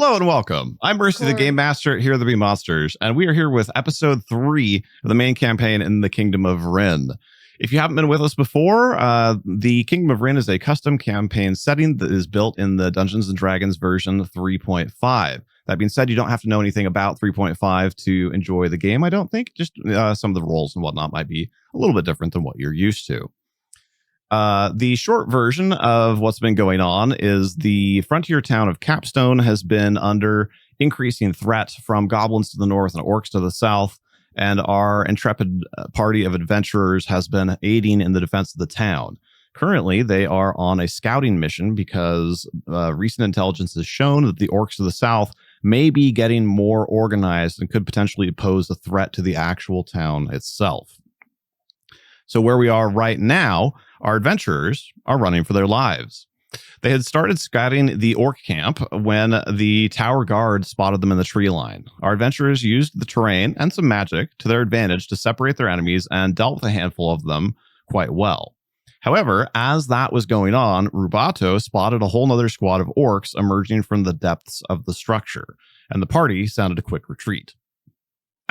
Hello and welcome. I'm Mercy, the Game Master here at the Be Monsters, and we are here with episode 3 of the main campaign in the Kingdom of Rin. If you haven't been with us before, the Kingdom of Rin is a custom campaign setting that is built in the Dungeons & Dragons version 3.5. That being said, you don't have to know anything about 3.5 to enjoy the game, I don't think. Just some of the roles and whatnot might be a little bit different than what you're used to. The short version of what's been going on is the frontier town of Capstone has been under increasing threat from goblins to the north and orcs to the south, and our intrepid party of adventurers has been aiding in the defense of the town. Currently, they are on a scouting mission because recent intelligence has shown that the orcs to the south may be getting more organized and could potentially pose a threat to the actual town itself. So where we are right now, our adventurers are running for their lives. They had started scouting the orc camp when the tower guard spotted them in the tree line. Our adventurers used the terrain and some magic to their advantage to separate their enemies and dealt with a handful of them quite well. However, as that was going on, Trouubblllee spotted a whole nother squad of orcs emerging from the depths of the structure, and the party sounded a quick retreat.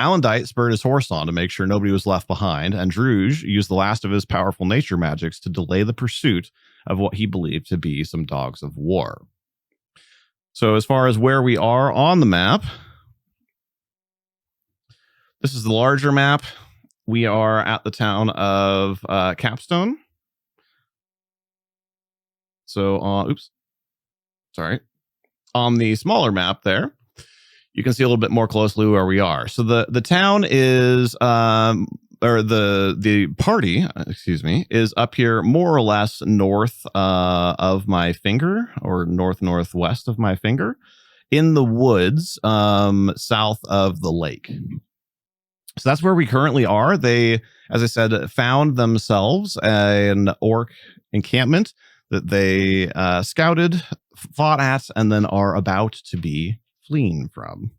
Alondite spurred his horse on to make sure nobody was left behind, and Trouubblllee used the last of his powerful nature magics to delay the pursuit of what he believed to be some dogs of war. So as far as where we are on the map, this is the larger map. We are at the town of Capstone. So, on the smaller map there, you can see a little bit more closely where we are. So the town is, or the party, is up here more or less north of my finger, or northwest of my finger, in the woods south of the lake. So that's where we currently are. They, as I said, found themselves an orc encampment that they scouted, fought at, and then are about to be fleeing from.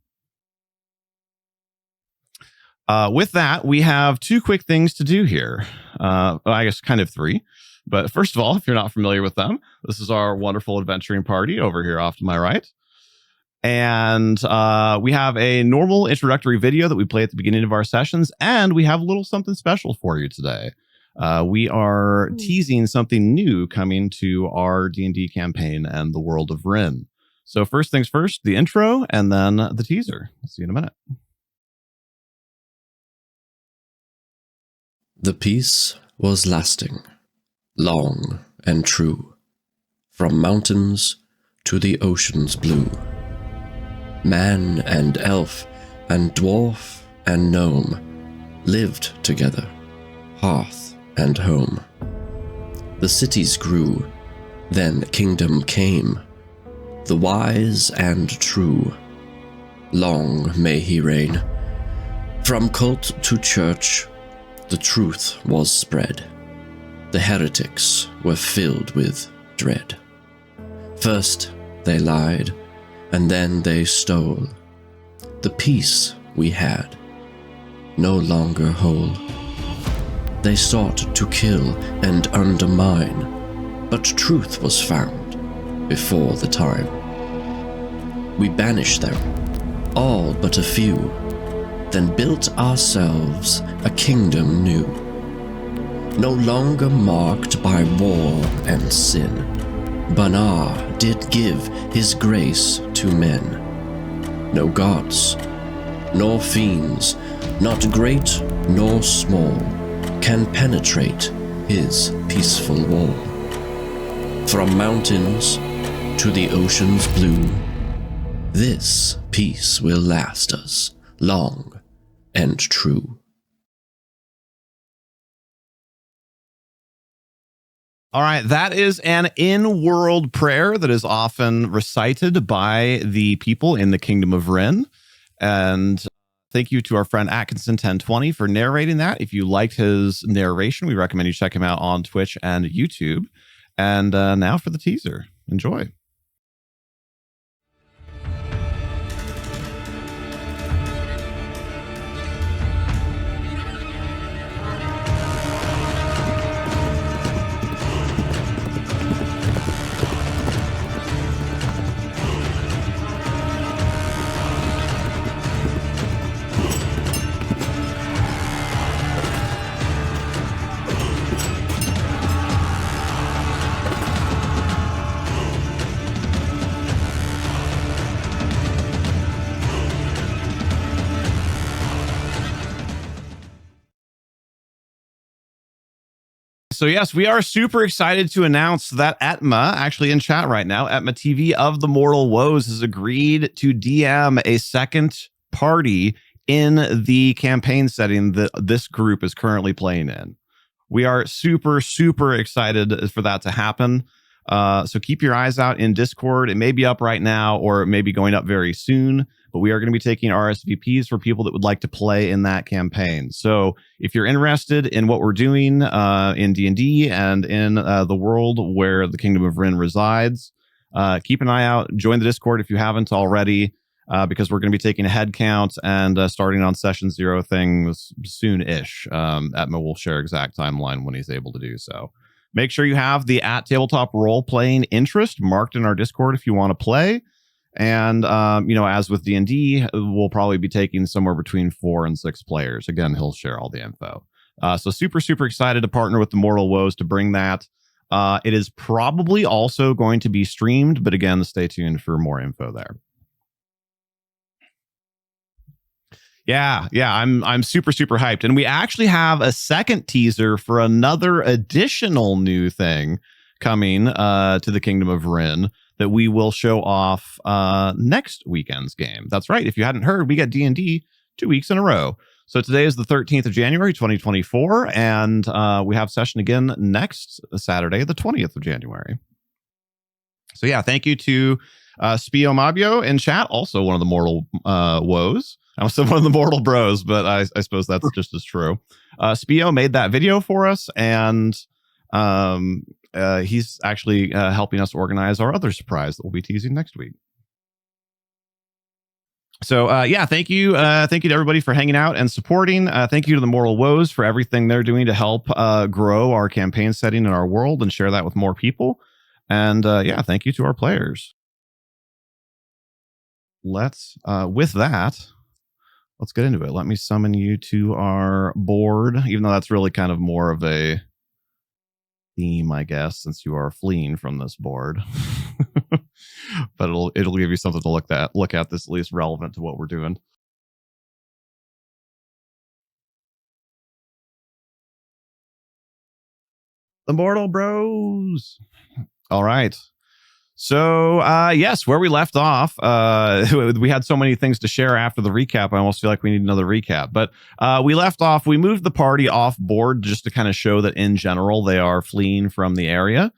With that, we have two quick things to do here. I guess kind of three. But first of all, if you're not familiar with them, this is our wonderful adventuring party over here off to my right. And we have a normal introductory video that we play at the beginning of our sessions, and we have a little something special for you today. We are teasing something new coming to our D&D campaign and the world of Rin. So first things first, the intro, and then the teaser. See you in a minute. The peace was lasting, long and true, from mountains to the ocean's blue. Man and elf and dwarf and gnome lived together, hearth and home. The cities grew, then kingdom came, the wise and true. Long may he reign. From cult to church, the truth was spread. The heretics were filled with dread. First they lied, and then they stole. The peace we had, no longer whole. They sought to kill and undermine, but truth was found before the time. We banished them, all but a few, then built ourselves a kingdom new, no longer marked by war and sin. Banar did give his grace to men. No gods, nor fiends, not great nor small, can penetrate his peaceful wall. From mountains to the ocean's blue, this peace will last us long and true. All right, that is an in-world prayer that is often recited by the people in the Kingdom of Rin. And thank you to our friend Atkinson1020 for narrating that. If you liked his narration, we recommend you check him out on Twitch and YouTube. And now for the teaser. Enjoy. So yes, we are super excited to announce that Etma, actually in chat right now, Etma TV of the Mortal Woes has agreed to DM a second party in the campaign setting that this group is currently playing in. We are super, super excited for that to happen. So keep your eyes out in Discord. It may be up right now, or it may be going up very soon, but we are going to be taking RSVPs for people that would like to play in that campaign. So if you're interested in what we're doing in D&D and in the world where the Kingdom of Rin resides, keep an eye out. Join the Discord if you haven't already, because we're going to be taking a head count and starting on session 0 things soon-ish. Etma will share exact timeline when he's able to do so. Make sure you have the @tabletop role-playing interest marked in our Discord if you want to play. And, as with D&D, we'll probably be taking somewhere between 4 and 6 players. Again, he'll share all the info. So super, super excited to partner with the Mortal Woes to bring that. It is probably also going to be streamed, but again, stay tuned for more info there. Yeah, I'm super, super hyped. And we actually have a second teaser for another additional new thing coming to the Kingdom of Rin that we will show off next weekend's game. That's right. If you hadn't heard, we got D&D 2 weeks in a row. So today is the 13th of January, 2024, and we have session again next Saturday, the 20th of January. So yeah, thank you to Spio Mabio in chat, also one of the Mortal Woes. I was one of the Mortal Bros, but I suppose that's just as true. Spio made that video for us, and he's actually helping us organize our other surprise that we'll be teasing next week. So thank you to everybody for hanging out and supporting. Thank you to the Mortal Woes for everything they're doing to help grow our campaign setting in our world and share that with more people. And thank you to our players. With that, let's get into it. Let me summon you to our board, even though that's really kind of more of a theme, I guess, since you are fleeing from this board. But it'll give you something to look at that's at least relevant to what we're doing. The Mortal Bros. All right. So, yes, where we left off, we had so many things to share after the recap. I almost feel like we need another recap. But we left off, we moved the party off board just to kind of show that in general they are fleeing from the area.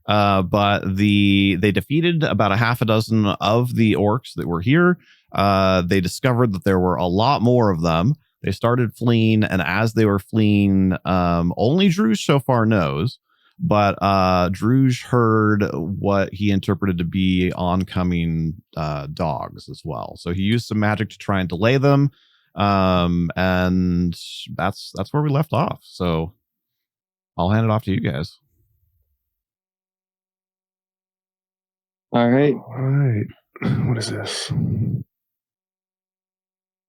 But they defeated about a half a dozen of the orcs that were here. They discovered that there were a lot more of them. They started fleeing, and as they were fleeing, only Drew so far knows. But Druge heard what he interpreted to be oncoming dogs as well. So he used some magic to try and delay them. And that's where we left off. So I'll hand it off to you guys. All right. What is this?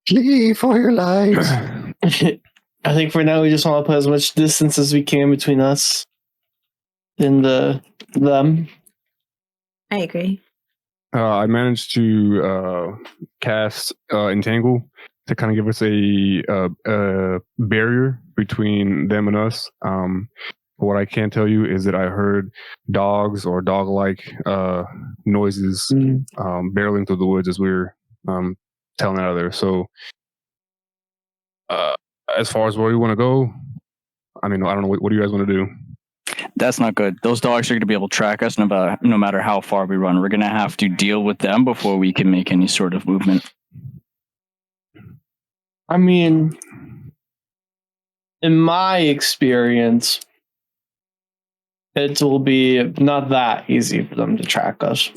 Flee for your lives. I think for now we just want to put as much distance as we can between us and them. I agree. I managed to cast Entangle to kind of give us a barrier between them and us. What I can tell you is that I heard dogs or dog-like noises barreling through the woods as we were tailing out of there. So as far as where we want to go, I mean, I don't know. What do you guys want to do? That's not good. Those dogs are going to be able to track us no matter how far we run. We're going to have to deal with them before we can make any sort of movement. I mean, in my experience, it will be not that easy for them to track us,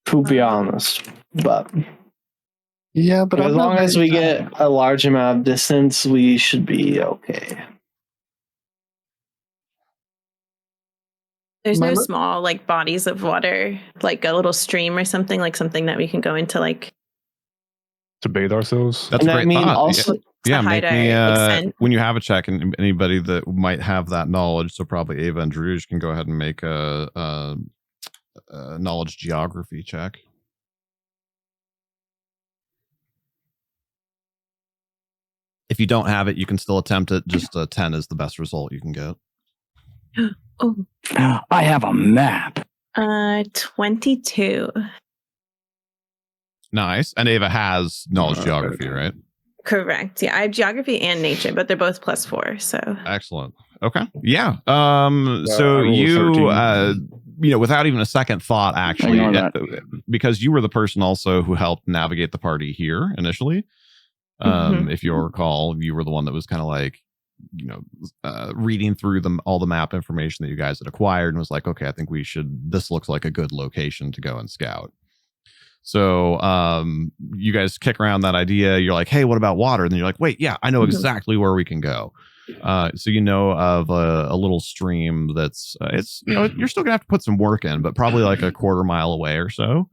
to be honest. But yeah, but as long as we get a large amount of distance, we should be okay. There's no small like bodies of water, like a little stream or something, like something that we can go into, like to bathe ourselves. That's a great thought. Also, make me when you have a check, and anybody that might have that knowledge. So probably Ava and Druge can go ahead and make a knowledge geography check. If you don't have it, you can still attempt it. Just a 10 is the best result you can get. Oh. I have a map. 22. Nice. And Ava has knowledge geography, right? Correct. Yeah, I have geography and nature, but they're both +4. So Excellent. Okay. Yeah. So I rolled a 13. without even a second thought, actually, Ignore that. because you were the person also who helped navigate the party here initially. If you'll recall, you were the one that was kind of like, reading through all the map information that you guys had acquired and was like, okay, I think this looks like a good location to go and scout. So you guys kick around that idea. You're like, hey, what about water? And then you're like, wait, yeah, I know exactly where we can go. So you know of a little stream that's you're still gonna have to put some work in, but probably like a quarter mile away or so.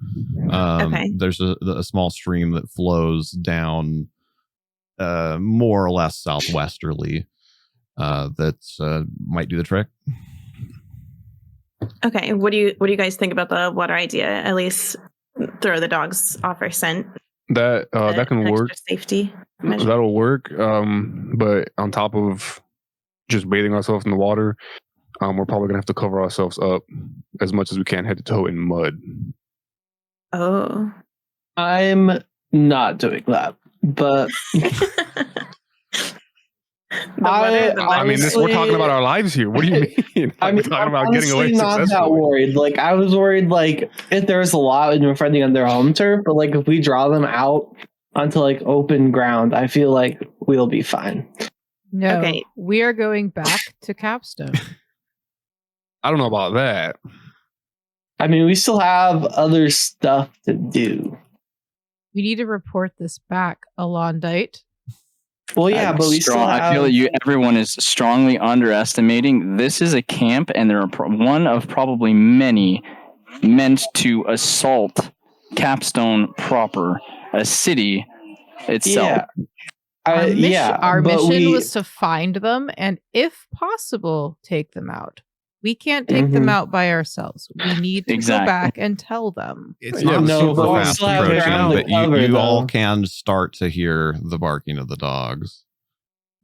Okay. There's a small stream that flows down more or less southwesterly that might do the trick. okay, what do you guys think about the water idea? At least throw the dogs off our scent. That can Extra work. Safety measure. That'll work. But on top of just bathing ourselves in the water, we're probably gonna have to cover ourselves up as much as we can, head to toe in mud. Oh. I'm not doing that, but I mean, we're talking about our lives here. What do you mean? We're talking about getting away honestly not that successfully. worried. Like, I was worried, like, if there's a lot and we're fighting on their home turf, but like if we draw them out onto like open ground, I feel like we'll be fine. No, Okay. we are going back to Capstone. I don't know about that. I mean, we still have other stuff to do. We need to report this back, Alondite. Well, yeah, but we still have. I feel that everyone is strongly underestimating. This is a camp, and there are one of probably many meant to assault Capstone proper, a city itself. Yeah, Our but mission was to find them and, if possible, take them out. We can't take them out by ourselves. We need to go back and tell them. It's Yeah, not no, super but we fast still have approaching, ground but to cover, you all though. can start to hear the barking of the dogs.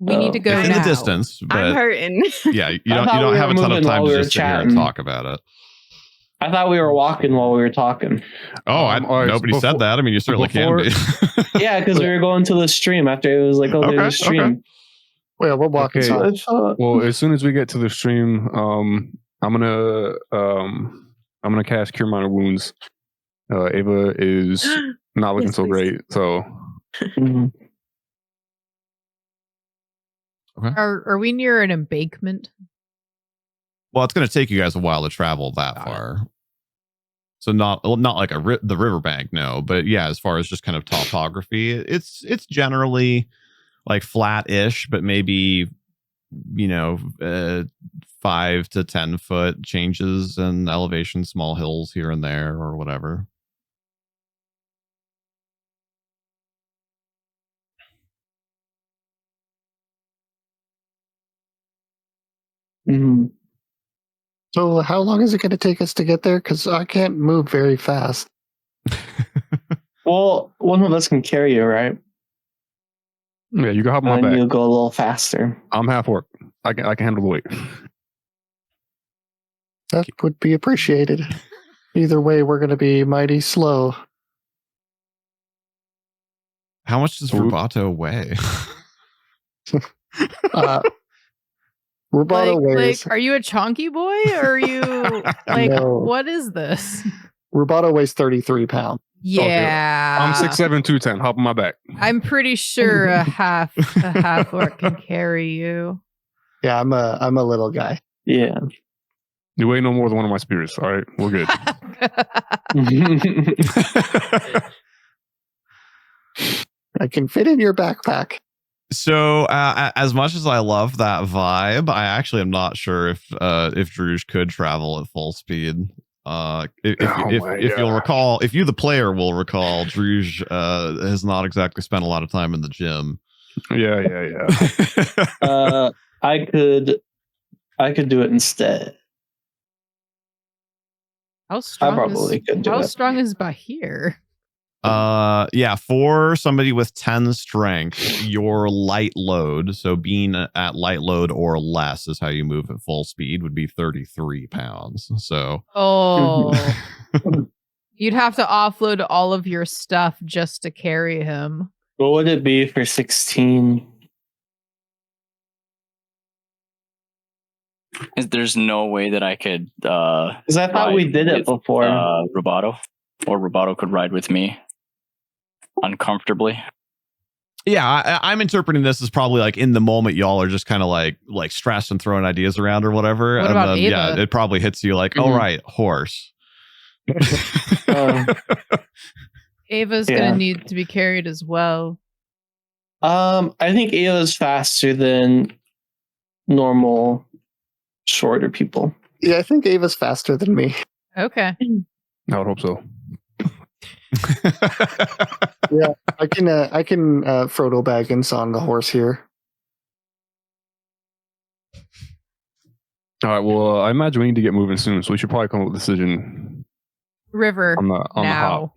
We need to go It's now. in the distance, I'm but hurting. yeah, you I don't thought we have were a ton of moving time while to we were just sit here and chatting. talk about it. I thought we were walking while we were talking. Oh, all right, nobody said that. I mean, you certainly can be. Yeah, because we were going to the stream after it was like, oh, there's a stream. Okay. Well, we're walking. Okay. So I thought, Well, as soon as we get to the stream, I'm gonna cast Cure Minor Wounds. Ava is not looking Yes, so please. great, so Mhm. Are we near an embankment? Well, it's going to take you guys a while to travel that far. So not like the riverbank, no, but yeah, as far as just kind of topography, it's generally like flat-ish, but maybe 5 to 10 foot changes in elevation, small hills here and there or whatever. Mhm. So how long is it going to take us to get there? Because I can't move very fast. Well, one of us can carry you, right? yeah, you can hop on And my then back. you'll go a little faster. I'm half orc. I can handle the weight. That would be appreciated. Either way, we're going to be mighty slow. How much does Rubato weigh? Rubato weighs. Are you a chonky boy? Or are you No. what is this? Rubato weighs 33 pounds. Yeah. I'm 6'7", 210. Hop on my back. I'm pretty sure a half orc can carry you. Yeah, I'm a little guy. Yeah. You weigh no more than one of my spears. All right, we're good. I can fit in your backpack. So, as much as I love that vibe, I actually am not sure if Druge could travel at full speed. If you'll recall, if you the player will recall, Druge has not exactly spent a lot of time in the gym. Yeah. I could do it instead. How strong I probably could do how it. strong is Bahir? For somebody with 10 strength, your light load, so being at light load or less is how you move at full speed, would be 33 pounds. So you'd have to offload all of your stuff just to carry him. What would it be for 16? There's no way that I could. Because I thought we did it before. Rubato, or Rubato could ride with me uncomfortably. Yeah, I'm interpreting this as probably like in the moment y'all are just kind of like stressed and throwing ideas around or whatever. What and about then Ava? it probably hits you like, all right, horse. Ava's gonna need to be carried as well. I think Ava's faster than normal shorter people. Yeah, I think Ava's faster than me. Okay. I would hope so. Yeah, I can Frodo Baggins on the horse here. All right. Well, I imagine we need to get moving soon, so we should probably come up with a decision River on the hop.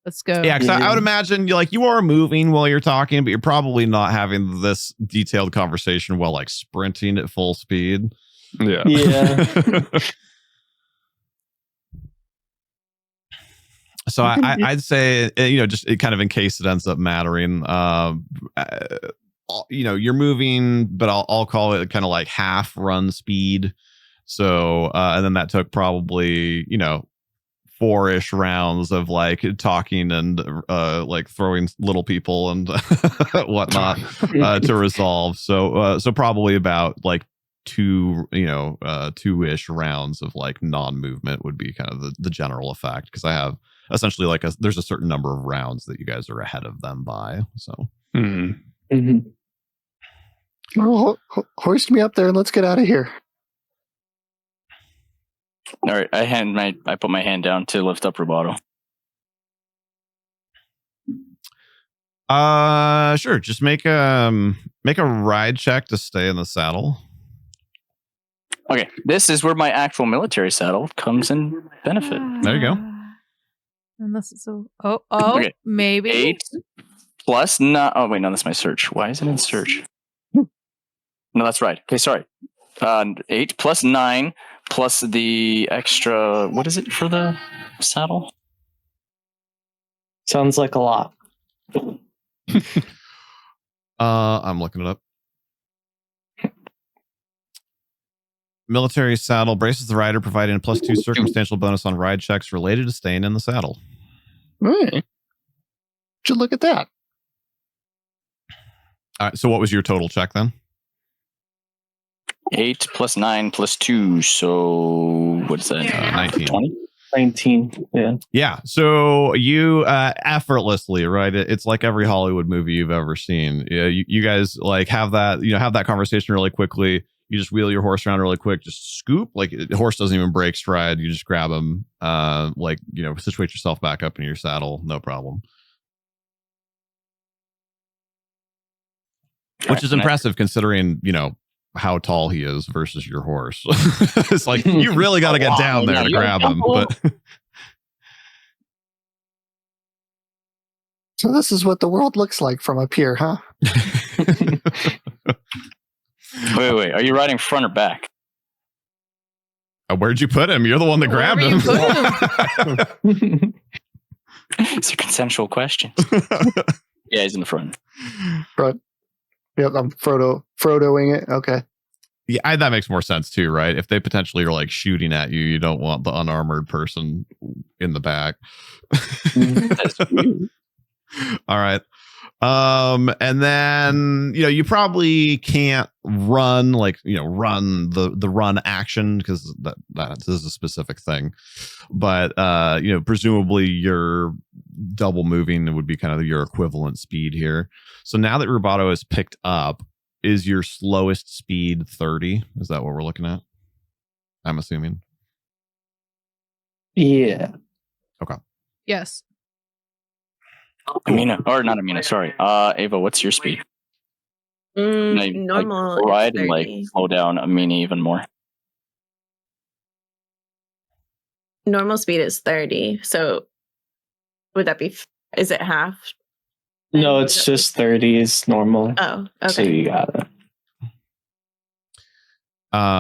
Let's go. Yeah, because I would imagine you are moving while you're talking, but you're probably not having this detailed conversation while like sprinting at full speed. Yeah. So I'd say, just kind of in case it ends up mattering, you're moving, but I'll call it kind of like half run speed. So, and then that took probably, 4-ish rounds of like talking and like throwing little people and whatnot to resolve. So probably about like 2-ish rounds of like non-movement would be kind of the general effect, because I have essentially like there's a certain number of rounds that you guys are ahead of them by. So Well, hoist me up there and let's get out of here. All right, I put my hand down to lift up Rubato. Sure. Just make a ride check to stay in the saddle. Okay, this is where my actual military saddle comes in benefit. There you go. Unless it's Okay. Maybe 8 plus no. Oh wait, no, that's my search. Why is it in search? No, that's right. Okay, sorry. 8 plus 9 plus the extra. What is it for the saddle? Sounds like a lot. I'm looking it up. Military saddle braces the rider, providing a +2 circumstantial bonus on ride checks related to staying in the saddle. Hey. Should look at that. All right, so what was your total check then? 8 plus 9 plus 2. So what is that? 19. 20? 19. Yeah. So you effortlessly, right? It's like every Hollywood movie you've ever seen. Yeah, you guys like have that conversation really quickly. You just wheel your horse around really quick, just scoop. Like the horse doesn't even break stride. You just grab him, situate yourself back up in your saddle, no problem. Which is impressive considering, how tall he is versus your horse. It's like you really got to get down there to grab him. But so this is what the world looks like from up here, huh? Wait. Are you riding front or back? Where'd you put him? You're the one that grabbed him. It's a consensual question. Yeah, he's in the front. Front. Yep, I'm Frodoing it. Okay. Yeah, that makes more sense too, right? If they potentially are like shooting at you, you don't want the unarmored person in the back. All right. And then, you probably can't run run the run action, because that is a specific thing. But, presumably your double moving would be kind of your equivalent speed here. So now that Rubato is picked up, is your slowest speed 30? Is that what we're looking at? I'm assuming. Yeah. Okay. yes. Amina, or not Amina, sorry. Ava, what's your speed? Normal Ride is and 30. slow down Amina even more. Normal speed is 30. So would that be Is it half? No, it's just 30 is normal. Oh, okay. So you got it.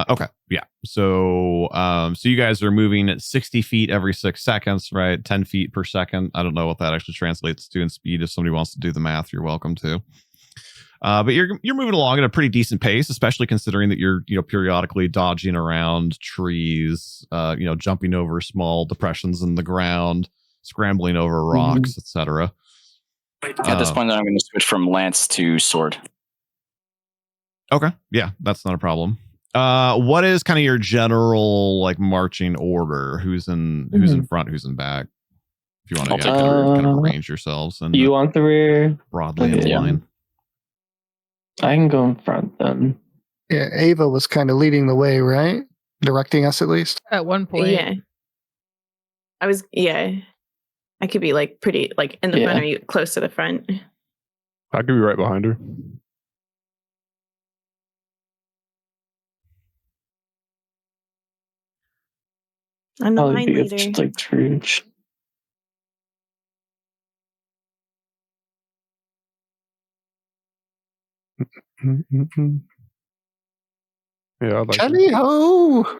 Okay. Yeah. So so you guys are moving at 60 feet every 6 seconds, right? 10 feet per second. I don't know what that actually translates to in speed. If somebody wants to do the math, you're welcome to. But you're moving along at a pretty decent pace, especially considering that you're periodically dodging around trees, jumping over small depressions in the ground, scrambling over rocks, etc. At this point, I'm going to switch from lance to sword. Okay, yeah, that's not a problem. What is kind of your general like marching order? Who's in front? Who's in back? If you want to kind of arrange yourselves and you want the rear broadly in line. I can go in front then. Yeah, Ava was kind of leading the way, right? Directing us at least. At one point. Yeah. I could be like pretty like in the front, or you close to the front. I could be right behind her. I'm the line leader. Just like Trouubblllee. Yeah, I'd like Johnny ho!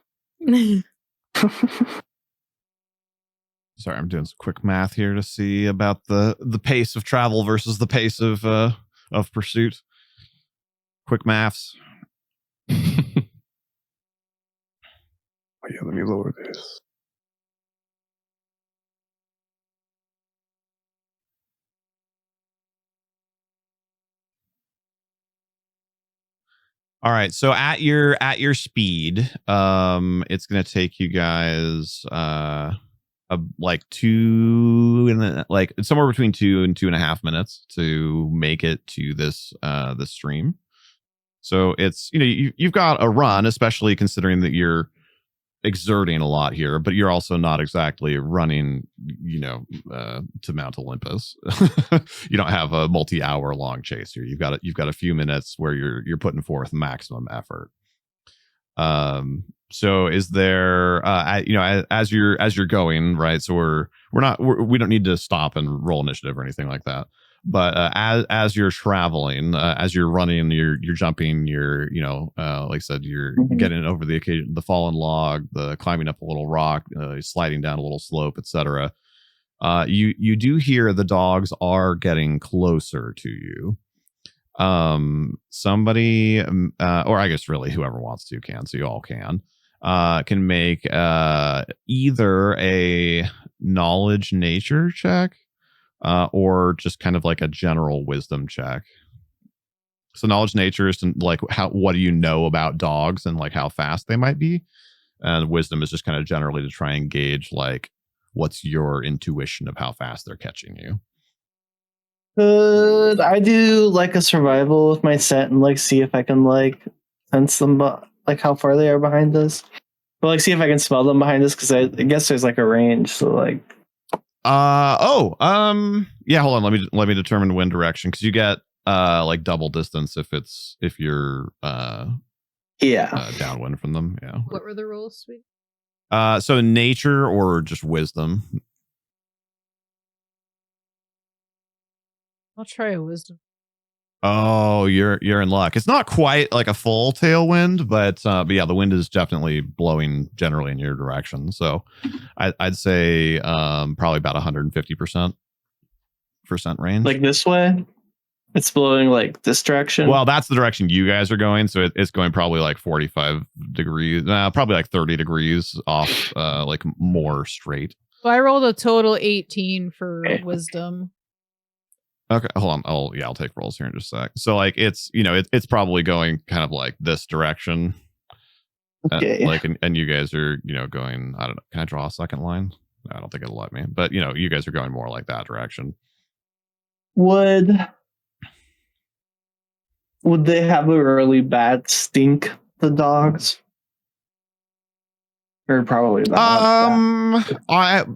Sorry, I'm doing some quick math here to see about the pace of travel versus the pace of pursuit. Quick maths. Oh, yeah, let me lower this. All right, so at your speed, it's gonna take you guys like somewhere between 2 and 2.5 minutes to make it to this stream. So it's you've got a run, especially considering that you're exerting a lot here, but you're also not exactly running to Mount Olympus. You don't have a multi-hour long chase here. You've got a few minutes where you're putting forth maximum effort. So is there as you're going, right? So we don't need to stop and roll initiative or anything like that. But as you're traveling, as you're running, you're jumping, you're like I said, you're getting over the fallen log, the climbing up a little rock, sliding down a little slope, etc. You do hear the dogs are getting closer to you. Somebody, or I guess really whoever wants to can, so you all can make either a knowledge nature check. Or just kind of like a general wisdom check. So knowledge nature is like what do you know about dogs and like how fast they might be, and wisdom is just kind of generally to try and gauge like what's your intuition of how fast they're catching you. I do like a survival with my scent and like see if I can like sense them, like how far they are behind us, but like see if I can smell them behind us because I guess there's like a range. So like. Yeah, hold on, let me determine wind direction, because you get like double distance if you're downwind from them. Yeah. What were the rules, sweet? So nature or just wisdom? I'll try a wisdom. Oh, you're in luck. It's not quite like a full tailwind, but yeah, the wind is definitely blowing generally in your direction. So I'd say probably about 150% range. Like this way? It's blowing like this direction? Well, that's the direction you guys are going. So it's going probably like 45 degrees, probably like 30 degrees off, like more straight. So I rolled a total 18 for wisdom. Okay, hold on. I'll take rolls here in just a sec. So like it's it's probably going kind of like this direction. Okay. And you guys are going. I don't know. Can I draw a second line? No, I don't think it'll let me. But you guys are going more like that direction. Would they have a really bad stink? The dogs. Or probably not.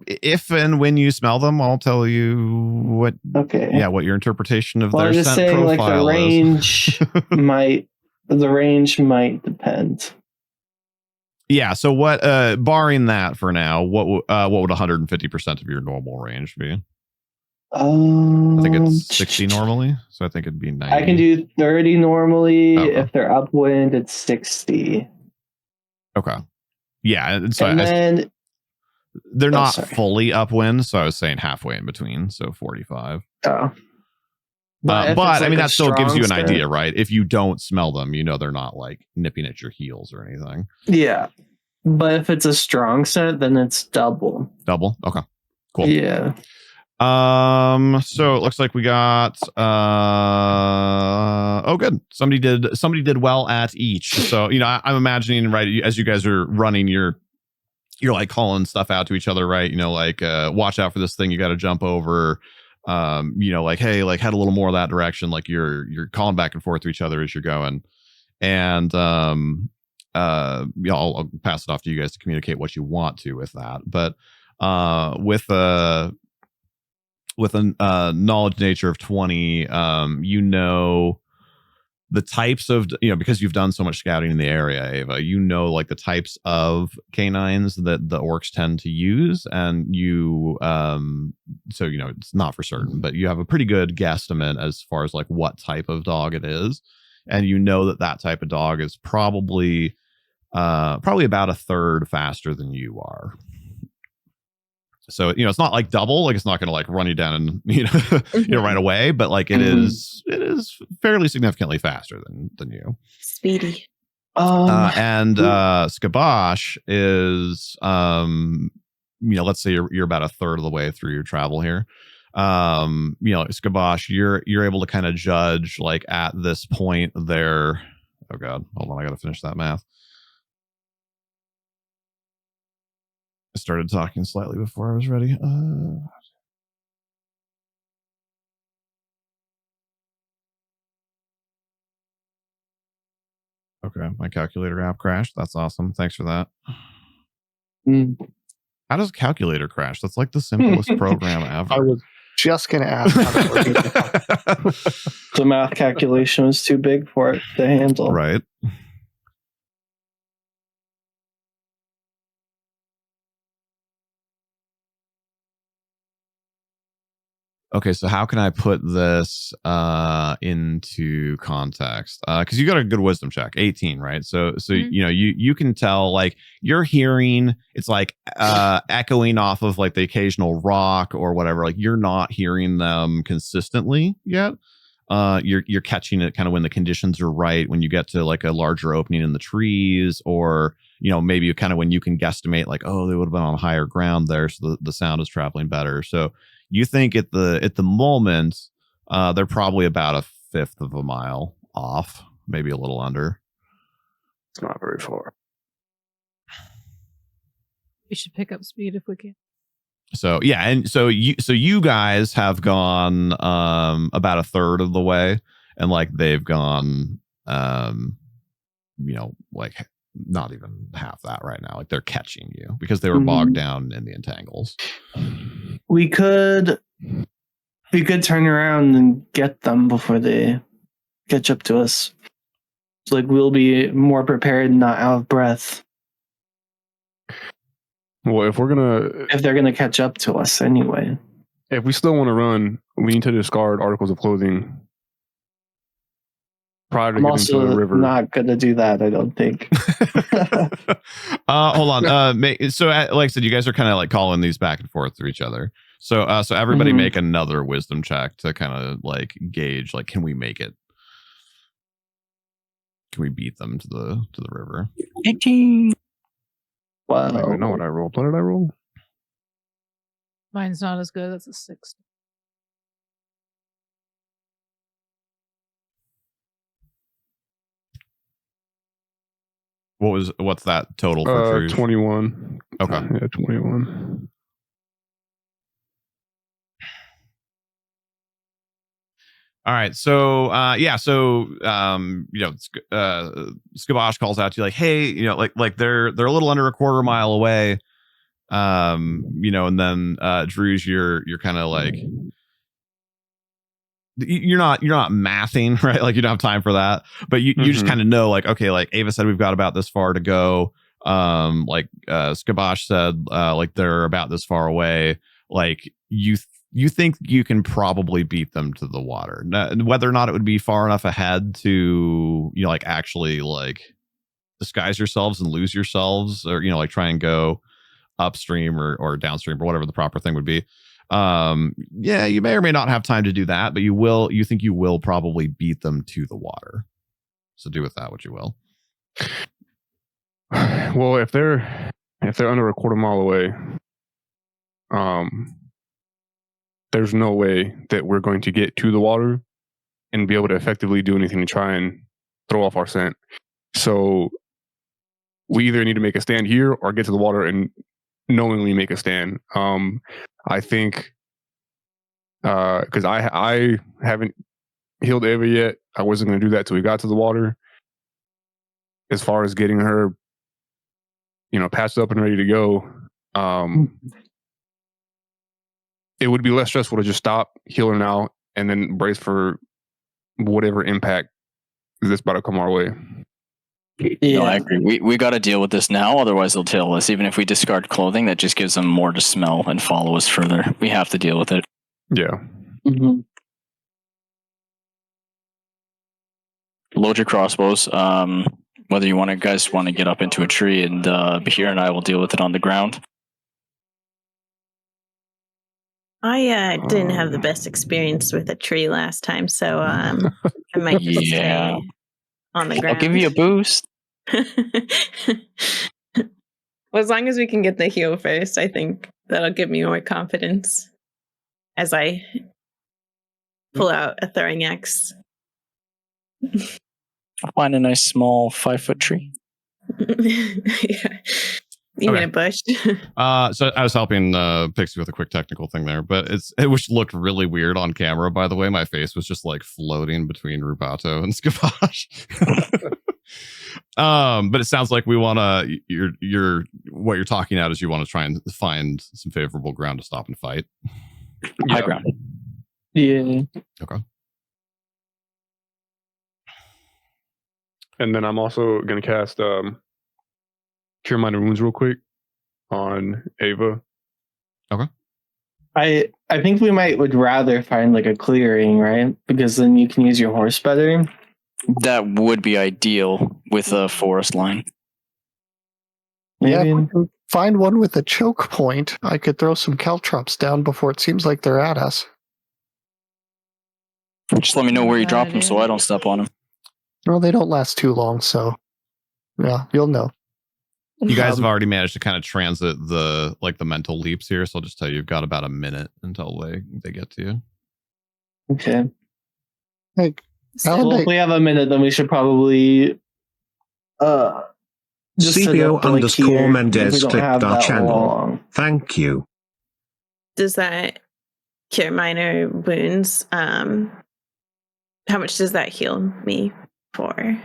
If and when you smell them, I'll tell you what. Okay. Yeah, what your interpretation of well, their I'm just scent saying, profile like the range might depend. Yeah. So what? Barring that for now, what would 150% of your normal range be? I think it's 60 normally, so I think it'd be 90. I can do 30 normally. Okay. If they're upwind, it's 60. Okay. Yeah, so and then they're not fully upwind, so I was saying halfway in between, so 45. Oh. But I mean, that still gives you an idea, right? If you don't smell them, you know they're not like nipping at your heels or anything. Yeah. But if it's a strong scent, then it's double. Double? Okay. Cool. Yeah. So it looks like we got oh good. Somebody did well at each. So, you know, I'm imagining, right, as you guys are running, you're like calling stuff out to each other, right? You know, like watch out for this thing, you got to jump over. You know, like, hey, like head a little more that direction, like you're calling back and forth to each other as you're going. And yeah, I'll pass it off to you guys to communicate what you want to with that. But with a knowledge nature of 20, you know the types of, you know, because you've done so much scouting in the area, Ava, you know, like the types of canines that the orcs tend to use, and you so, you know, it's not for certain, but you have a pretty good guesstimate as far as like what type of dog it is, and you know that type of dog is probably about a third faster than you are. So, you know, it's not like double, like it's not going to like run you down and, you know, you know, right away, but like it is fairly significantly faster than you. Speedy. And Skabosh is, you know, let's say you're about a third of the way through your travel here. You know, Skabosh, you're able to kind of judge like at this point there. Oh God, hold on, I got to finish that math. I started talking slightly before I was ready. Okay, my calculator app crashed. That's awesome. Thanks for that. How does calculator crash? That's like the simplest program ever. I was just going to ask how that works. The math calculation was too big for it to handle. Right. Okay, so how can I put this into context? Because you got a good wisdom check, 18, right? So you know, you can tell, like, you're hearing, it's like echoing off of like the occasional rock or whatever. Like, you're not hearing them consistently yet. You're catching it kind of when the conditions are right, when you get to like a larger opening in the trees, or, you know, maybe kind of when you can guesstimate like, oh, they would have been on higher ground there, so the sound is traveling better. So you think at the moment they're probably about a fifth of a mile off, maybe a little under. It's not very far. We should pick up speed if we can. So yeah, and so you guys have gone about a third of the way, and like they've gone you know, like not even half that right now. Like they're catching you because they were bogged down in the entangles. We could turn around and get them before they catch up to us. So, like, we'll be more prepared and not out of breath. Well, if they're gonna catch up to us anyway. If we still want to run, we need to discard articles of clothing prior to I'm getting to the river. Not gonna do that, I don't think. Hold on. So like I said, you guys are kind of like calling these back and forth to each other. So everybody make another wisdom check to kind of like gauge, like, can we make it? Can we beat them to the river? 18. Wow. I don't even know what I rolled. What did I roll? Mine's not as good. That's a 6. What's that total for 21. Okay. Yeah, 21. All right. So you know, Skabosh calls out to you like, hey, you know, like they're a little under a quarter mile away. You know, and then Drew's, you're kind of like, you're not mathing, right? Like you don't have time for that, but you just kind of know, like, okay, like Ava said, we've got about this far to go. Like Skabosh said, like they're about this far away. Like you think you can probably beat them to the water. Now, whether or not it would be far enough ahead to, like actually like disguise yourselves and lose yourselves, or, like try and go upstream or downstream or whatever the proper thing would be. Yeah, you may or may not have time to do that, but you think you will probably beat them to the water. So do with that what you will. Well, if they're under a quarter mile away, there's no way that we're going to get to the water and be able to effectively do anything to try and throw off our scent. So we either need to make a stand here or get to the water and knowingly make a stand. I think because I haven't healed Ava yet. I wasn't going to do that till we got to the water. As far as getting her, patched up and ready to go, it would be less stressful to just stop, heal her now, and then brace for whatever impact is about to come our way. Yeah, no, I agree. We got to deal with this now, otherwise they'll tail us. Even if we discard clothing, that just gives them more to smell and follow us further. We have to deal with it. Yeah. Mm-hmm. Load your crossbows. Whether you guys want to get up into a tree, and Bahir and I will deal with it on the ground. I didn't have the best experience with a tree last time, so I might just stay on the ground. I'll give you a boost. Well, as long as we can get the heal first, I think that'll give me more confidence as I pull out a throwing axe. Find a nice small 5-foot tree. Yeah. You mean a bush? So I was helping Pixie with a quick technical thing there, but it looked really weird on camera, by the way. My face was just like floating between Rubato and Skavash. But it sounds like we want to, what you're talking about is you want to try and find some favorable ground to stop and fight. High ground. Yeah. Okay. And then I'm also going to cast Cure Minor Wounds real quick on Ava. Okay. I think we would rather find like a clearing, right? Because then you can use your horse better. That would be ideal with a forest line. Yeah, if we can find one with a choke point, I could throw some caltrops down before it seems like they're at us. Just let me know where you drop them so I don't step on them. Well, they don't last too long, so yeah, you'll know. You guys have already managed to kind of transit the mental leaps here, so I'll just tell you, you've got about a minute until they get to you. Okay. Hey, well, if we have a minute, then we should probably CPO Mendez clicked our channel. Long. Thank you. Does that cure minor wounds? How much does that heal me for?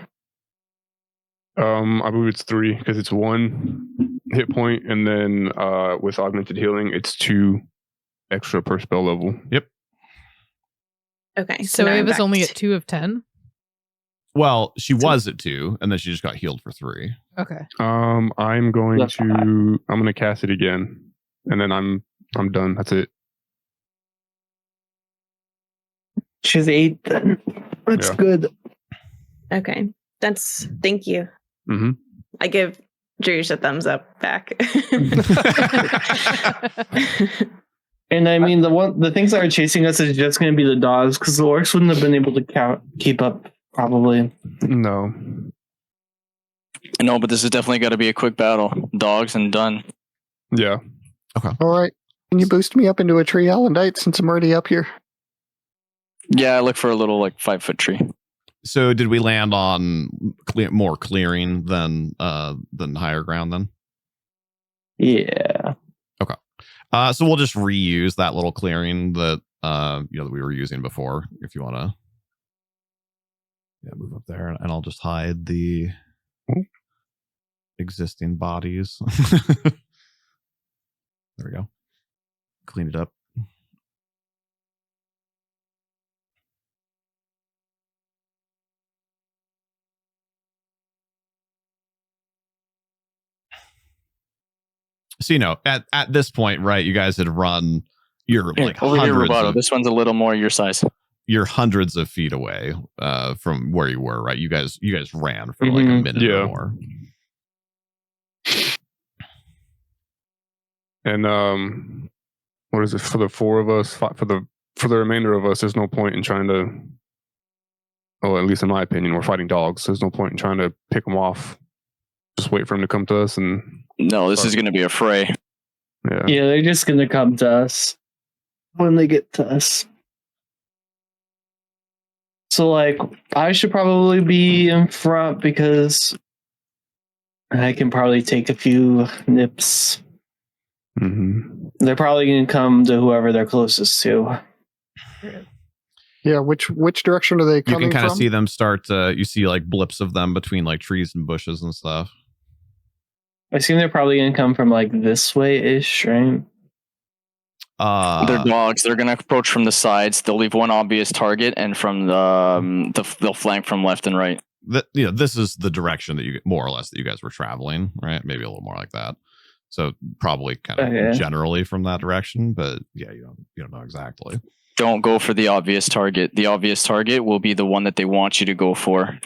I believe it's 3 because it's 1 hit point, and then with augmented healing, it's 2 extra per spell level. Yep. Okay. So Ava's only at 2 of 10? Well, she was at 2, and then she just got healed for 3. Okay. I'm going to cast it again, and then I'm done. That's it. She's 8 then. That's good. Okay. Thank you. Mm-hmm. I give Druge a thumbs up back. And I mean, the things that are chasing us is just going to be the dogs, because the orcs wouldn't have been able to keep up, probably. No, but this has definitely got to be a quick battle. Dogs and done. Yeah. Okay. All right. Can you boost me up into a tree, Alondite, since I'm already up here? Yeah, I look for a little 5-foot tree. So did we land on more clearing than higher ground then? Yeah. Okay. So we'll just reuse that little clearing that that we were using before. If you want to, move up there, and I'll just hide the existing bodies. There we go. Clean it up. So, at this point, right, you guys had run You're like over here, hundreds Roboto. of, This one's a little more your size. you're hundreds of feet away from where you were, right? You guys ran for like a minute or more. And what is it for the four of us? For the remainder of us, there's no point in trying to. Oh, at least in my opinion, we're fighting dogs. There's no point in trying to pick them off. Just wait for them to come to us and. No, this is going to be a fray. Yeah, they're just going to come to us when they get to us. So, like, I should probably be in front because I can probably take a few nips. Mm-hmm. They're probably going to come to whoever they're closest to. Yeah, which direction are they coming from? You can kind of see them start. You see like blips of them between like trees and bushes and stuff. I assume they're probably going to come from like this way-ish, right? They're dogs. They're going to approach from the sides. They'll leave one obvious target, and from they'll flank from left and right. This is the direction that you more or less that you guys were traveling, right? Maybe a little more like that. So probably kind of generally from that direction, but yeah, you don't know exactly. Don't go for the obvious target. The obvious target will be the one that they want you to go for.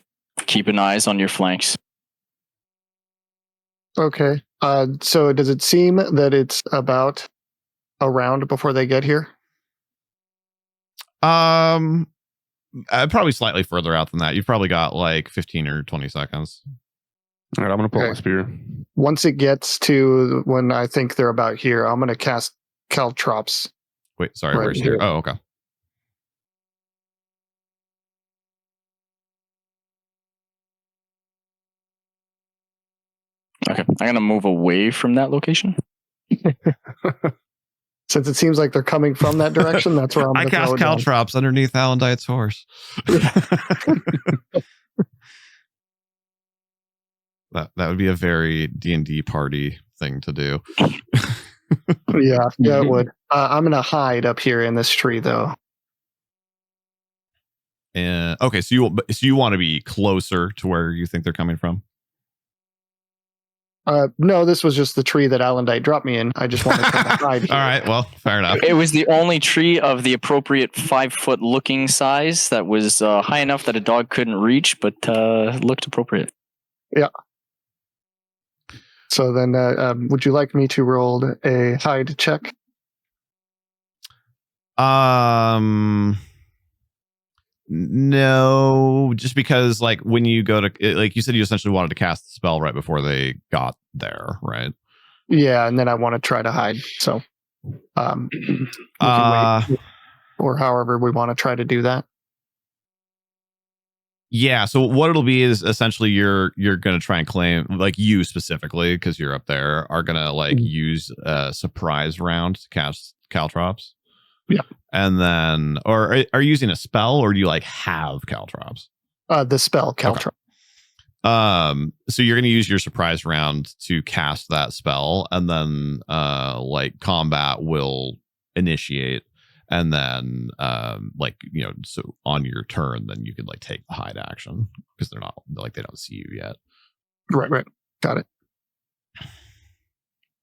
Keep an eyes on your flanks. Okay. So does it seem that it's about a round before they get here? Probably slightly further out than that. You've probably got like 15 or 20 seconds. All right, I'm going to pull my spear. Once it gets to when I think they're about here, I'm going to cast Caltrops. Wait, sorry, where's here? Oh, okay. Okay, I'm going to move away from that location. Since it seems like they're coming from that direction, that's where I'm going to I cast Caltrops underneath Alondite's horse. That would be a very D&D party thing to do. Yeah, it would. I'm going to hide up here in this tree, though. Okay, so you want to be closer to where you think they're coming from? No, this was just the tree that Alondite dropped me in. I just wanted to hide here. All right, well, fair enough. It was the only tree of the appropriate 5-foot looking size that was high enough that a dog couldn't reach, but looked appropriate. Yeah. So then, would you like me to roll a hide check? No, just because like when you go to, like you said, you essentially wanted to cast the spell right before they got there, right? Yeah, and then I want to try to hide. So, we can wait, or however we want to try to do that. Yeah, so what it'll be is essentially you're going to try and claim, like you specifically, because you're up there, are going to like use a surprise round to cast Caltrops. Yeah. And then, or are you using a spell, or do you like have Caltrops? The spell Caltrops. Okay. So you're going to use your surprise round to cast that spell, and then like combat will initiate. And then, so on your turn, then you could like take the hide action because they're not like they don't see you yet. Right. Got it.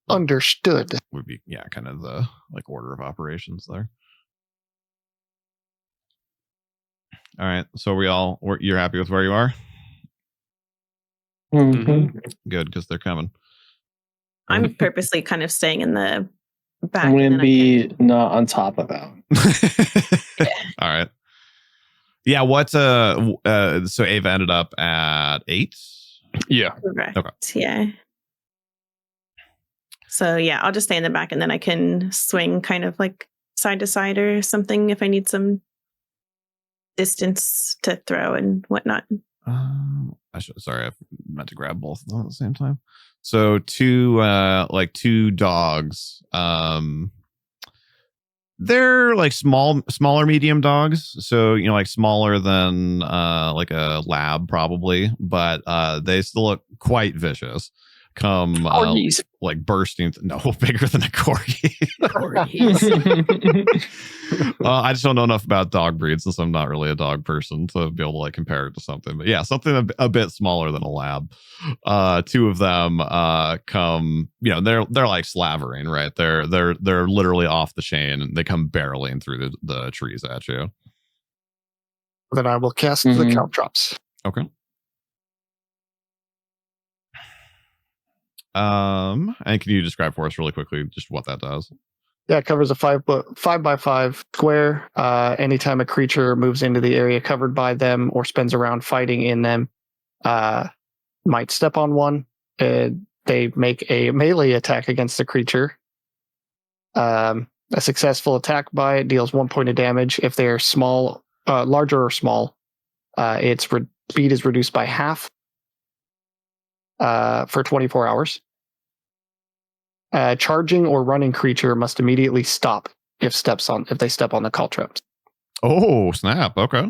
Understood. Would be kind of the like order of operations there. All right, so you're happy with where you are? Mm-hmm. Good, because they're coming. I'm purposely kind of staying in the back. I'm going to be not on top of that. All right. Yeah, so Ava ended up at 8? Yeah. Correct. Okay. Yeah. So yeah, I'll just stay in the back and then I can swing kind of like side to side or something if I need some distance to throw and whatnot. Sorry, I meant to grab both of them at the same time. So two dogs. They're like smaller medium dogs. So, like smaller than like a lab probably, but they still look quite vicious. come like bursting. No, bigger than a corgi. I just don't know enough about dog breeds since I'm not really a dog person to be able to like compare it to something. But yeah, something a bit smaller than a lab. Two of them come, they're like slavering, right? They're literally off the chain and they come barreling through the trees at you. Then I will cast the caltrops. Okay. And can you describe for us really quickly just what that does? Yeah, it covers a 5x5 square. Anytime a creature moves into the area covered by them or spends a round fighting in them, might step on one. They make a melee attack against the creature. A successful attack by it deals 1 point of damage. If they are small, larger or small, its speed is reduced by half for 24 hours. Charging or running creature must immediately stop if they step on the caltrops. Oh, snap. Okay.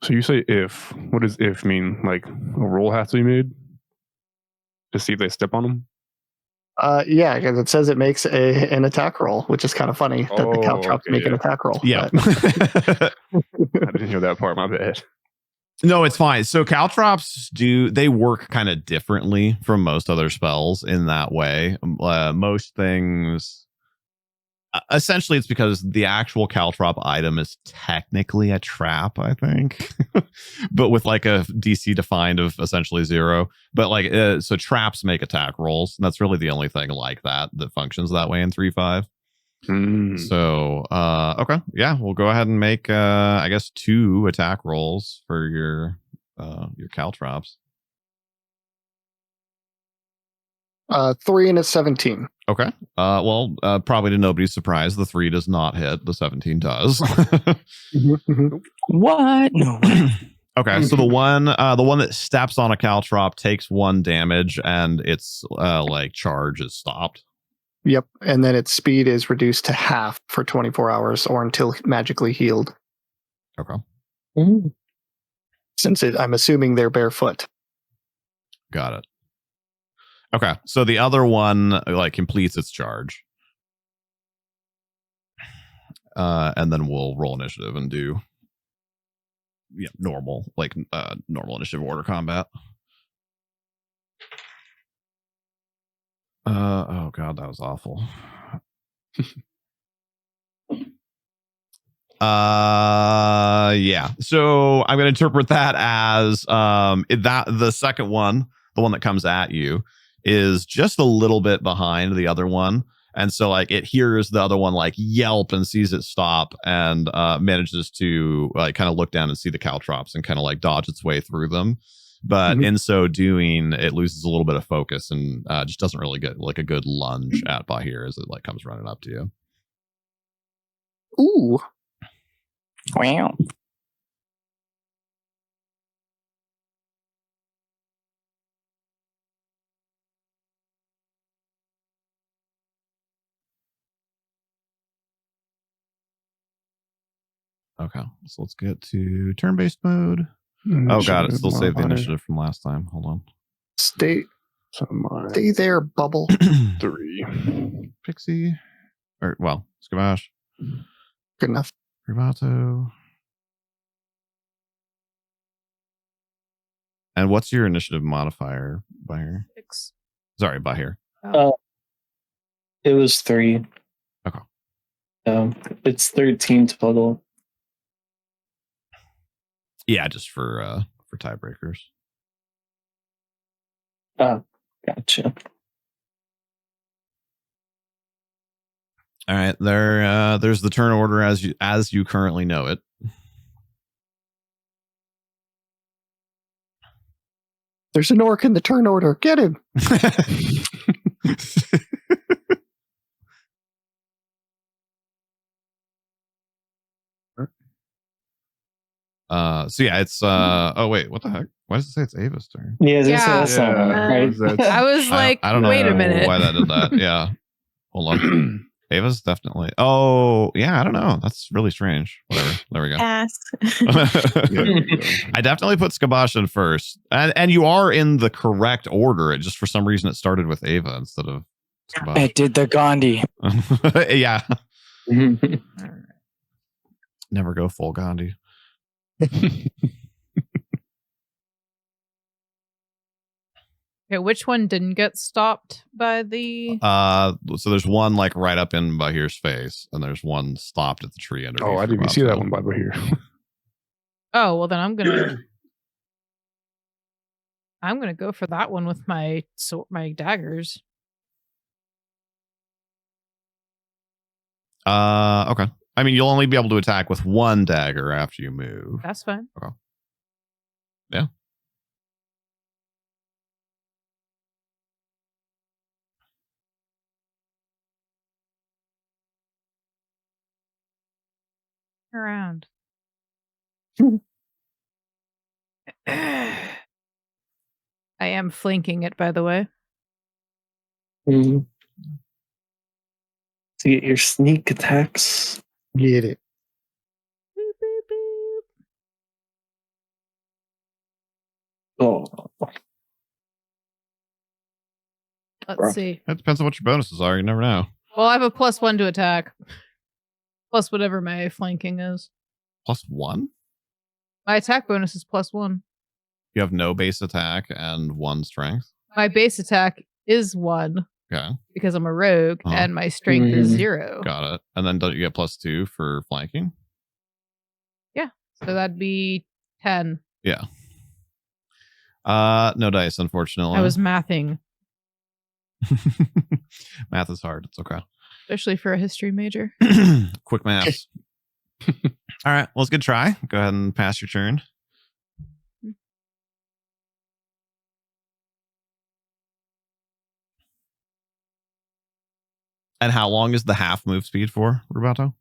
So you say if. What does if mean? Like a roll has to be made to see if they step on them? Yeah, because it says it makes an attack roll, which is kind of funny that the caltrops make an attack roll. Yeah. I didn't hear that part. My bad. No, it's fine. So caltrops they work kind of differently from most other spells in that way. Most things, essentially, it's because the actual caltrop item is technically a trap, I think, but with like a DC defined of essentially 0. But like, so traps make attack rolls. And that's really the only thing like that functions that way in 3.5. So, okay. Yeah, we'll go ahead and make, I guess, 2 attack rolls for your caltrops. 3 and a 17. Okay. Well, probably to nobody's surprise, the 3 does not hit. The 17 does. What? No. Okay. So the one that steps on a caltrop takes 1 damage, and its like charge is stopped. Yep, and then its speed is reduced to half for 24 hours or until magically healed. Okay. Since I'm assuming they're barefoot. Got it. Okay, so the other one like completes its charge, and then we'll roll initiative and do normal initiative order combat. Oh god, that was awful. Yeah. So I'm gonna interpret that as that the second one, the one that comes at you, is just a little bit behind the other one, and so like it hears the other one like yelp and sees it stop and manages to like kind of look down and see the caltrops and kind of like dodge its way through them, but in so doing it loses a little bit of focus and just doesn't really get like a good lunge at Bahir as it like comes running up to you. Ooh. Wow. Okay, so let's get to turn-based mode. Oh god, it still saved the initiative from last time. Hold on. Stay there, Bubble. 3. Pixie. Skamash. Good enough. Rivato. And what's your initiative modifier, Bahir? 6. Sorry, Bahir. It was 3. Okay. It's 13 total. Yeah, just for tiebreakers. Oh, gotcha. All right, there's the turn order as you currently know it. There's an orc in the turn order. Get him. So yeah, it's oh wait, what the heck? Why does it say it's Ava's turn? Yeah, right? I was like, I don't know wait a minute. why that did that. Yeah. Hold on. Ava's definitely. Oh, yeah, I don't know. That's really strange. Whatever. There we go. Pass. I definitely put Skabash in first. And you are in the correct order. It just for some reason it started with Ava instead of Skabash. It did the Gandhi. Yeah. Never go full Gandhi. Okay, which one didn't get stopped by the... So there's one like right up in Bahir's face, and there's one stopped at the tree underneath. Oh, I didn't see that one by Bahir. Oh, well then I'm gonna go for that one with my daggers. Okay. I mean, you'll only be able to attack with one dagger after you move. That's fine. Okay. Yeah. Around. I am flanking it, by the way. To get your sneak attacks. Get it. Boop, boop, boop. Oh. Let's see. It depends on what your bonuses are. You never know. Well, I have a +1 to attack. Plus whatever my flanking is. +1? My attack bonus is +1. You have no base attack and 1 strength? My base attack is 1. Okay. Because I'm a rogue, and my strength is 0. Got it. And then don't you get +2 for flanking? Yeah. So that'd be 10. Yeah. No dice, unfortunately. I was mathing. Math is hard. It's okay. Especially for a history major. Quick maths. All right. Well, it's a good try. Go ahead and pass your turn. And how long is the half move speed for, Rubato?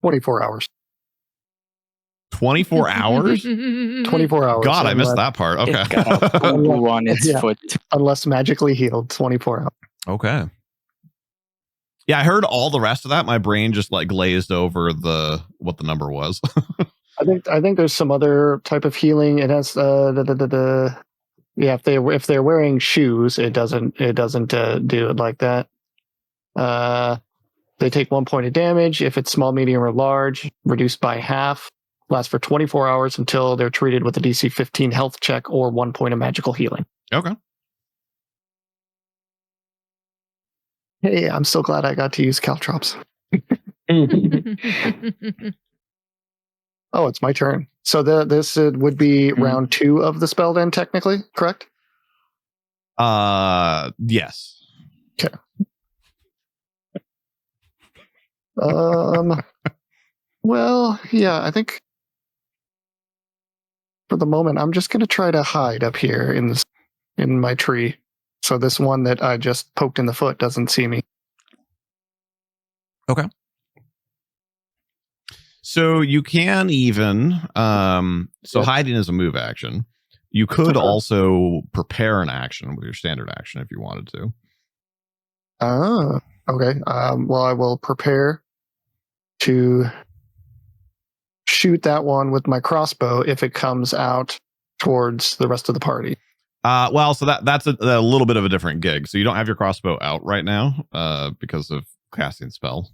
24 hours. 24 hours? 24 hours. God, I missed that part. Okay. It got a boo-boo on its foot. Unless magically healed, 24 hours. Okay. Yeah, I heard all the rest of that. My brain just like glazed over what the number was. I think there's some other type of healing. It has yeah, if they're wearing shoes, it doesn't do it like that. They take 1 point of damage if it's small, medium, or large, reduced by half. Lasts for 24 hours until they're treated with a DC 15 health check or 1 point of magical healing. Okay. Hey, I'm so glad I got to use caltrops. Oh, it's my turn. So this would be round 2 of the spell then, technically, correct? Yes. Okay. Well, yeah, I think for the moment I'm just going to try to hide up here in my tree, so this one that I just poked in the foot doesn't see me. Okay. So you can even hiding is a move action. You could also prepare an action with your standard action if you wanted to. Oh, okay. Well, I will prepare to shoot that one with my crossbow if it comes out towards the rest of the party. Well, so that's a little bit of a different gig. So you don't have your crossbow out right now because of casting spell.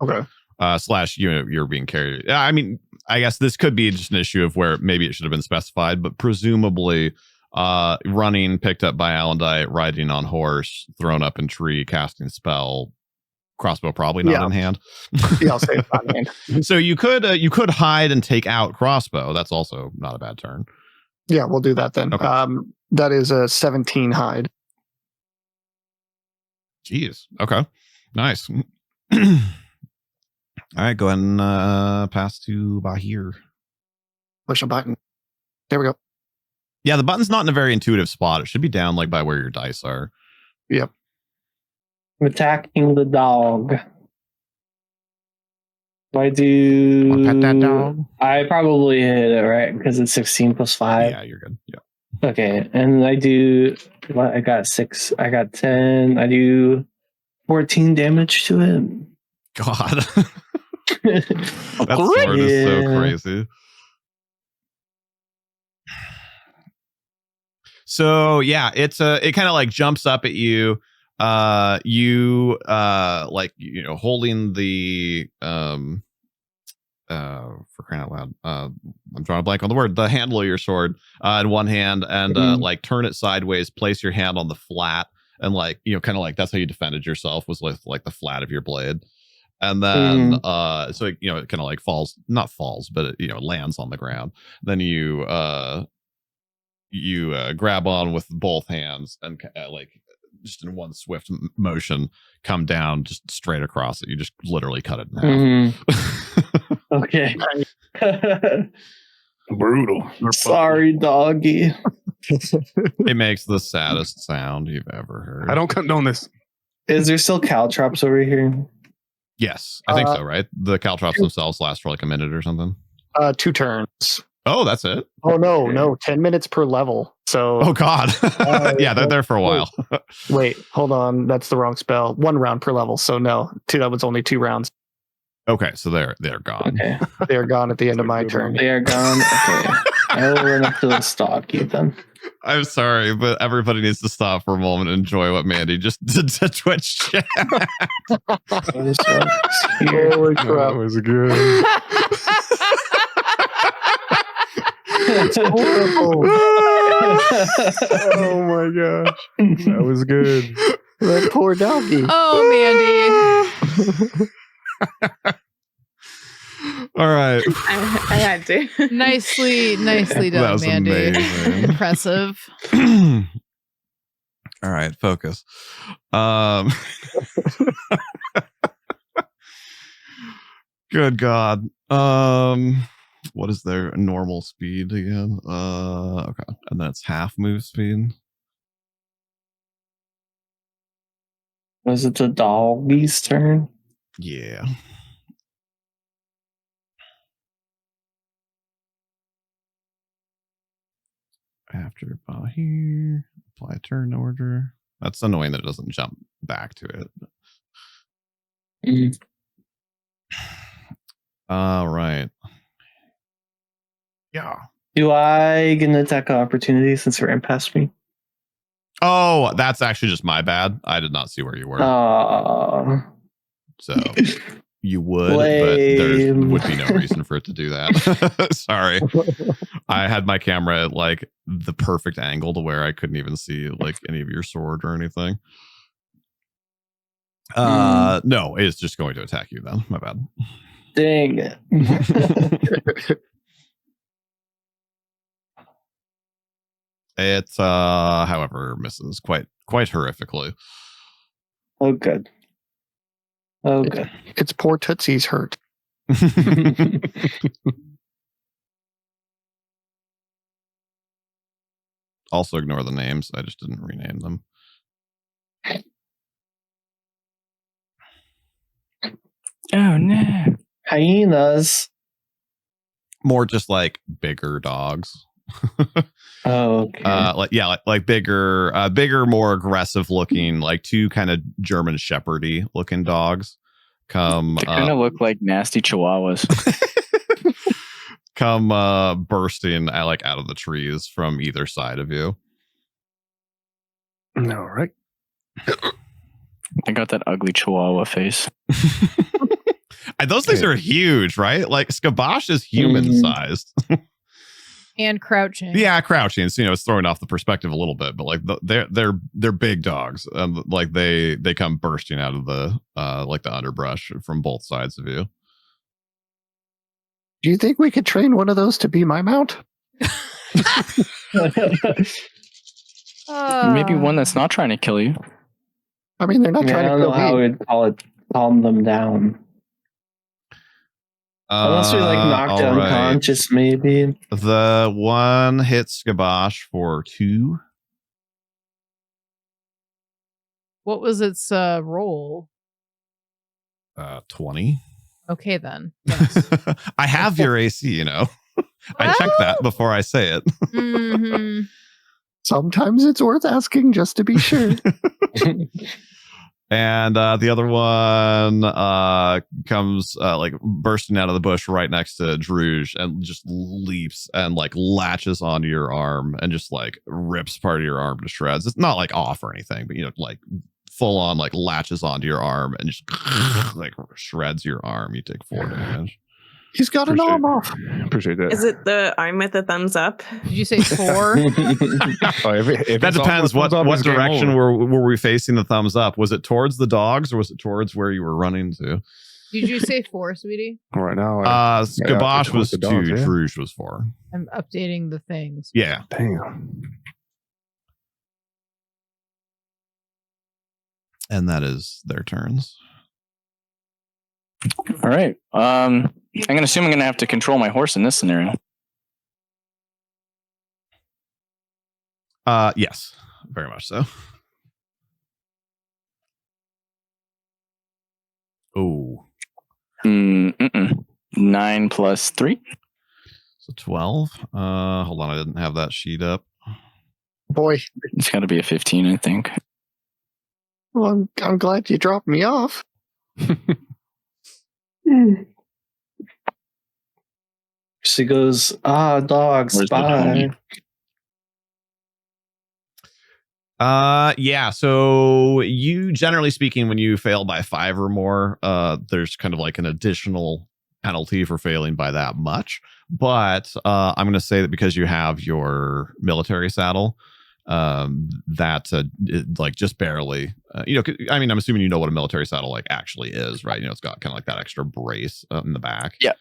Okay. / you're being carried. I mean, I guess this could be just an issue of where maybe it should have been specified, but presumably running, picked up by Alondite, riding on horse, thrown up in tree, casting spell, crossbow probably not in hand. Yeah, I'll say it's not in hand. So you could hide and take out crossbow. That's also not a bad turn. Yeah, we'll do that then. Okay. That is a 17 hide. Jeez. Okay. Nice. All right, go ahead and pass to Bahir. Push a button. There we go. Yeah, the button's not in a very intuitive spot. It should be down like by where your dice are. Yep. I'm attacking the dog. I do. Want to pet that dog? I probably hit it, right? Because it's 16 plus 5. Yeah, you're good. Yeah. Okay, and I do. What? I got 6. I got 10. I do 14 damage to it. God. That sword is so crazy. So yeah, it kind of like jumps up at you. Holding the for crying out loud, I'm drawing a blank on the word, the handle of your sword in one hand, and like turn it sideways, place your hand on the flat, and like, you know, kind of like that's how you defended yourself, was with like the flat of your blade. And then so it, you know, it kind of like not falls, but it, you know, lands on the ground. Then you grab on with both hands and like just in one swift motion come down just straight across it. You just literally cut it in half. Okay. Brutal. Sorry, doggy. It makes the saddest sound you've ever heard. I don't condone this. Is there still caltrops over here? Yes, I think so, right? The caltrops themselves last for like a minute or something. 2 turns. Oh, that's it. Oh no, 10 minutes per level. So oh god. Yeah, they're there for a while. Wait, hold on, that's the wrong spell. 1 round per level. So no, that was only 2 rounds. Okay, so they're gone. Okay. They're gone at the end of my turn. They are gone. Okay. I will run up to the stocky then. I'm sorry, but everybody needs to stop for a moment and enjoy what Mandy just did to Twitch chat. Holy crap. That was good. It's horrible. Oh my gosh. That was good. That poor doggy. Oh, Mandy. All right. I had to. Nicely That done, was Mandy. amazing. Impressive. All right, focus. Good God. What is their normal speed again? Okay. And that's half move speed. Was it the doggy's turn? Yeah. After here, apply turn order. That's annoying that it doesn't jump back to it. All right. Yeah. Do I get an attack of opportunity since it ran past me? Oh, that's actually just my bad. I did not see where you were. So you would, but there would be no reason for it to do that. Sorry. I had my camera at like the perfect angle to where I couldn't even see like any of your sword or anything. No, it's just going to attack you then. My bad. Dang it. It however misses quite horrifically. Oh good. Oh good. It's poor Tootsie's hurt. Also ignore the names. I just didn't rename them. Oh no. Hyenas. More just like bigger dogs. Oh, okay. Like bigger, more aggressive looking, like 2 kind of German Shepherdy looking dogs. They kind of look like nasty chihuahuas. Come bursting like out of the trees from either side of you. All right. I got that ugly chihuahua face. Those things are huge, right? Like Skabosh is human sized. And crouching. Yeah, crouching. So, you know, it's throwing off the perspective a little bit, but like they're big dogs. Like they come bursting out of the like the underbrush from both sides of you. Do you think we could train one of those to be my mount? Maybe one that's not trying to kill you. I mean, they're not trying to kill me. I don't know how we'd calm them down. Unless we like knocked unconscious, maybe. The one hits Skabosh for 2. What was its roll? 20. Okay, then. Yes. I have your AC, you know. I checked that before I say it. Mm-hmm. Sometimes it's worth asking just to be sure. And the other one comes like bursting out of the bush right next to Trouubblllee and just leaps and like latches onto your arm and just like rips part of your arm to shreds. It's not like off or anything, but like full on like latches onto your arm and just like shreds your arm. You take 4 damage. He's got an arm off. Appreciate that. Is it the arm with the thumbs up? Did you say 4? If that depends. What direction were we facing the thumbs up? Was it towards the dogs or was it towards where you were running to? Did you say 4, sweetie? Right now, Gabosh was 2. Trouubblllee was 4. I'm updating the things. Yeah. Damn. And that is their turns. All right. I'm gonna assume I'm gonna have to control my horse in this scenario. Yes, very much so. Oh. 9 plus 3. So 12. Hold on, I didn't have that sheet up. Boy, It's got to be a 15, I think. well, I'm glad you dropped me off. She goes, dogs, Where's the bye. Yeah. So you, generally speaking, when you fail by 5 or more, there's kind of like an additional penalty for failing by that much. But I'm going to say that because you have your military saddle, like just barely, I mean, I'm assuming you know what a military saddle like actually is, right? It's got kind of like that extra brace in the back. Yeah.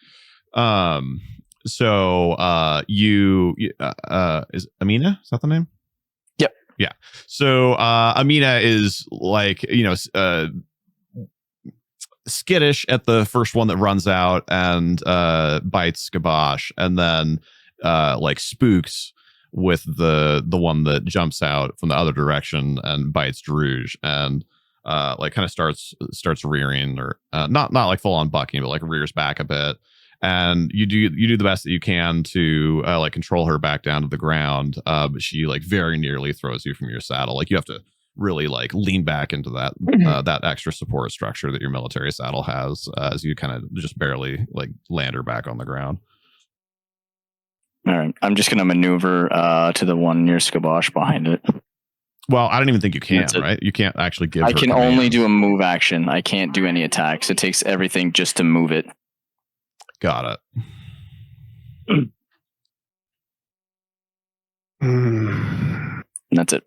So you is Amina? Is that the name? Yep. Yeah. So Amina is like, skittish at the first one that runs out and bites Gabosh, and then like spooks with the one that jumps out from the other direction and bites Trouubblllee, and like kind of starts rearing, or not like full on bucking, but like rears back a bit. And you do the best that you can to like control her back down to the ground, but she like very nearly throws you from your saddle. Like you have to really like lean back into that that extra support structure that your military saddle has, as you kind of just barely like land her back on the ground. All right. I'm just going to maneuver to the one near Gabosh behind it. Well, I don't even think you can, right? You can't actually give I her can commands. only do a move action. I can't do any attacks. It takes everything just to move it. Got it. And that's it.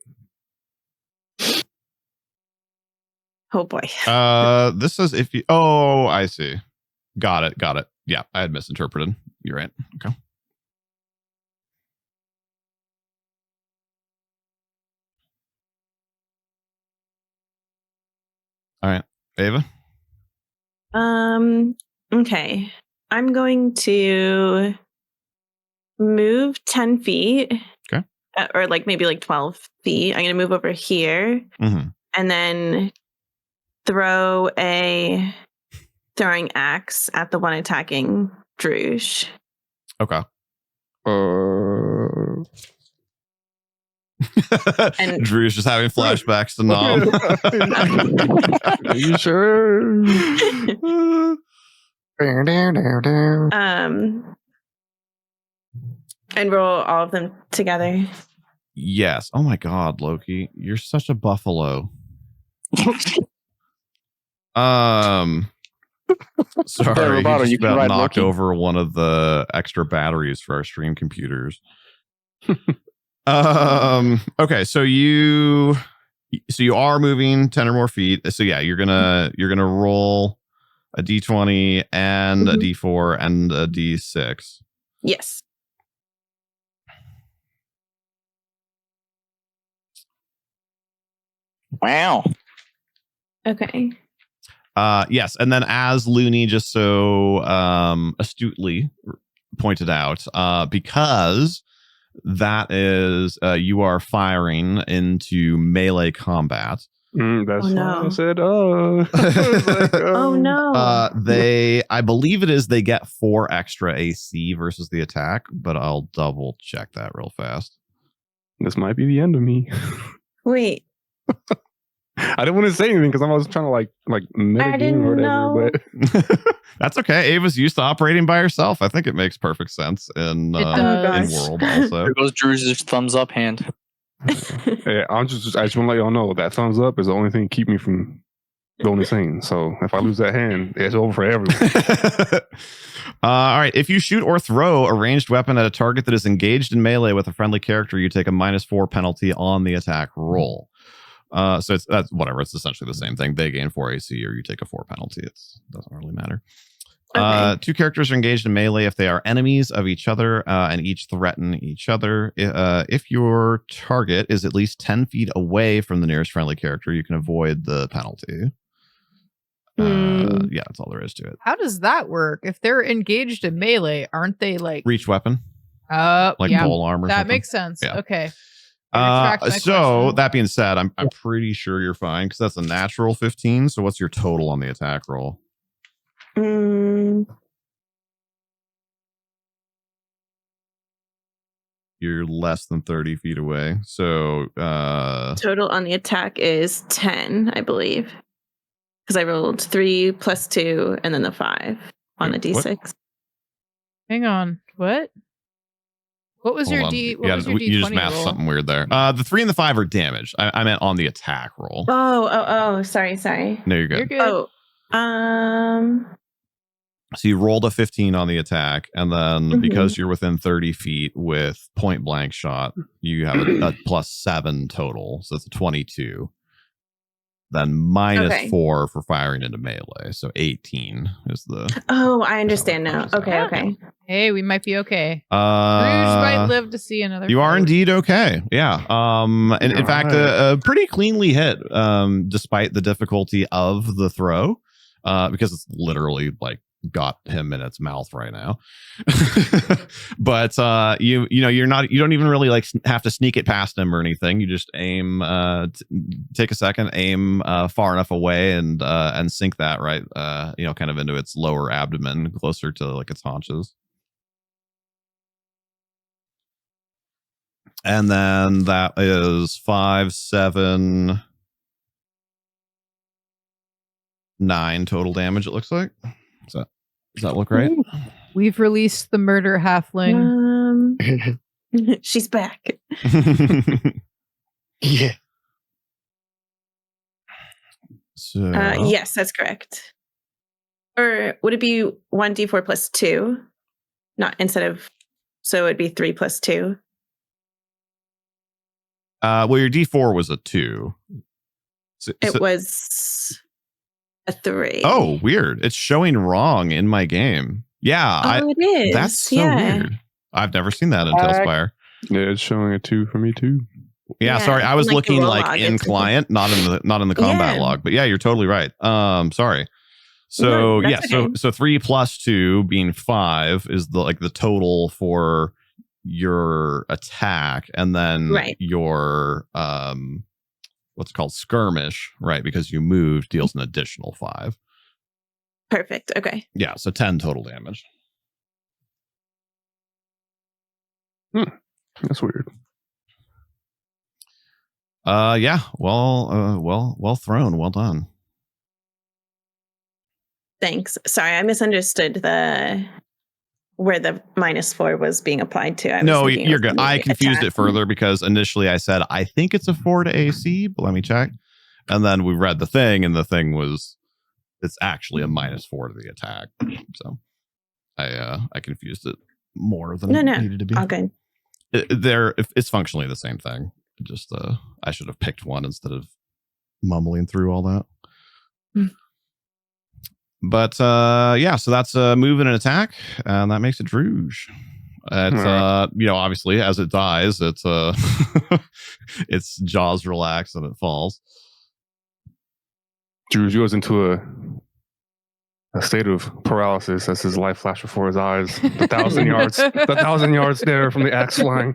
Oh boy. This says if you... Oh, I see. Got it. Yeah, I had misinterpreted. You're right. Okay. All right. Ava? Okay. I'm going to move 10 feet. Okay. Or like maybe like 12 feet. I'm going to move over here. Mm-hmm. And then throw a throwing axe at the one attacking Trouubblllee. Okay. And Drew's just having flashbacks to Nom. Are you sure? And roll all of them together. Yes. Oh my God, Loki, you're such a buffalo. Sorry, Roboto, he you just can about ride knocked Loki. over one of the extra batteries for our stream computers. Okay, so you are moving 10 or more feet. So yeah, you're gonna roll a d20 and a d4 and a d6. Yes. Wow. Okay. Yes, and then as Looney just so astutely pointed out, because that is you are firing into melee combat. That's Oh, why no. I said, oh. Oh no. I believe it is they get 4 extra AC versus the attack, but I'll double check that real fast. This might be the end of me. Wait. I didn't want to say anything because I was trying to like metagame or whatever. But that's okay. Ava's used to operating by herself. I think it makes perfect sense in world also. There goes Drew's thumbs up hand. Yeah, I just want to let y'all know that thumbs up is the only thing keep me from going insane. So if I lose that hand, it's over for everyone. All right. If you shoot or throw a ranged weapon at a target that is engaged in melee with a friendly character, you take a -4 penalty on the attack roll. So that's whatever. It's essentially the same thing. They gain 4 AC or you take a 4 penalty. It doesn't really matter. Okay. 2 characters are engaged in melee if they are enemies of each other and each threaten each other. If your target is at least 10 feet away from the nearest friendly character, you can avoid the penalty. Yeah, that's all there is to it. How does that work? If they're engaged in melee, aren't they like reach weapon? Like pole arm or that something? Makes sense. Yeah. Okay. So that being said, I'm pretty sure you're fine because that's a natural 15. So what's your total on the attack roll? You're less than 30 feet away. So total on the attack is 10, I believe. Because I rolled 3 + 2 and then the 5 on the D6. What? Hang on. What was your D? What was your D20 you just mathed roll? something weird there. The 3 and the 5 are damaged. I meant on the attack roll. Oh, sorry. No, you're good. You're good. So you rolled a 15 on the attack, and then because you're within 30 feet with point blank shot, you have a +7 total. So it's a 22. Then -4 for firing into melee. So 18 is the... Oh, I understand now. Okay. Hey, we might be okay. Rouge might live to see another You fight. are indeed okay. Yeah. And in fact, a pretty cleanly hit, despite the difficulty of the throw, because it's literally like got him in its mouth right now. But you don't even really like have to sneak it past him or anything. You just aim, take a second, aim far enough away and sink that right kind of into its lower abdomen, closer to like its haunches. And then that is 5, 7, 9 total damage, it looks like. Does that look right? We've released the murder halfling. She's back. Yeah. So yes, that's correct. Or would it be 1d4 + 2? Not instead of, so it'd be 3 + 2. Well, your D4 was a 2. It was a 3. Oh, weird. It's showing wrong in my game. Yeah. It is. That's so weird. I've never seen that in Talespire. Yeah, it's showing a 2 for me too. Yeah, sorry. I was like looking the like log, in client, not in the combat log. But yeah, you're totally right. Sorry. So No, yeah, okay. so 3 + 2 being 5 is the total for your attack, and then your what's called skirmish, right? Because you moved, deals an additional 5. Perfect. Okay. Yeah, so 10 total damage. That's weird. Yeah. Well thrown. Well done. Thanks. Sorry, I misunderstood where the -4 was being applied to. No, you're good. I confused it further because initially I said, I think it's a 4 to AC, but let me check. And then we read the thing, and the thing was, it's actually a -4 to the attack. So I confused it more than it needed to be. All good. It's functionally the same thing. Just I should have picked one instead of mumbling through all that. But yeah, so that's a move and an attack, and that makes it Trouubblllee. It's obviously as it dies, it's its jaws relax and it falls. Trouubblllee goes into a state of paralysis as his life flashed before his eyes. The 1,000 yards there from the axe flying.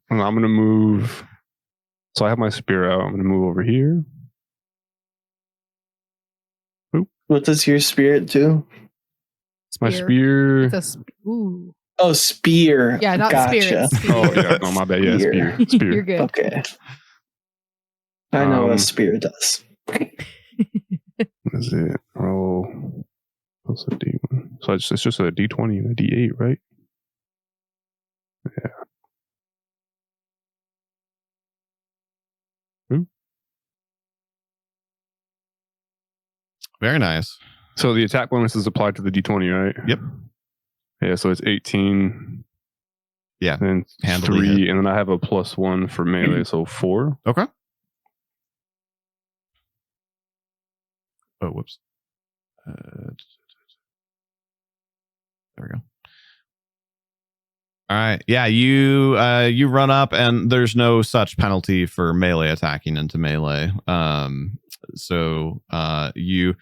I'm gonna move. So I have my spear out. I'm gonna move over here. What does your spirit do? It's my spear. It's ooh. Oh, spear. Yeah, not gotcha. spirit. Oh, yeah. No, my bad. Yeah, spear. You're good. Okay. I know what a spear does. Is it roll? What's a D1? So it's just a D20 and a D8, right? Yeah. Very nice. So the attack bonus is applied to the D20, right? Yep. Yeah, so it's 18. Yeah. And then 3, hit. and then I have a +1 for melee, so 4. Okay. Oh, whoops. There we go. All right. Yeah, you run up, and there's no such penalty for melee attacking into melee. So you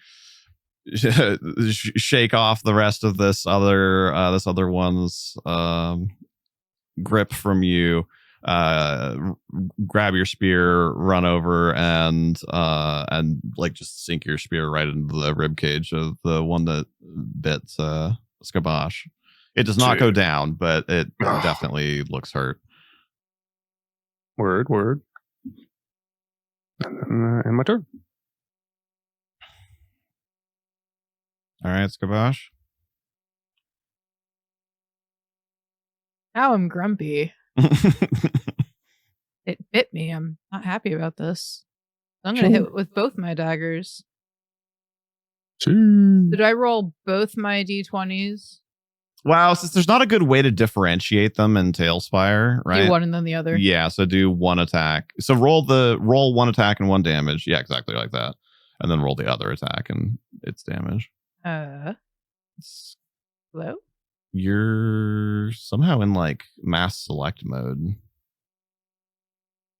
shake off the rest of this other one's grip from you. Grab your spear, run over, and like just sink your spear right into the rib cage of the one that bit Skabosh. It does not go down, but it definitely looks hurt. Word. And my turn. All right, Skabosh. Now I'm grumpy. It bit me. I'm not happy about this. I'm going to hit with both my daggers. Did I roll both my d20s? Wow, since there's not a good way to differentiate them in Talespire, right? Do one and then the other. Yeah, so do one attack. So roll one attack and one damage. Yeah, exactly like that. And then roll the other attack and its damage. Hello? You're somehow in like mass select mode.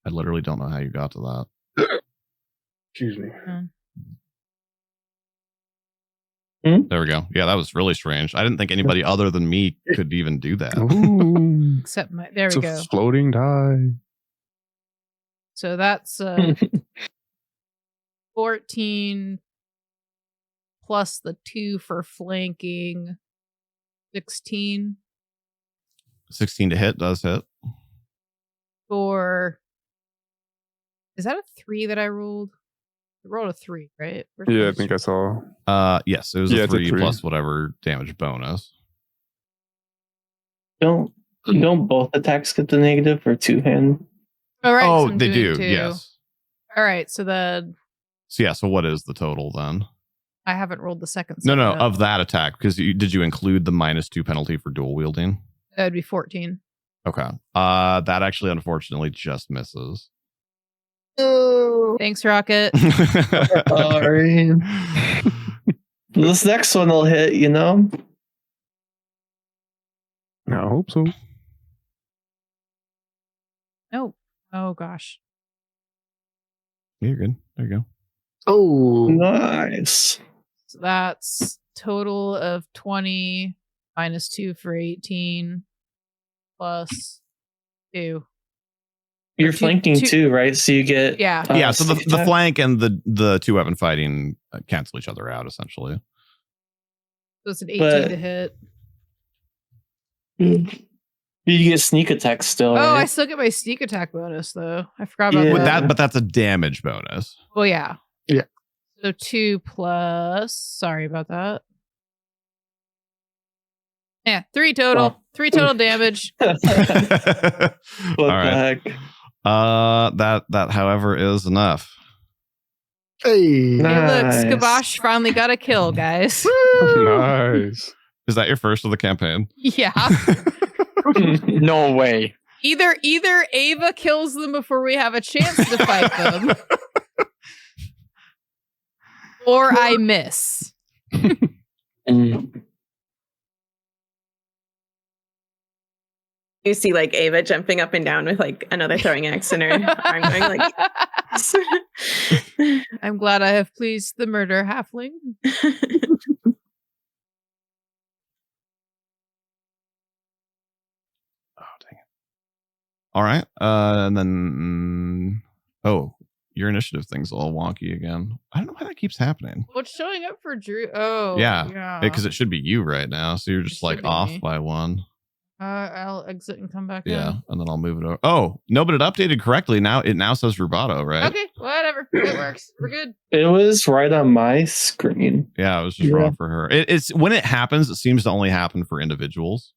I literally don't know how you got to that. Excuse me. There we go. Yeah, that was really strange. I didn't think anybody other than me could even do that. Ooh, Except there we go. Floating die. So that's 14 plus the 2 for flanking. 16. 16 to hit does hit. Is that a 3 that I rolled? I rolled a 3, right? Yeah, I think I saw. Yes, it was a 3 plus whatever damage bonus. Don't both attacks get the negative or two-hand? All right. Oh, so they do. 2. Yes. All right. So then. So what is the total then? I haven't rolled the second. No, of that attack, because did you include the -2 penalty for dual wielding? That would be 14. Okay. That actually unfortunately just misses. Thanks, Rocket. Sorry. This next one will hit, you know? I hope so. No. Oh, gosh. You're good. There you go. Oh, Nice. So that's total of 20 -2 for 18 plus 2. You're flanking too, right? So you get yeah. So the flank and the 2 weapon fighting cancel each other out essentially. So it's an 18 to hit. You get sneak attack still. Oh, right? I still get my sneak attack bonus though. I forgot about that. But that's a damage bonus. Well, yeah. Yeah. So 2 plus. Sorry about that. Yeah, 3 total. Well. 3 total damage. What the heck? That however is enough. hey. Hey, look, Nice. Skabosh finally got a kill, guys. Nice. Is that your first of the campaign? Yeah. No way. Either Ava kills them before we have a chance to fight them, or I miss. You see like Ava jumping up and down with like another throwing axe in her arm going like I'm glad I have pleased the murder halfling. All right. And then your initiative thing's all wonky again. I don't know why that keeps happening. What's showing up for Drew? Oh, Yeah. Because it should be you right now. So you're just like off me. by 1. I'll exit and come back Yeah, in. and then I'll move it over. Oh, no, but it updated correctly. Now it says rubato, right? Okay, whatever. It works. We're good. It was right on my screen. Yeah, it was just wrong for her. It's when it happens, it seems to only happen for individuals.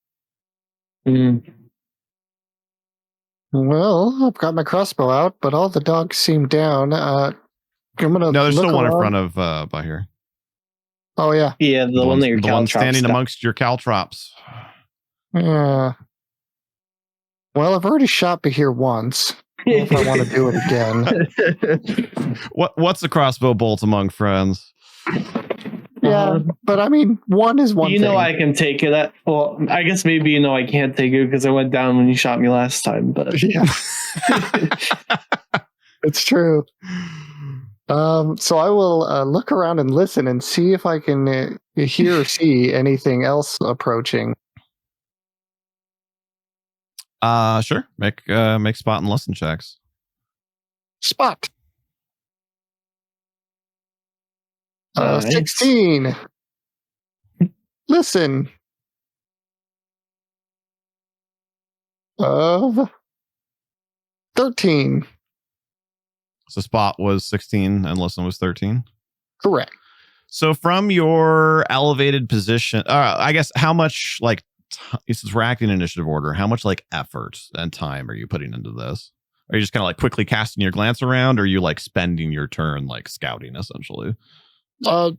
Well, I've got my crossbow out, but all the dogs seem down. I'm gonna. No, there's look still one in around. front of Bahir. Oh yeah. Yeah, the one that your the one standing amongst your caltrops. Yeah. Well, I've already shot Bahir once. I don't know if I want to do it again. What's a crossbow bolt among friends? Yeah, but I mean, one is one. You know, I can take it. Well, I guess maybe I can't take it because I went down when you shot me last time. But yeah, it's true. So I will look around and listen and see if I can hear or see anything else approaching. Sure. Make spot and listen checks. Spot. Nice. 16. Listen. Of 13. So spot was 16 and listen was 13. Correct. So from your elevated position, I guess how much since we're acting in initiative order, how much effort and time are you putting into this? Are you just kind of quickly casting your glance around, or are you spending your turn scouting essentially?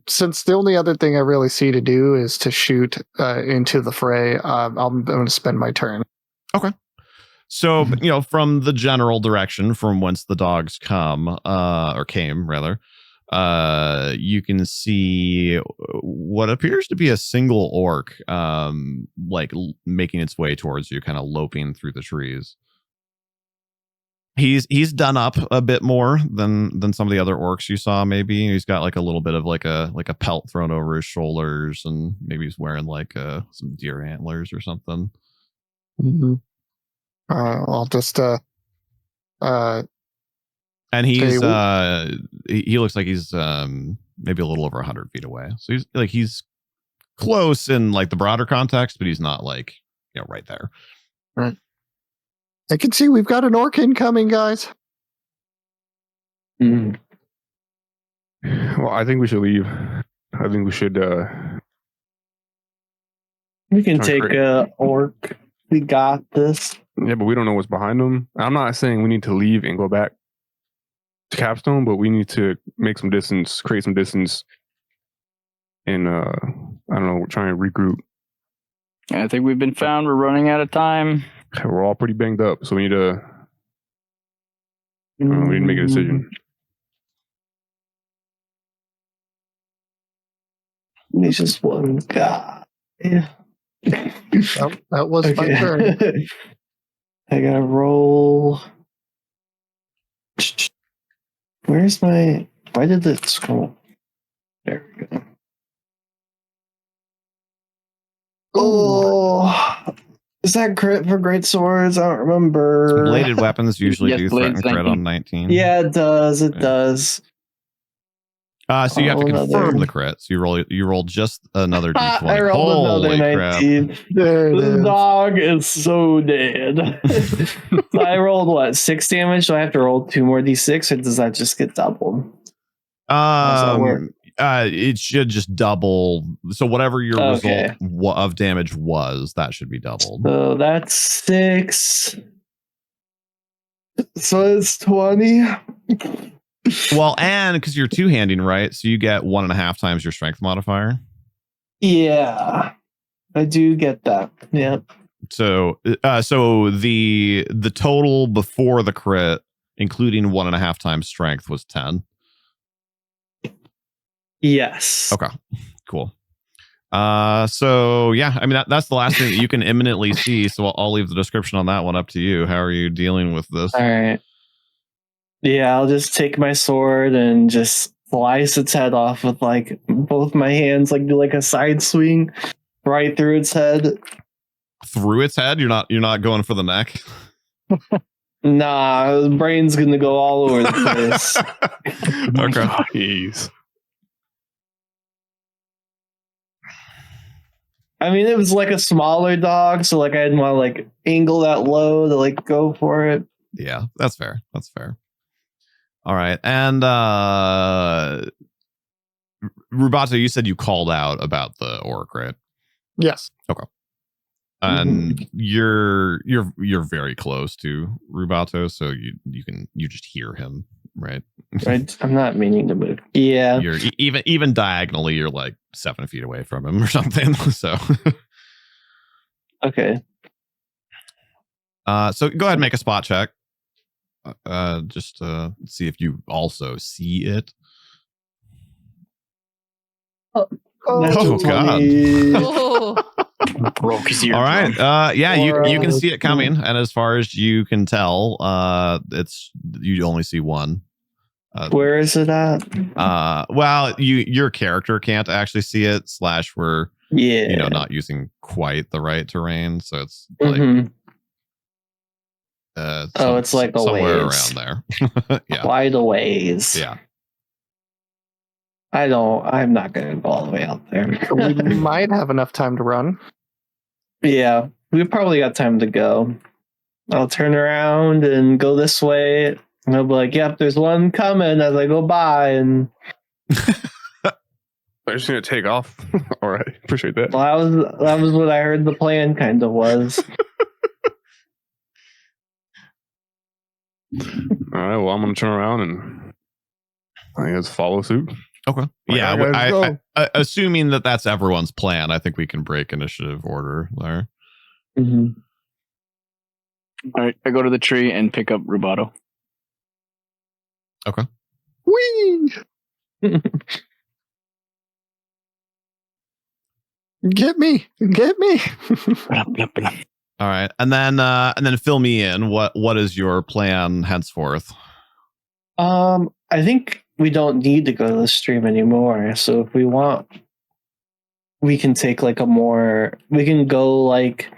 Since the only other thing I really see to do is to shoot into the fray, I'm going to spend my turn. Okay. So, from the general direction from whence the dogs come, or came rather, you can see what appears to be a single orc, making its way towards you, kind of loping through the trees. He's done up a bit more than some of the other orcs you saw. Maybe he's got a little bit of a pelt thrown over his shoulders, and maybe he's wearing some deer antlers or something. Mm-hmm. I'll just and he's he looks like he's maybe a little over 100 feet away. So he's close in the broader context, but he's not right there. Right. I can see we've got an orc incoming, guys. Well, I think we should leave. I think we should. We can take orc. We got this. Yeah, but we don't know what's behind them. I'm not saying we need to leave and go back to Capstone, but we need to make some distance, create some distance, and I don't know, try and regroup. I think we've been found. We're running out of time. We're all pretty banged up, so we need to. We need to make a decision. It's just one guy. Yeah. Well, that was my turn. I gotta roll. Where's my? Why did it scroll? There we go. Oh, is that crit for great swords? I don't remember. Bladed weapons usually do threaten crit on 19. Yeah, it does. It does. So you have to confirm the crit. So you roll just another d20. I rolled another 19. This dog is so dead. So I rolled 6 damage? Do I have to roll 2 more d6, or does that just get doubled? It should just double. So whatever your result of damage was, that should be doubled. So that's 6. So it's 20. Well, and because you're two-handing, right? So you get 1.5 times your strength modifier. Yeah, I do get that. Yeah. So the total before the crit, including 1.5 times strength, was 10. Yes. Okay. Cool. So yeah, I mean that's the last thing that you can imminently see. So I'll leave the description on that one up to you. How are you dealing with this? All right. Yeah, I'll just take my sword and just slice its head off with both my hands, do a side swing right through its head. Through its head? You're not going for the neck? Nah, the brain's gonna go all over the place. Okay. Jeez. I mean, it was like a smaller dog, so like I didn't want to like angle that low to like go for it. Yeah, that's fair. That's fair. All right. And Rubato, you said you called out about the orc, right? Yes. Okay. And you're very close to Rubato, so you just hear him, right? I'm not meaning to move. Yeah. You're even diagonally, you're like 7 feet away from him or something. So okay. So go ahead and make a spot check. Just see if you also see it. Oh God. Oh. Broke his ear. All right. Yeah, you can see it coming, and as far as you can tell, it's you only see one. Where is it at? Well, your character can't actually see it. / we're not using quite the right terrain, so it's like it's like a somewhere ways. around there. Yeah, quite a ways. Yeah. I'm not going to go all the way out there. We might have enough time to run. Yeah, we probably got time to go. I'll turn around and go this way, and I'll be like, "Yep, there's one coming." As I go by, and I'm just gonna take off. All right, appreciate that. Well, that was what I heard the plan kind of was. All right, well, I'm gonna turn around and I guess follow suit. Okay. Yeah, guys, assuming that's everyone's plan, I think we can break initiative order there. Mm-hmm. All right, I go to the tree and pick up Rubato. Okay. Whee! Get me! All right, and then fill me in. What is your plan henceforth? I think we don't need to go to the stream anymore. So if we want, we can take like we can go like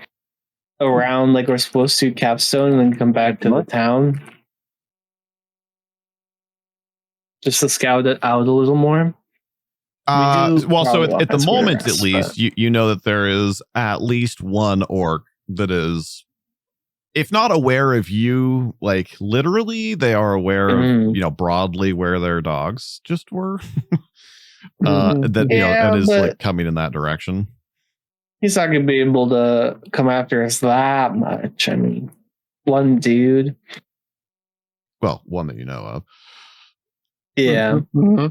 around like we're supposed to Capstone and then come back to the town. Just to scout it out a little more. Well, so at the moment, at least, you know that there is at least one orc that is, if not aware of you, like literally, they are aware of broadly where their dogs just were. And is like coming in that direction. He's not gonna be able to come after us that much. I mean, one dude. Well, one that you know of. Yeah. Mm-hmm.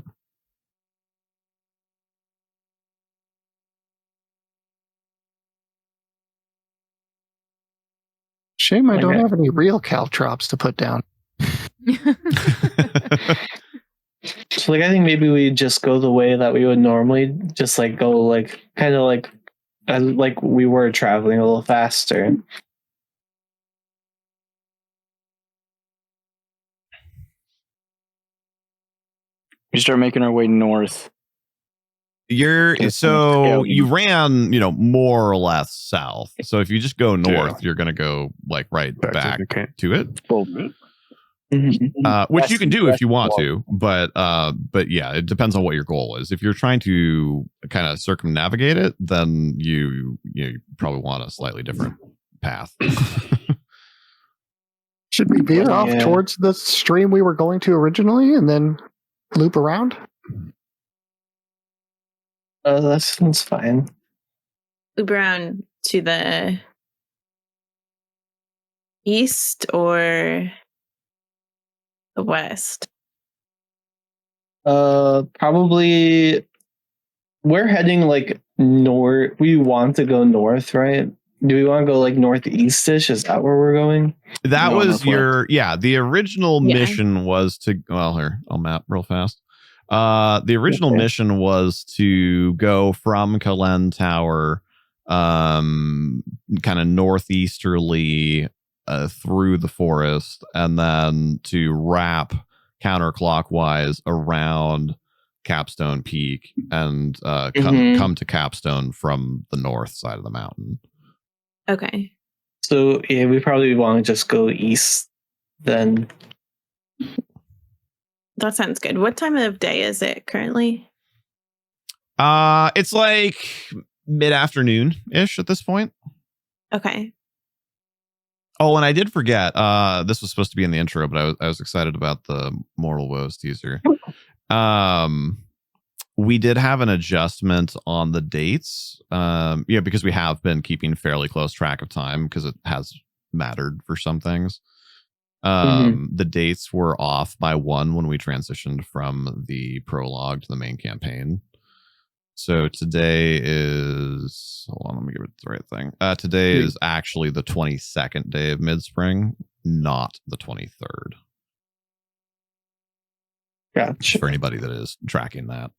Shame I don't have any real caltrops to put down. So like I think maybe we just go the way that we would normally just like go like kind of like as like we were traveling a little faster. We start making our way north. You ran, more or less south. So if you just go north, you're going to go like right back to it. Which you can do if you want to, but yeah, it depends on what your goal is. If you're trying to kind of circumnavigate it, then you probably want a slightly different path. Should we veer off towards the stream we were going to originally and then loop around? That sounds fine. Loop around to the east or the west? Probably we're heading like north. We want to go north, right? Do we want to go like northeast-ish? Is that where we're going? That was the original mission was to, well, here, I'll map real fast. The original mission was to go from Kalen Tower, kind of northeasterly through the forest, and then to wrap counterclockwise around Capstone Peak and come to Capstone from the north side of the mountain. Okay. So yeah, we probably want to just go east then. That sounds good. What time of day is it currently? It's like mid-afternoon ish at this point. Okay. Oh, and I did forget. This was supposed to be in the intro, but I was excited about the Mortal Woes teaser. We did have an adjustment on the dates. Because we have been keeping fairly close track of time because it has mattered for some things. The dates were off by one when we transitioned from the prologue to the main campaign. So today is, hold on, let me give it the right thing. Today is actually the 22nd day of mid-spring, not the 23rd. Gotcha. For anybody that is tracking that.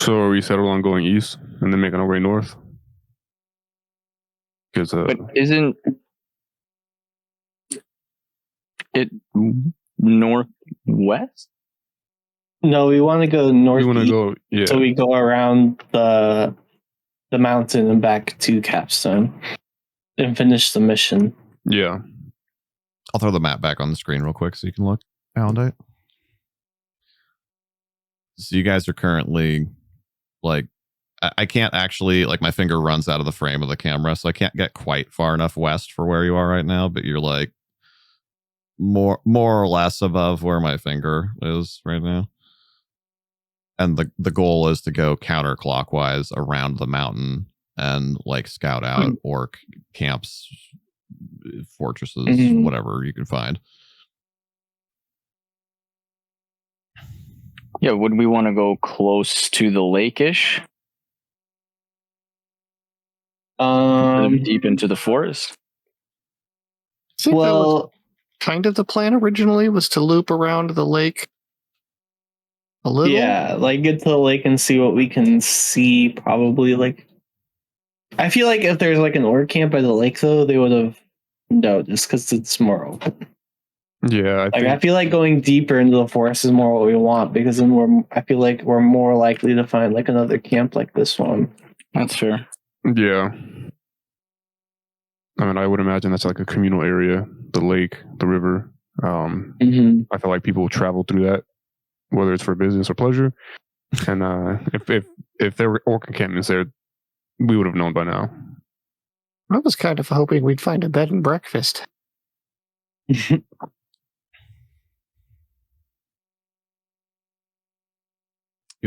So are we settled on going east and then making our way north? Because but isn't it northwest? No, we want to go northeast. We want to go, yeah. So we go around the mountain and back to Capstone and finish the mission. Yeah. I'll throw the map back on the screen real quick so you can look, Alondite. So you guys are currently, like, I can't actually, like, my finger runs out of the frame of the camera, so I can't get quite far enough west for where you are right now, but you're, like, more or less above where my finger is right now. And the goal is to go counterclockwise around the mountain and, like, scout out orc camps, fortresses, whatever you can find. Yeah, would we want to go close to the lake-ish? Deep into the forest? Well, kind of the plan originally was to loop around the lake a little. Yeah, like get to the lake and see what we can see. Probably, like, I feel like if there's like an orc camp by the lake, though, they would have noticed because it's more open. Yeah, I feel like going deeper into the forest is more what we want, because then I feel like we're more likely to find like another camp like this one. That's fair. Yeah. I mean, I would imagine that's like a communal area, the lake, the river. I feel like people will travel through that, whether it's for business or pleasure. And if there were orc encampments there, we would have known by now. I was kind of hoping we'd find a bed and breakfast. You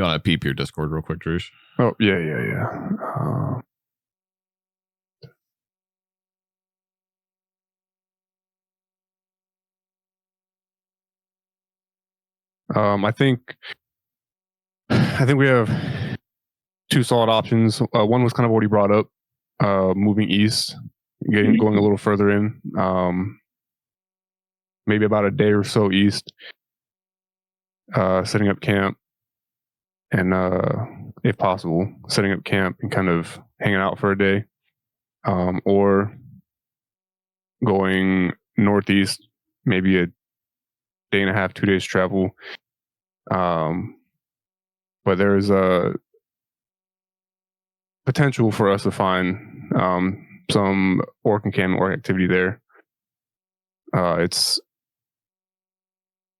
want to peep your Discord real quick, Drush? Oh, yeah. I think we have two solid options. One was kind of already brought up, moving east, going a little further in, maybe about a day or so east, setting up camp, and if possible, setting up camp and kind of hanging out for a day, or going northeast, maybe a day and a half, 2 days travel. But there is a potential for us to find some orc encampment or activity there. It's,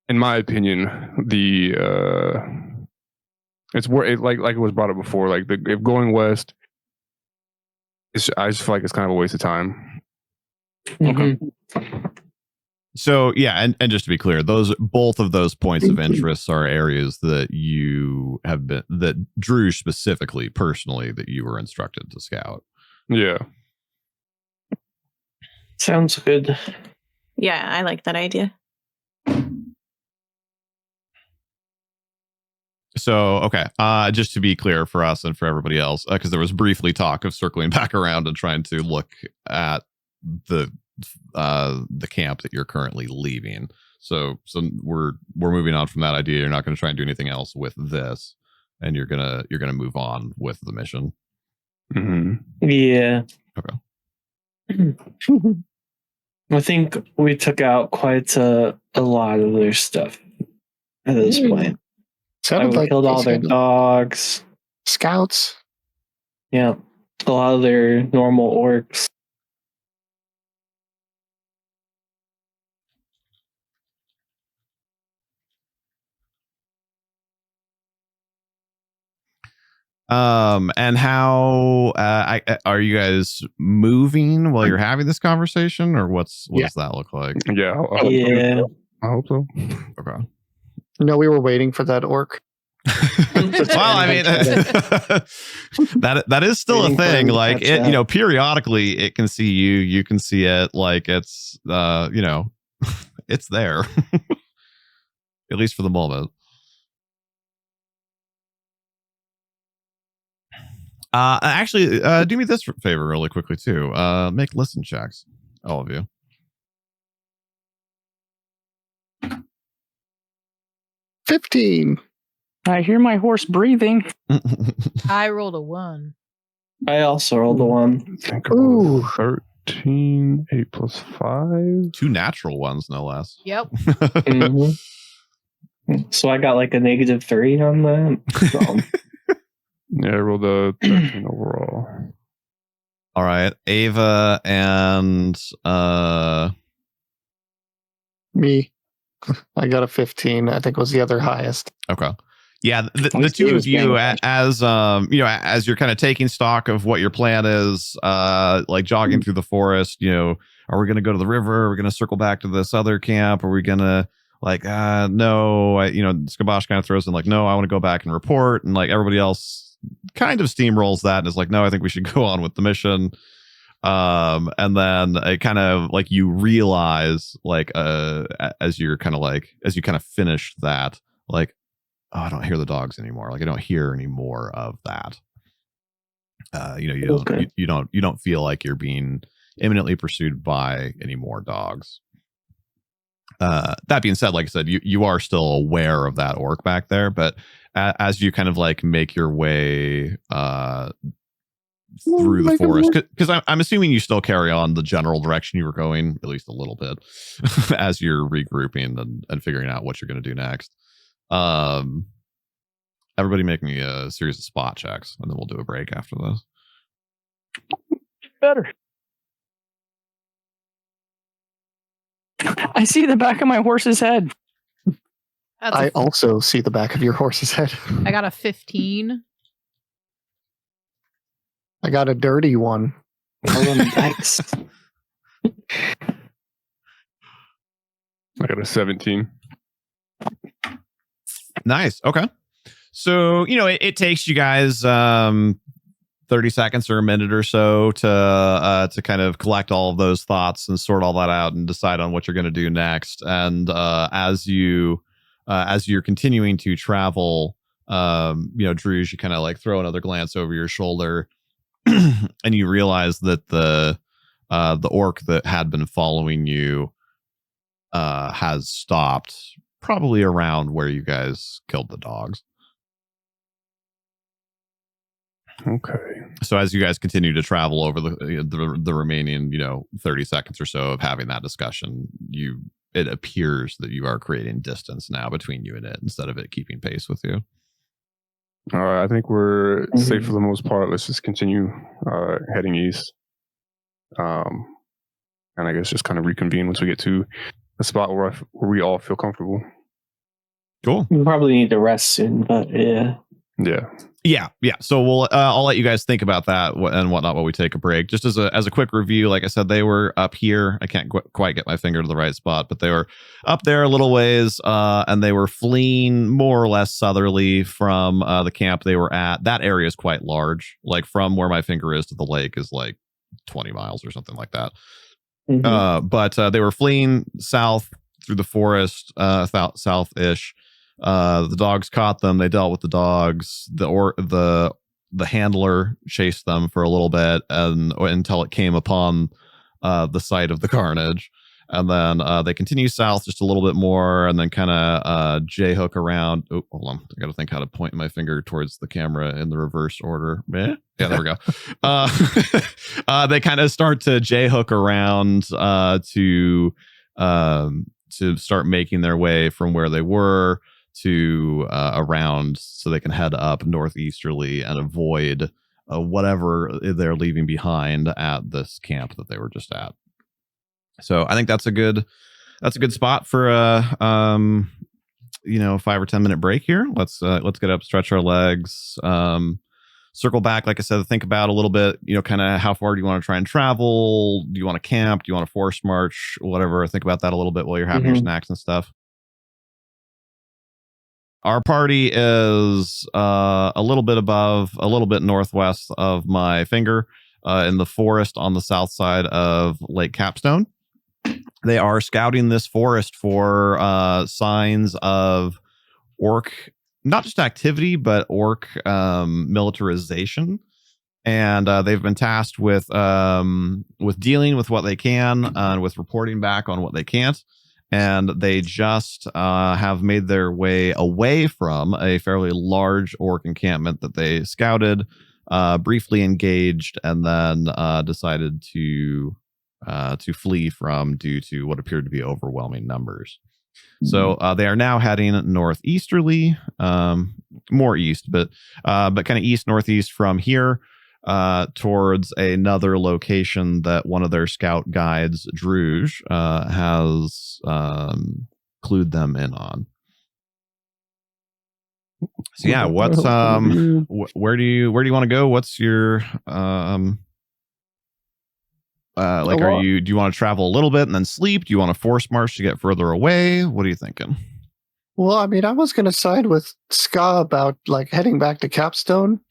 in my opinion, it's where it, like it was brought up before. Like if going west, I just feel like it's kind of a waste of time. Okay. So yeah, and just to be clear, both of those points of interest are areas that you have been, that Drew specifically, personally, that you were instructed to scout. Yeah. Sounds good. Yeah, I like that idea. So, okay, just to be clear for us and for everybody else, because there was briefly talk of circling back around and trying to look at the camp that you're currently leaving. So we're moving on from that idea. You're not going to try and do anything else with this, and you're gonna move on with the mission. Yeah. Okay. I think we took out quite a lot of their stuff at this point. Sounded we like killed all their dogs. Scouts. Yeah. A lot of their normal orcs. And how are you guys moving while you're having this conversation, or what does that look like? Yeah. I hope so. Okay. No, we were waiting for that orc. Well, I mean, that is still a thing. Like it, periodically it can see you. You can see it. Like it's, it's there. At least for the moment. Actually, do me this favor really quickly too. Make listen checks, all of you. 15. I hear my horse breathing. I rolled a 1. I also rolled a 1. Ooh. 13, 8 plus 5. 2 natural ones, no less. Yep. So I got like a -3 on that. Yeah, I rolled a 13 overall. All right, Ava and me. I got a 15. I think was the other highest. Okay. Yeah, the two of you, as you're kind of taking stock of what your plan is, like jogging through the forest, are we going to go to the river? Are we going to circle back to this other camp? Are we going to no, Skabosh kind of throws in like, no, I want to go back and report. And like everybody else kind of steamrolls that and is like, no, I think we should go on with the mission. And then it kind of like you realize like, as you kind of finish that, like, oh, I don't hear the dogs anymore. Like I don't hear any more of that. You don't feel like you're being imminently pursued by any more dogs. That being said, like I said, you are still aware of that orc back there, but as you kind of like make your way through the forest, because I'm assuming you still carry on the general direction you were going, at least a little bit, as you're regrouping and figuring out what you're going to do next. Everybody make me a series of spot checks, and then we'll do a break after this. Better. I see the back of my horse's head. I also see the back of your horse's head. I got a 15. I got a dirty one. Thanks. I got a 17. Nice. Okay. So, it takes you guys 30 seconds or a minute or so to kind of collect all of those thoughts and sort all that out and decide on what you're going to do next. And as you're continuing to travel, Drews, you kind of like throw another glance over your shoulder and you realize that the orc that had been following you has stopped probably around where you guys killed the dogs. Okay. So as you guys continue to travel over the remaining, 30 seconds or so of having that discussion, it appears that you are creating distance now between you and it instead of it keeping pace with you. All right. I think we're safe for the most part. Let's just continue heading east. And I guess just kind of reconvene once we get to a spot where we all feel comfortable. Cool. We probably need to rest soon, but yeah. Yeah. So I'll let you guys think about that and whatnot while we take a break. Just as a quick review, like I said, they were up here. I can't quite get my finger to the right spot, but they were up there a little ways, and they were fleeing more or less southerly from the camp they were at. That area is quite large. Like from where my finger is to the lake is like 20 miles or something like that. But they were fleeing south through the forest, south-ish. The dogs caught them. They dealt with the dogs. The handler chased them for a little bit until it came upon the site of the carnage. And then they continue south just a little bit more and then kind of J-hook around. Oh, hold on. I got to think how to point my finger towards the camera in the reverse order. Yeah, there we go. They kind of start to J-hook around to start making their way from where they were to around so they can head up northeasterly and avoid whatever they're leaving behind at this camp that they were just at. So I think that's a good spot for a 5 or 10 minute break here. Let's get up, stretch our legs, circle back, like I said, think about a little bit, kind of how far do you want to try and travel? Do you want to camp? Do you want to force march? Whatever. Think about that a little bit while you're having your snacks and stuff. Our party is a little bit northwest of my finger, in the forest on the south side of Lake Capstone. They are scouting this forest for signs of orc, not just activity, but orc militarization. And they've been tasked with dealing with what they can and with reporting back on what they can't. And they just have made their way away from a fairly large orc encampment that they scouted, briefly engaged, and then decided to flee from due to what appeared to be overwhelming numbers. So they are now heading northeasterly, more east, but kind of east northeast from here, towards another location that one of their scout guides, Trouubblllee, has clued them in on. So yeah, what's where do you want to go? What's your do you want to travel a little bit and then sleep? Do you want to force march to get further away? What are you thinking? Well, I mean, I was going to side with Ska about heading back to Capstone.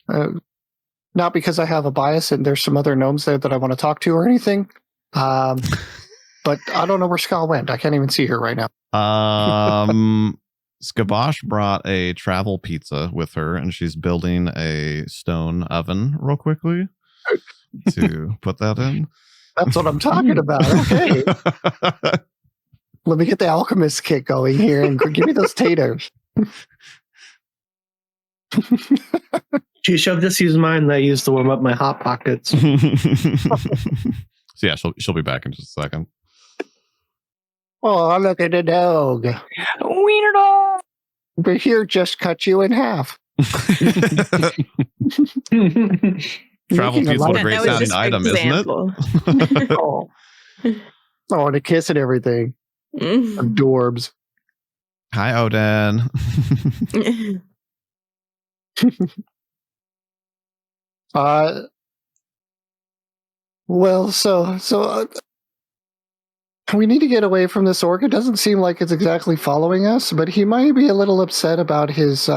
Not because I have a bias and there's some other gnomes there that I want to talk to or anything. But I don't know where Ska went. I can't even see her right now. Skabosh brought a travel pizza with her, and she's building a stone oven real quickly to put that in. That's what I'm talking about. Okay. Let me get the alchemist kit going here and give me those taters. She should have just used mine that I used to warm up my hot pockets. So yeah, she'll be back in just a second. Oh, look at the dog. Wiener dog. But here, just cut you in half. Travel pizza, what a great sounding item, isn't it? Oh, and a kiss and everything. Adorbs. Hi, Odin. Well, so we need to get away from this orc. It doesn't seem like it's exactly following us, but he might be a little upset about his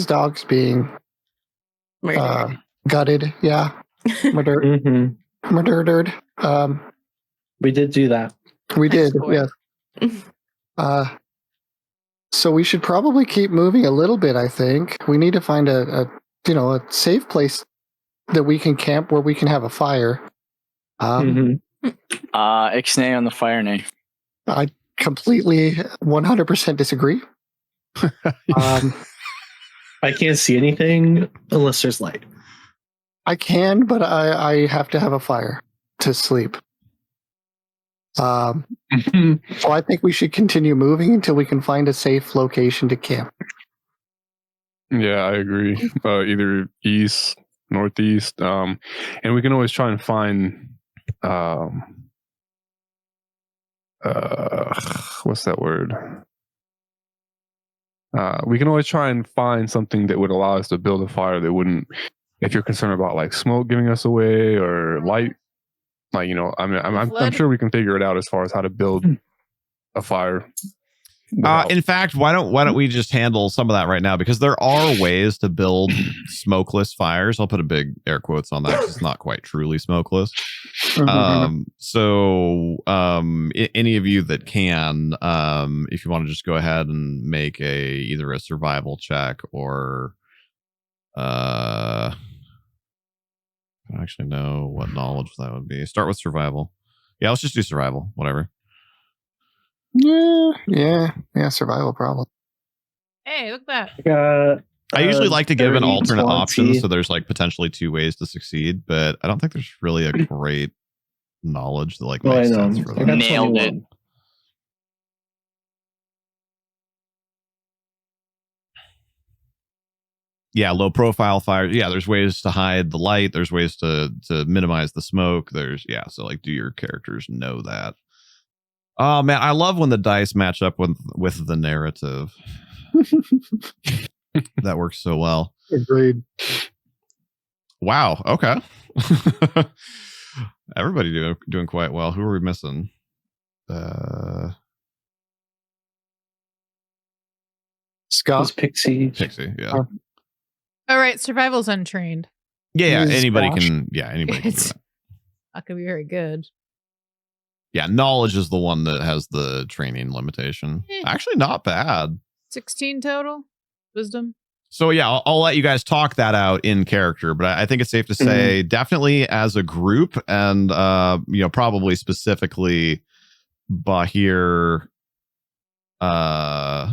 dogs being gutted. Yeah, murdered. Murdered. We did do that. We did. Yes. So we should probably keep moving a little bit. I think we need to find a safe place that we can camp where we can have a fire. Ixnay on the fire nay. I completely 100% disagree. I can't see anything unless there's light. I can, but I have to have a fire to sleep. So I think we should continue moving until we can find a safe location to camp. Yeah, I agree. Either east, northeast, and we can always try and find what's that word? We can always try and find something that would allow us to build a fire that wouldn't, if you're concerned about smoke giving us away or light, I'm sure we can figure it out as far as how to build a fire. In fact, why don't we just handle some of that right now? Because there are ways to build smokeless fires. I'll put a big air quotes on that because it's not quite truly smokeless. So any of you that can, if you want to just go ahead and make either a survival check or I don't actually know what knowledge that would be. Start with survival. Yeah, let's just do survival. Whatever. Yeah, survival problem. Hey, look at that. I usually like to give an 30, alternate 20. option, so there's potentially two ways to succeed, but I don't think there's really a great knowledge that makes sense for that. Nailed it. Yeah, low profile fire. Yeah, there's ways to hide the light. There's ways to minimize the smoke. So do your characters know that? Oh man, I love when the dice match up with the narrative. That works so well. Agreed. Wow. Okay. Everybody doing quite well. Who are we missing? Scott, Pixie. Yeah. All right, survival's untrained. Yeah. Ms. Anybody Dash. can. Yeah. Anybody can do It's that. not gonna be very good. Yeah. Knowledge is the one that has the training limitation. Eh. Actually, not bad. 16 total. Wisdom. So yeah, I'll let you guys talk that out in character, but I think it's safe to say definitely as a group, and probably specifically Bahir, Alondite,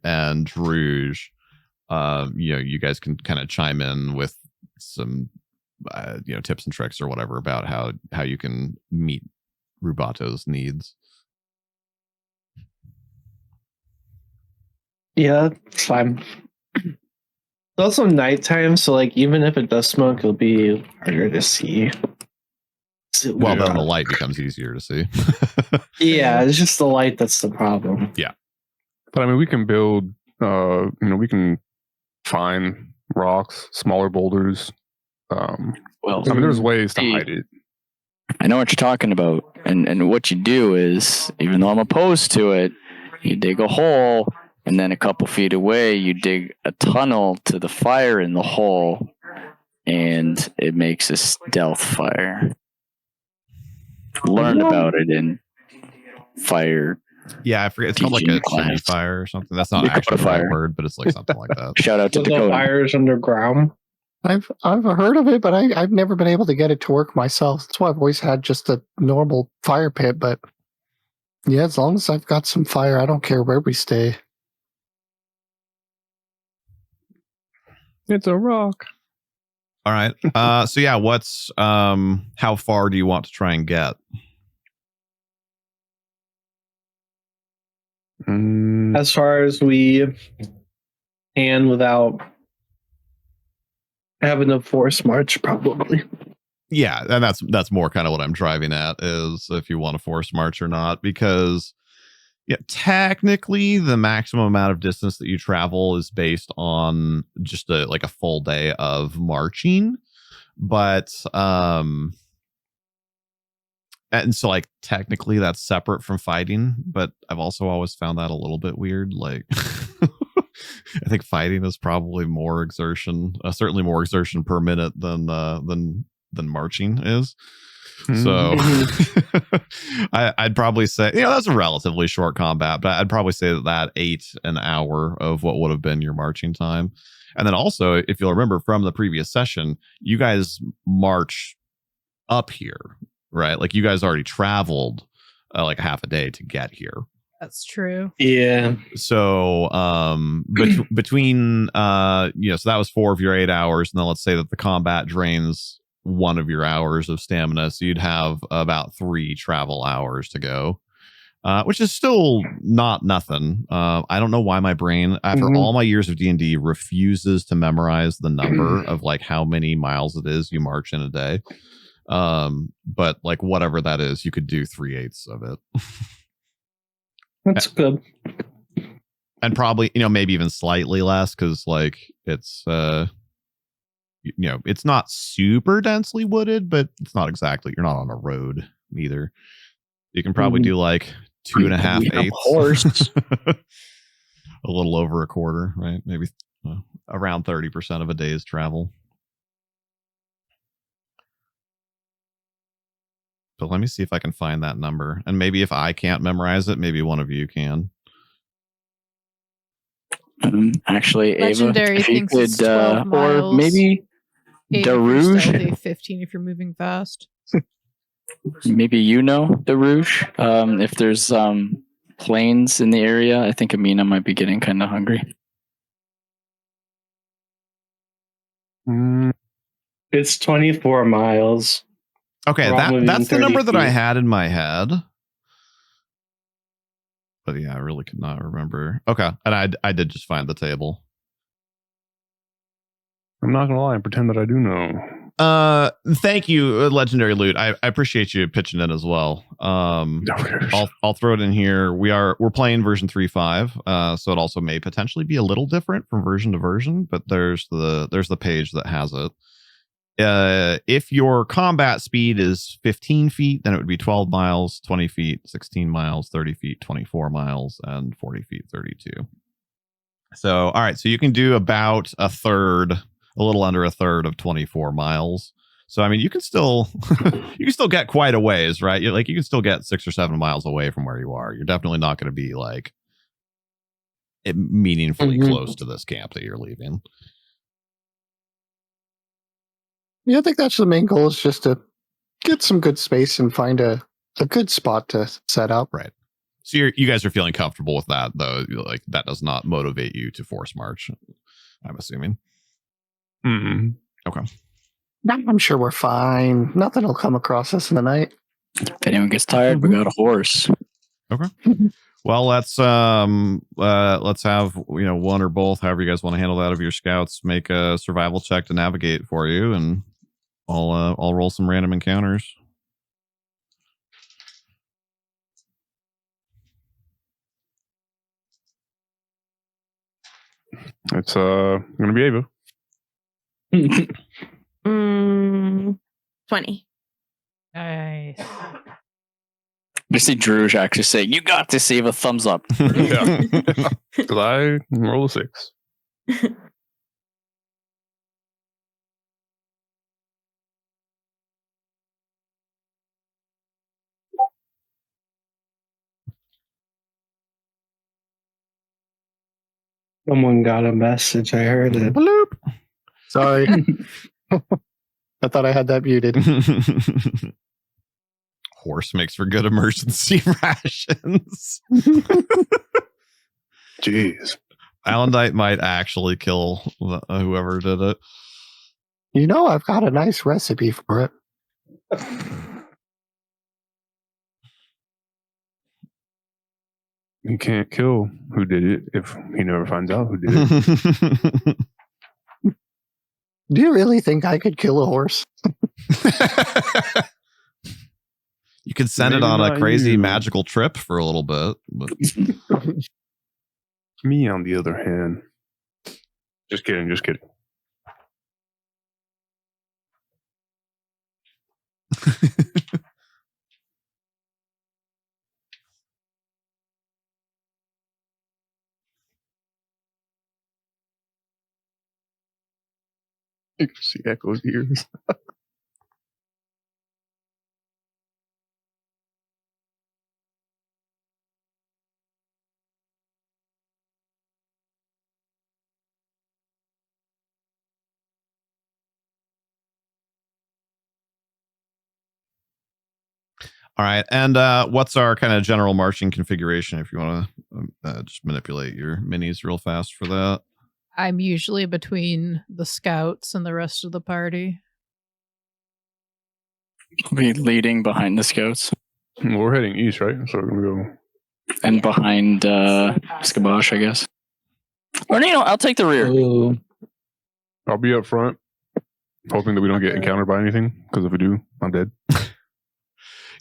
and Trouubblllee. You guys can kind of chime in with some tips and tricks or whatever about how you can meet Rubaato's needs. Yeah, it's fine. It's also nighttime, so like even if it does smoke, it'll be harder to see. Well, then the light becomes easier to see. Yeah, it's just the light that's the problem. Yeah. But I mean, we can build, we can find rocks, smaller boulders. Well, I mean, there's ways to hide it. I know what you're talking about. And what you do is, even though I'm opposed to it, you dig a hole, and then a couple feet away, you dig a tunnel to the fire in the hole, and it makes a stealth fire. Learn about it in fire. Yeah, I forget. It's called like a chimney fire or something. That's not actually the right word, but it's like something like that. Shout out to The Dakota. fires underground. I've heard of it, but I've never been able to get it to work myself. That's why I've always had just a normal fire pit. But yeah, as long as I've got some fire, I don't care where we stay. It's a rock. All right. So yeah, what's how far do you want to try and get? As far as we can without having a force march, probably. Yeah, and that's more kind of what I'm driving at, is if you want to force march or not, because technically the maximum amount of distance that you travel is based on just a full day of marching, but and so like technically that's separate from fighting, but I've also always found that a little bit weird. Like I think fighting is probably more exertion, certainly more exertion per minute than marching is. So I'd probably say, that's a relatively short combat, but I'd probably say that ate an hour of what would have been your marching time. And then also, if you'll remember from the previous session, you guys march up here, right? Like you guys already traveled like half a day to get here. That's true. Yeah. So between so that was 4 of your 8 hours, and then let's say that the combat drains 1 of your hours of stamina, so you'd have about 3 travel hours to go, which is still not nothing. I don't know why my brain, after all my years of D&D, refuses to memorize the number of like how many miles it is you march in a day. But like whatever that is, you could do 3/8 of it. That's good. And probably, maybe even slightly less, because like it's it's not super densely wooded, but it's not exactly, you're not on a road either. You can probably do like 2.5/8 horse. A little over a quarter, right? Maybe around 30% of a day's travel. But let me see if I can find that number. And maybe if I can't memorize it, maybe one of you can. Actually, Legendary Ava, if you thinks it's could, 12 or miles. maybe 8 if you're Darouge. stealthy, 15 if you're moving fast. Maybe Darouge. If there's planes in the area, I think Amina might be getting kind of hungry. It's 24 miles. Okay, We're all moving that's the 30 number that I feet. had in my head. But yeah, I really could not remember. Okay, and I did just find the table. I'm not gonna lie and pretend that I do know. Thank you, Legendary Loot. I appreciate you pitching in as well. I'll throw it in here. We're playing version 3.5, so it also may potentially be a little different from version to version, but there's the page that has it. If your combat speed is 15 feet, then it would be 12 miles, 20 feet, 16 miles, 30 feet, 24 miles, and 40 feet, 32. So, all right. So you can do about a little under a third of 24 miles. So, I mean, you can still get quite a ways, right? You can still get 6 or 7 miles away from where you are. You're definitely not going to be like meaningfully close to this camp that you're leaving. Yeah, I think that's the main goal, is just to get some good space and find a good spot to set up. Right. So you guys are feeling comfortable with that, though. Like, that does not motivate you to force march, I'm assuming. Mm-hmm. Okay. I'm sure we're fine. Nothing will come across us in the night. If anyone gets tired, we got a horse. Okay. Well, let's have one or both, however you guys want to handle that, of your scouts make a survival check to navigate for you, and I'll roll some random encounters. It's gonna be Ava. 20. Nice. You see Drew actually say, "You got to save a thumbs up." Yeah. Because I roll a 6. Someone got a message. I heard it. Bloop. Sorry. I thought I had that muted. Horse makes for good emergency rations. Jeez. Alondite might actually kill whoever did it. I've got a nice recipe for it. You can't kill who did it if he never finds out who did it. Do you really think I could kill a horse? You could send it on a crazy magical trip for a little bit. But... Me, on the other hand. Just kidding. You can see Echo's ears. All right. And what's our kind of general marching configuration, if you want to just manipulate your minis real fast for that? I'm usually between the scouts and the rest of the party. Be leading behind the scouts. Well, we're heading east, right? So we're going to go. And behind Skabosh, I guess. Or I'll take the rear. Ooh. I'll be up front, hoping that we don't get encountered by anything, because if we do, I'm dead.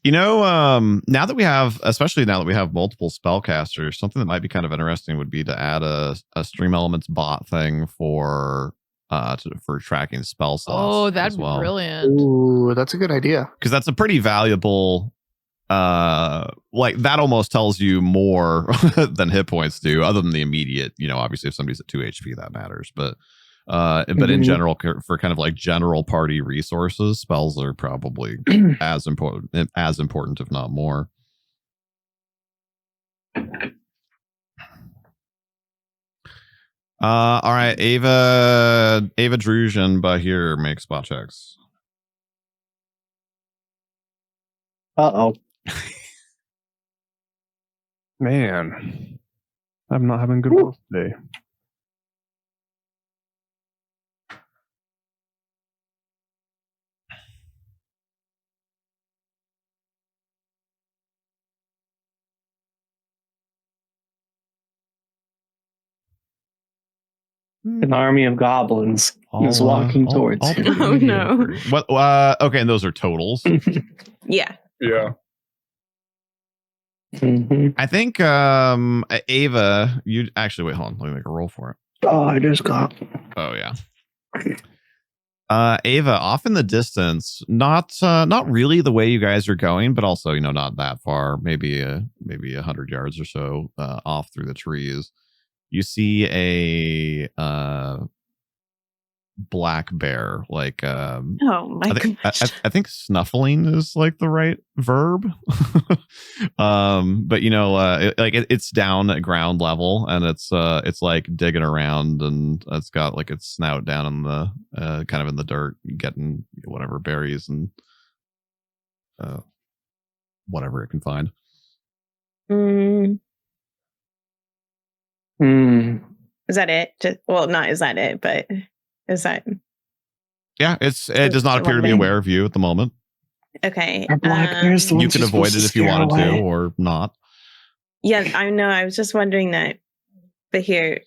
Now that we have multiple spellcasters, something that might be kind of interesting would be to add a Stream Elements bot thing for tracking spell slots. Oh, that'd be brilliant. Ooh, that's a good idea. Because that's a pretty valuable, that almost tells you more than hit points do, other than the immediate, obviously if somebody's at 2 HP, that matters. But in general, for kind of like general party resources, spells are probably as important, if not more. All right, Ava Drusian by here make spot checks. Uh-oh. Man, I'm not having good rolls today. An army of goblins is walking towards you. Oh no. What? Okay, and those are totals. Yeah. Yeah. Mm-hmm. I think Ava, you actually wait. Hold on, let me make a roll for it. Oh, I just got. Oh yeah. Ava, off in the distance, not really the way you guys are going, but also not that far. Maybe 100 yards or so off through the trees. You see a black bear, like Oh my gosh. I think snuffling is like the right verb. But it's down at ground level, and it's like digging around, and it's got like its snout down in the kind of in the dirt, getting whatever berries and whatever it can find. Is that it? Not is that it, but is that? Yeah, it does not appear to be aware of you at the moment. Okay. You can avoid it if you wanted to, or not. Yeah, I know. I was just wondering that. But here,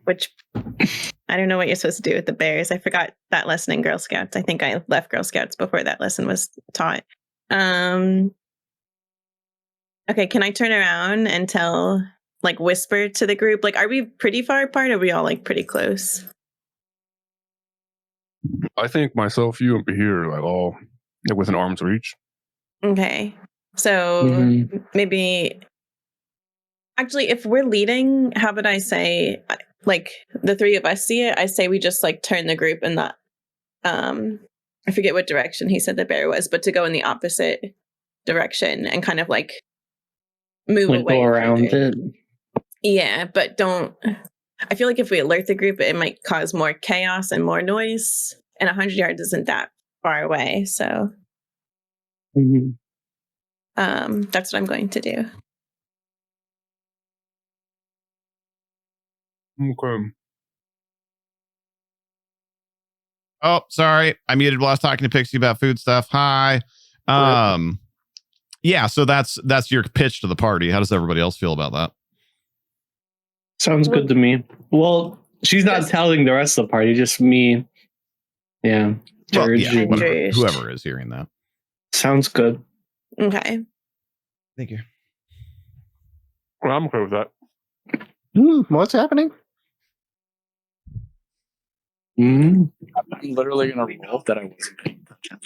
which I don't know what you're supposed to do with the bears. I forgot that lesson in Girl Scouts. I think I left Girl Scouts before that lesson was taught. Okay, can I turn around and whisper to the group? Like, are we pretty far apart? Or are we all pretty close? I think myself, you, and here, all within arm's reach. Okay, so maybe. Actually, if we're leading, how about I say, the three of us see it? I say we just turn the group in the, I forget what direction he said the bear was, but to go in the opposite direction and kind of move away. Go around it. Yeah, but don't. I feel like if we alert the group, it might cause more chaos and more noise. And 100 yards isn't that far away, so that's what I'm going to do. Okay. Oh, sorry, I muted while I was talking to Pixie about food stuff. Hi. Yeah, so that's your pitch to the party. How does everybody else feel about that? Sounds good to me. Well, she's not telling the rest of the party, just me. Yeah. Well, yeah, whoever is hearing that. Sounds good. Okay. Thank you. Well, I'm okay with that. What's happening? I'm literally going to roll that I wasn't paying attention.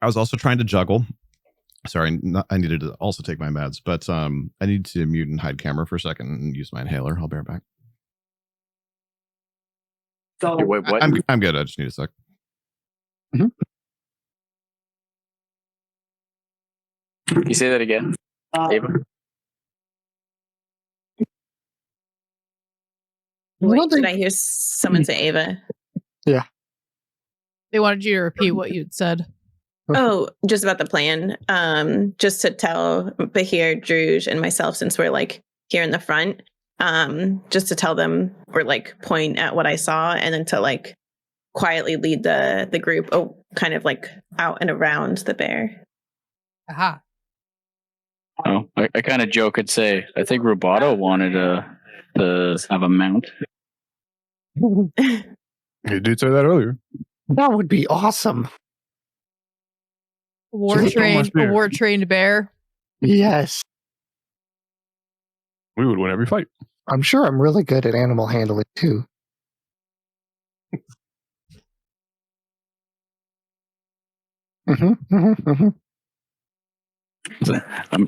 I was also trying to juggle. Sorry, I needed to also take my meds, but I need to mute and hide camera for a second and use my inhaler. I'll be right back. So, wait, what? I'm good. I just need a sec. You say that again, Ava? Wait, did I hear someone say Ava? Yeah. They wanted you to repeat what you'd said. Oh, just about the plan. Just to tell Bahir, Druj, and myself, since we're here in the front, just to tell them or point at what I saw, and then to quietly lead the group kind of out and around the bear. Aha. Oh, I kind of joke and say, I think Roboto wanted to have a mount. You did say that earlier. That would be awesome. A war-trained bear. Yes. We would win every fight. I'm sure I'm really good at animal handling too.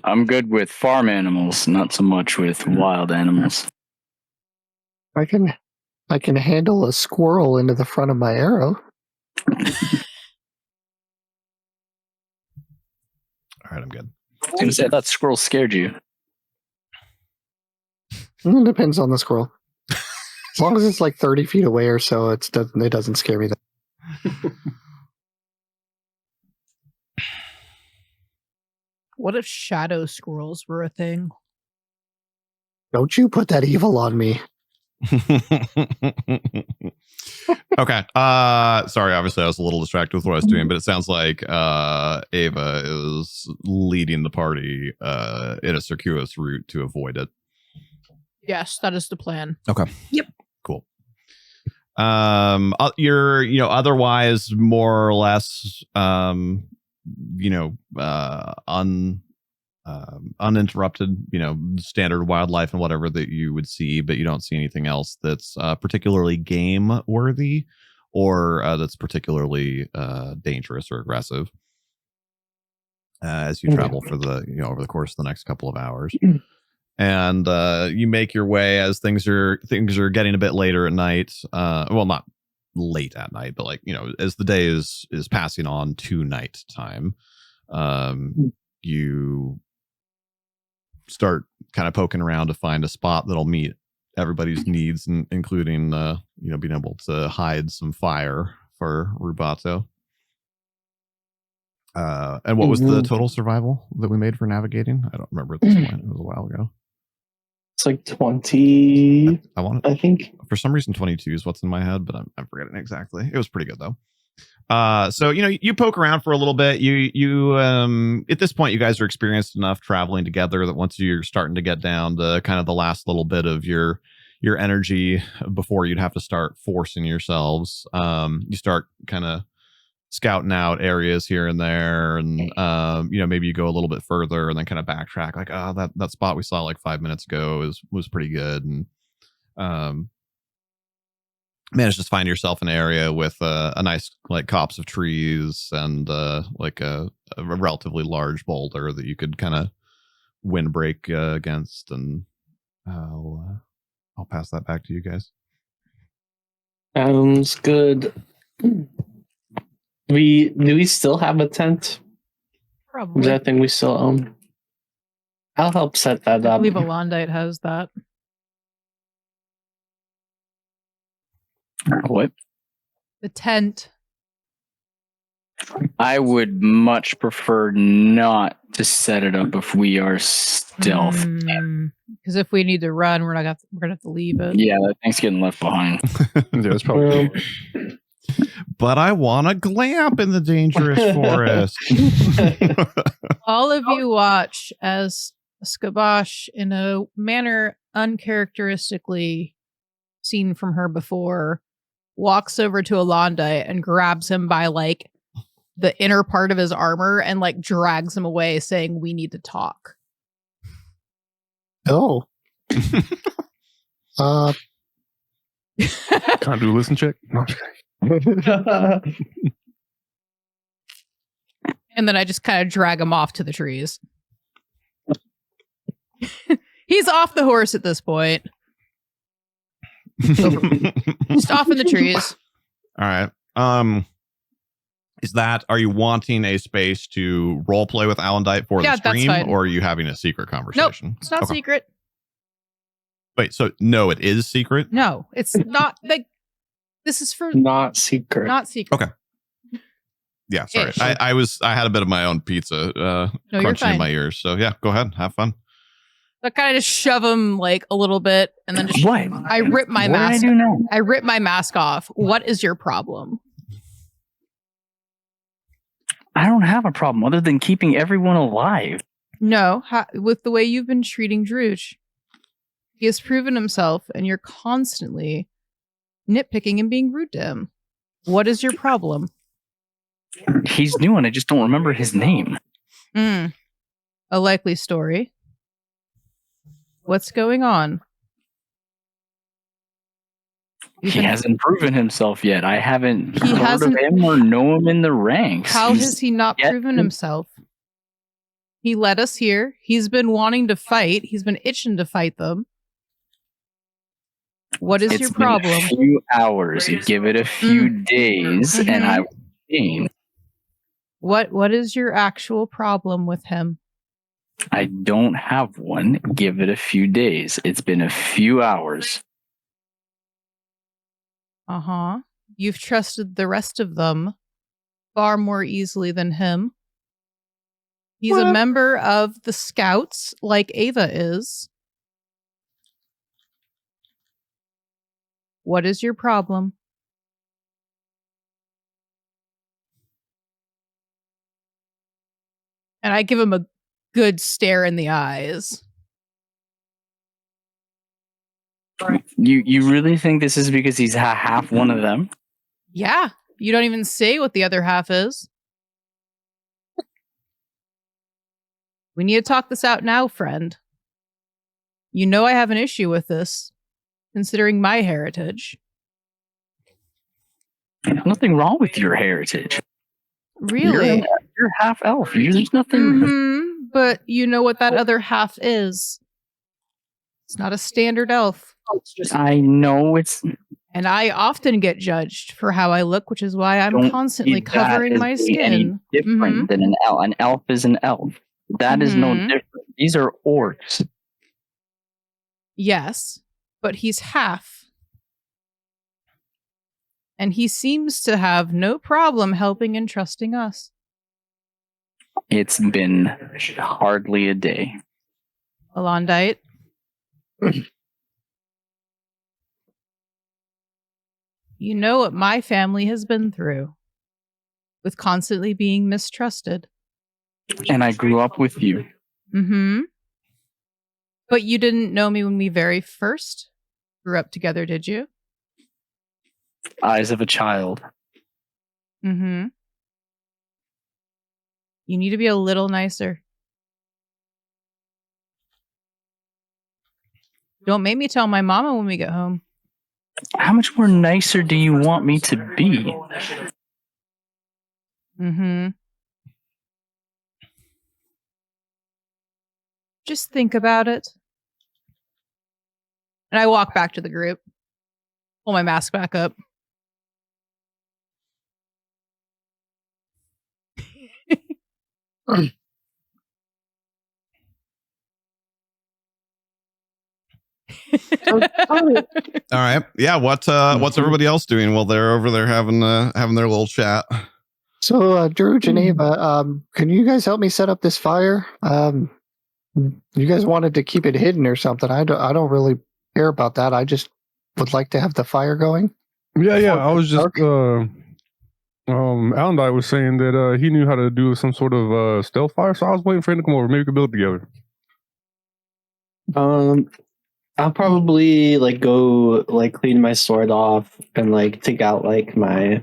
I'm good with farm animals, not so much with wild animals. I can handle a squirrel into the front of my arrow. All right, I'm good. I was going to say, I thought squirrels scared you. It depends on the squirrel. As long as it's 30 feet away or so, it doesn't scare me. What if shadow squirrels were a thing? Don't you put that evil on me. Okay. Sorry, obviously I was a little distracted with what I was doing, but it sounds like Ava is leading the party in a circuitous route to avoid it. Yes, that is the plan. Okay. Yep. Cool. You're, otherwise more or less, uninterrupted, standard wildlife and whatever that you would see, but you don't see anything else that's particularly game worthy or that's particularly dangerous or aggressive as you travel for the, over the course of the next couple of hours. And you make your way as things are getting a bit later at night. Well, not late at night, but like, as the day is passing on to night time, you start kind of poking around to find a spot that'll meet everybody's needs, including being able to hide some fire for Rubato. And what was the total survival that we made for navigating? I don't remember at this point. It was a while ago. It's like 20. I think for some reason 22 is what's in my head, but I'm forgetting exactly. It was pretty good though. So you poke around for a little bit. You at this point you guys are experienced enough traveling together that once you're starting to get down to kind of the last little bit of your energy before you'd have to start forcing yourselves, you start kind of scouting out areas here and there, and maybe you go a little bit further and then kind of backtrack, like, oh, that spot we saw like 5 minutes ago was pretty good, and manage to find yourself an area with a nice like copse of trees and like a relatively large boulder that you could kind of windbreak against, and I'll pass that back to you guys. Sounds good. Do we still have a tent? Probably. Is that thing we still own? I'll help set that I up. believe Alondite has that. What? The tent. I would much prefer not to set it up if we are stealth. Because if we need to run, we're gonna have to leave it. Yeah, that thing's getting left behind. Yeah, that's probably. But I want a glamp in the dangerous forest. All of you watch as Skabosh, in a manner uncharacteristically seen from her before, walks over to Alondite and grabs him by like the inner part of his armor and like drags him away, saying, "We need to talk." Oh. Can't do a listen check? No, I'm just kidding. And then I just kind of drag him off to the trees. He's off the horse at this point. Just off in the trees. All right. Are you wanting a space to role play with Alondite for the stream, or are you having a secret conversation? Nope, it's not secret. Wait, so no, it is secret? No, it's not. Like, this is for not secret. Not secret. Okay. Yeah, sorry. I had a bit of my own pizza crunching in my ears. So yeah, go ahead, have fun. I kind of just shove him like a little bit, and then just what? I rip my mask. What do I do now? I rip my mask off. What is your problem? I don't have a problem other than keeping everyone alive. No, with the way you've been treating Drooch, he has proven himself, and you're constantly nitpicking and being rude to him. What is your problem? He's new, and I just don't remember his name. A likely story. What's going on? He hasn't proven himself yet. I haven't heard of him or know him in the ranks. How has he not proven himself? He led us here. He's been wanting to fight. He's been itching to fight them. What is your problem? It's been a few hours. You give it a few days, and I will gain. What is your actual problem with him? I don't have one. Give it a few days. It's been a few hours. You've trusted the rest of them far more easily than him. He's a member of the Scouts, like Ava is. What is your problem? And I give him a good stare in the eyes. You really think this is because he's half one of them? Yeah, you don't even say what the other half is. We need to talk this out now, friend. You know I have an issue with this, considering my heritage. There's nothing wrong with your heritage. Really? You're half elf. There's nothing. But you know what that other half is. It's not a standard elf. I know it's. And I often get judged for how I look, which is why I'm constantly covering my skin. Different than an elf. An elf is an elf. That is no different. These are orcs. Yes, but he's half. And he seems to have no problem helping and trusting us. It's been hardly a day. Alondite. You know what my family has been through with constantly being mistrusted. And I grew up with you. Mm-hmm. But you didn't know me when we very first grew up together, did you? Eyes of a child. Mm-hmm. You need to be a little nicer. Don't make me tell my mama when we get home. How much more nicer do you want me to be? Mm-hmm. Just think about it. And I walk back to the group. Pull my mask back up. All right. Yeah. What's everybody else doing while they're over there having their little chat? So, Drew, Geneva, can you guys help me set up this fire? You guys wanted to keep it hidden or something. I don't really care about that. I just would like to have the fire going. Yeah. I was just Alondite was saying that he knew how to do some sort of stealth fire, so I was waiting for him to come over. Maybe we could build it together. I'll probably go clean my sword off and take out my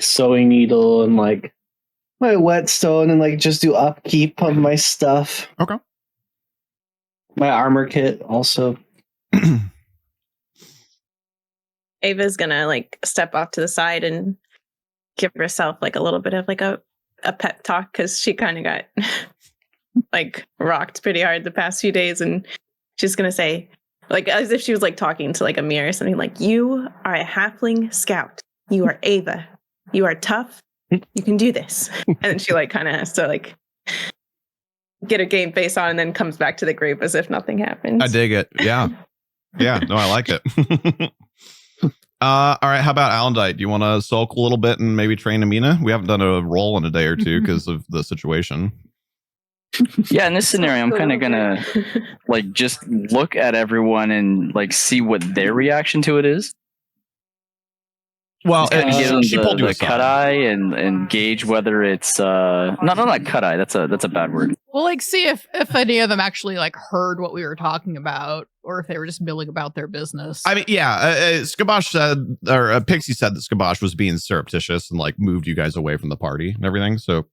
sewing needle and my whetstone and just do upkeep of my stuff. Okay. My armor kit also. Ava's gonna step off to the side and give herself a little bit of a pep talk because she kind of got rocked pretty hard the past few days, and she's gonna say as if she was talking to a mirror or something, you are a halfling scout. You are Ava. You are tough. You can do this. And then she kind of has to get a game face on and then comes back to the group as if nothing happened. I dig it. Yeah. Yeah. No, I like it. All right. How about Alondite? Do you want to sulk a little bit and maybe train Amina? We haven't done a roll in a day or two because of the situation. Yeah, in this scenario, I'm kind of gonna just look at everyone and see what their reaction to it is. Well, she pulled the cut eye and gauge whether it's not cut eye. That's a bad word. We'll see if any of them actually heard what we were talking about, or if they were just milling about their business. I mean, yeah, Skabosh said, or Pixie said that Skabosh was being surreptitious and moved you guys away from the party and everything. So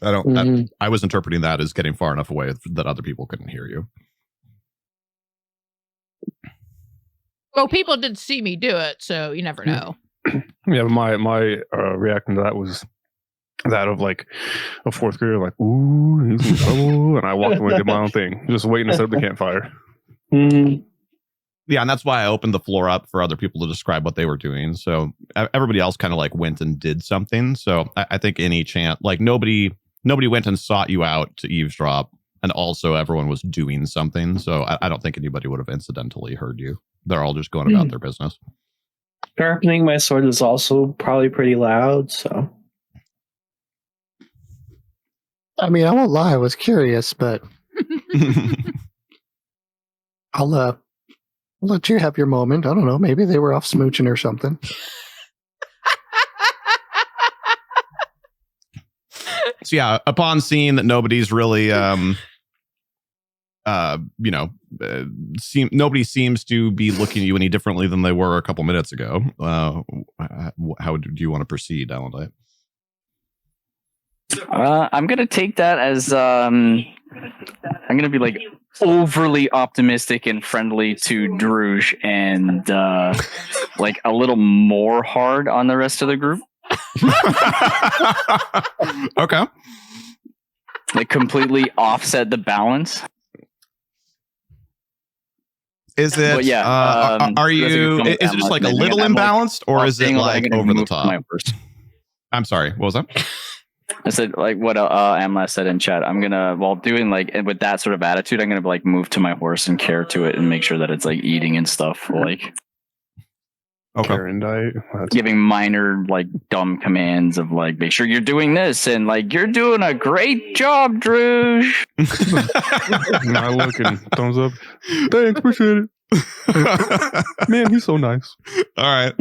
I was interpreting that as getting far enough away that other people couldn't hear you. Well, people did see me do it, so you never know. Yeah, but my reaction to that was that of a fourth grader, ooh, he's in trouble, and I walked away and did my own thing, just waiting to set up the campfire. Mm-hmm. Yeah, and that's why I opened the floor up for other people to describe what they were doing. So everybody else kind of went and did something. So I think any chance, nobody went and sought you out to eavesdrop, and also everyone was doing something. So I don't think anybody would have incidentally heard you. They're all just going about their business. Sharpening my sword is also probably pretty loud, so. I won't lie, I was curious, but I'll I'll let you have your moment. I don't know. Maybe they were off smooching or something. So yeah, upon seeing that nobody's really, nobody seems to be looking at you any differently than they were a couple minutes ago. How do you want to proceed, Alondite? I'm gonna take that as I'm gonna be like overly optimistic and friendly to Trouubblllee and like a little more hard on the rest of the group. Okay. Like completely offset the balance. Is it? But yeah, are you? Is it just like a little imbalanced, or is it like over the top? I'm sorry. What was that? I said like what Amla said in chat. I'm gonna, while doing like with that sort of attitude, I'm gonna like move to my horse and care to it and make sure that it's like eating and stuff. Like, okay, giving minor like dumb commands of like, make sure you're doing this and like you're doing a great job, Trouubblllee. Not looking. Thumbs up. Thanks, appreciate it. Man, he's so nice. All right,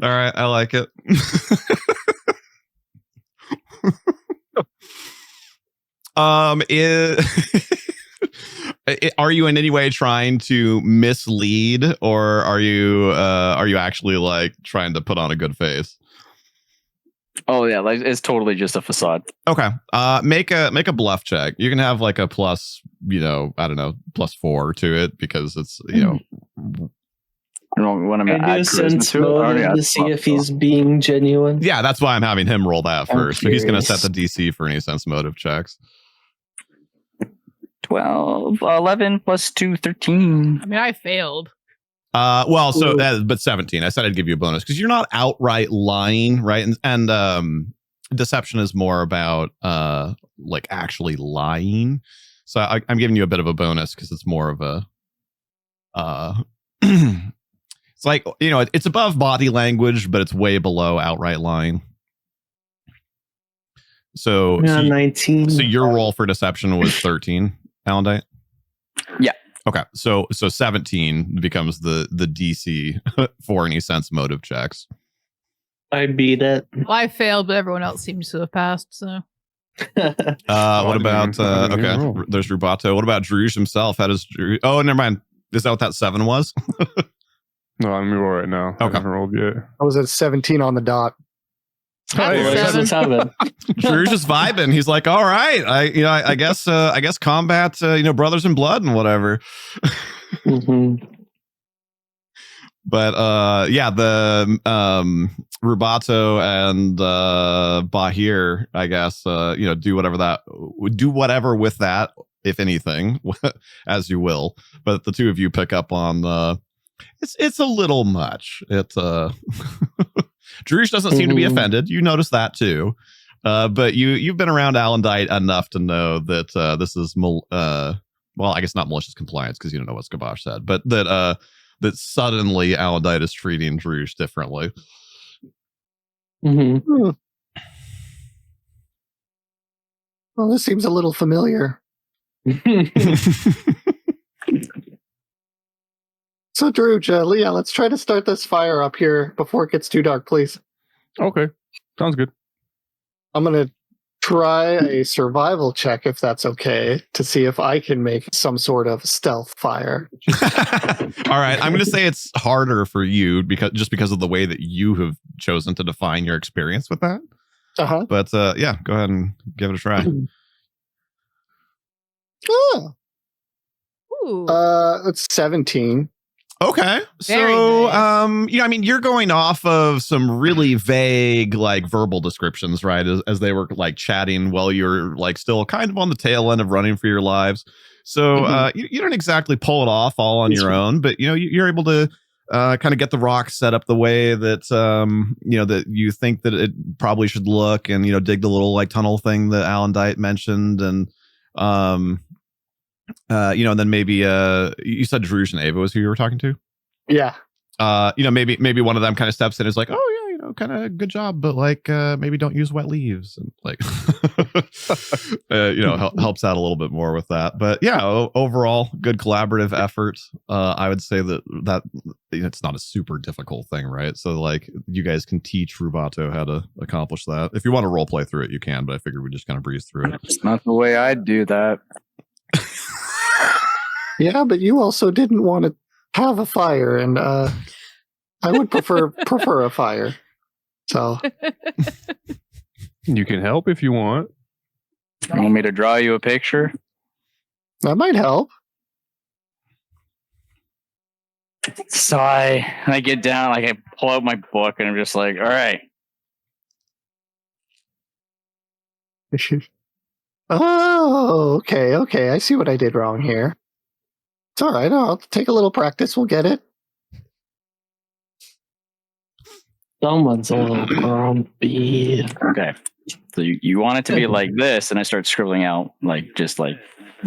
I like it. Are you in any way trying to mislead, or are you actually like trying to put on a good face? Oh yeah, like it's totally just a facade. Okay. Make a bluff check. You can have like a plus, +4 to it because it's, I don't want to add sense motive to see if he's being genuine. Yeah, that's why I'm having him roll that first. So he's going to set the DC for any sense motive checks. 12, 11 plus 2, 13. I mean, I failed. But 17. I said I'd give you a bonus because you're not outright lying, right? And deception is more about like actually lying. So I'm giving you a bit of a bonus because it's more of a it's like, it's above body language, but it's way below outright lying. So 19. So your roll for deception was 13, Alondite? Yeah. Okay. So 17 becomes the DC for any sense motive checks. I beat it. Well, I failed, but everyone else seems to have passed, so. What about okay, there's Rubato. What about Trouubblllee himself? How does oh, never mind. Is that what that 7 was? No, I'm roll right now. Okay. I haven't rolled yet. I was at 17 on the dot. What's happening? Drew's just vibing. He's like, all right, I guess combat, brothers in blood and whatever. Mm-hmm. But the Rubato and Bahir, I guess, do whatever with that, if anything, as you will. But the two of you pick up on it's a little much. It's Trouubblllee doesn't seem to be offended. You notice that too. But you've been around Alondite enough to know that this is I guess not malicious compliance because you don't know what Skabosh said, but that suddenly Alondite is treating Trouubblllee differently. Mm-hmm. Well, this seems a little familiar. So, Trouubblllee, let's try to start this fire up here before it gets too dark, please. Okay. Sounds good. I'm going to try a survival check, if that's okay, to see if I can make some sort of stealth fire. All right. I'm going to say it's harder for you because of the way that you have chosen to define your experience with that. Uh-huh. But yeah, go ahead and give it a try. Oh. Ooh. It's 17. Okay. Very So, nice. you're going off of some really vague, like, verbal descriptions, right? As they were, like, chatting while you're, like, still kind of on the tail end of running for your lives. So, you don't exactly pull it off all on your own, but, you're able to kind of get the rock set up the way that, that you think that it probably should look and, dig the little, like, tunnel thing that Alondite mentioned. And, and then maybe you said Trouubblllee and Ava was who you were talking to? Yeah. Maybe one of them kind of steps in and is like, oh yeah, kind of good job, but like maybe don't use wet leaves, and like helps out a little bit more with that. But yeah, overall good collaborative effort. I would say that it's not a super difficult thing, right? So like you guys can teach Rubato how to accomplish that. If you want to role play through it, you can, but I figured we just kind of breeze through it. It's not the way I'd do that. Yeah, but you also didn't want to have a fire, and I would prefer a fire. So You can help if you want. You want me to draw you a picture? that might help. So I get down, like I pull out my book, and I'm just like, all right. Oh, okay. I see what I did wrong here. It's all right. I'll take a little practice. We'll get it. Someone's a little grumpy. Okay. So you want it to be like this, and I start scribbling out, like, just like,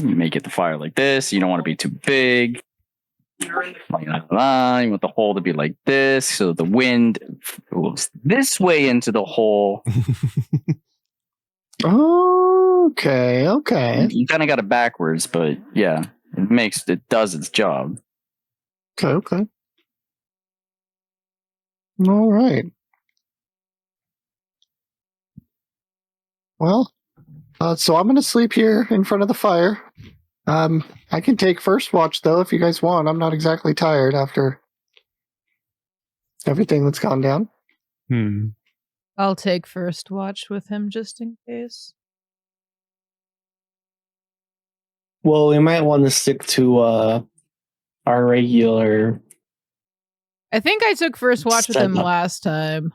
you make it the fire like this. You don't want to be too big. You want the hole to be like this, so the wind moves this way into the hole. Okay. You kind of got it backwards, but yeah, it does its job. Okay. All right. Well, so I'm going to sleep here in front of the fire. I can take first watch, though, if you guys want. I'm not exactly tired after everything that's gone down. I'll take first watch with him just in case. Well, we might want to stick to our regular. I think I took first watch with him last time.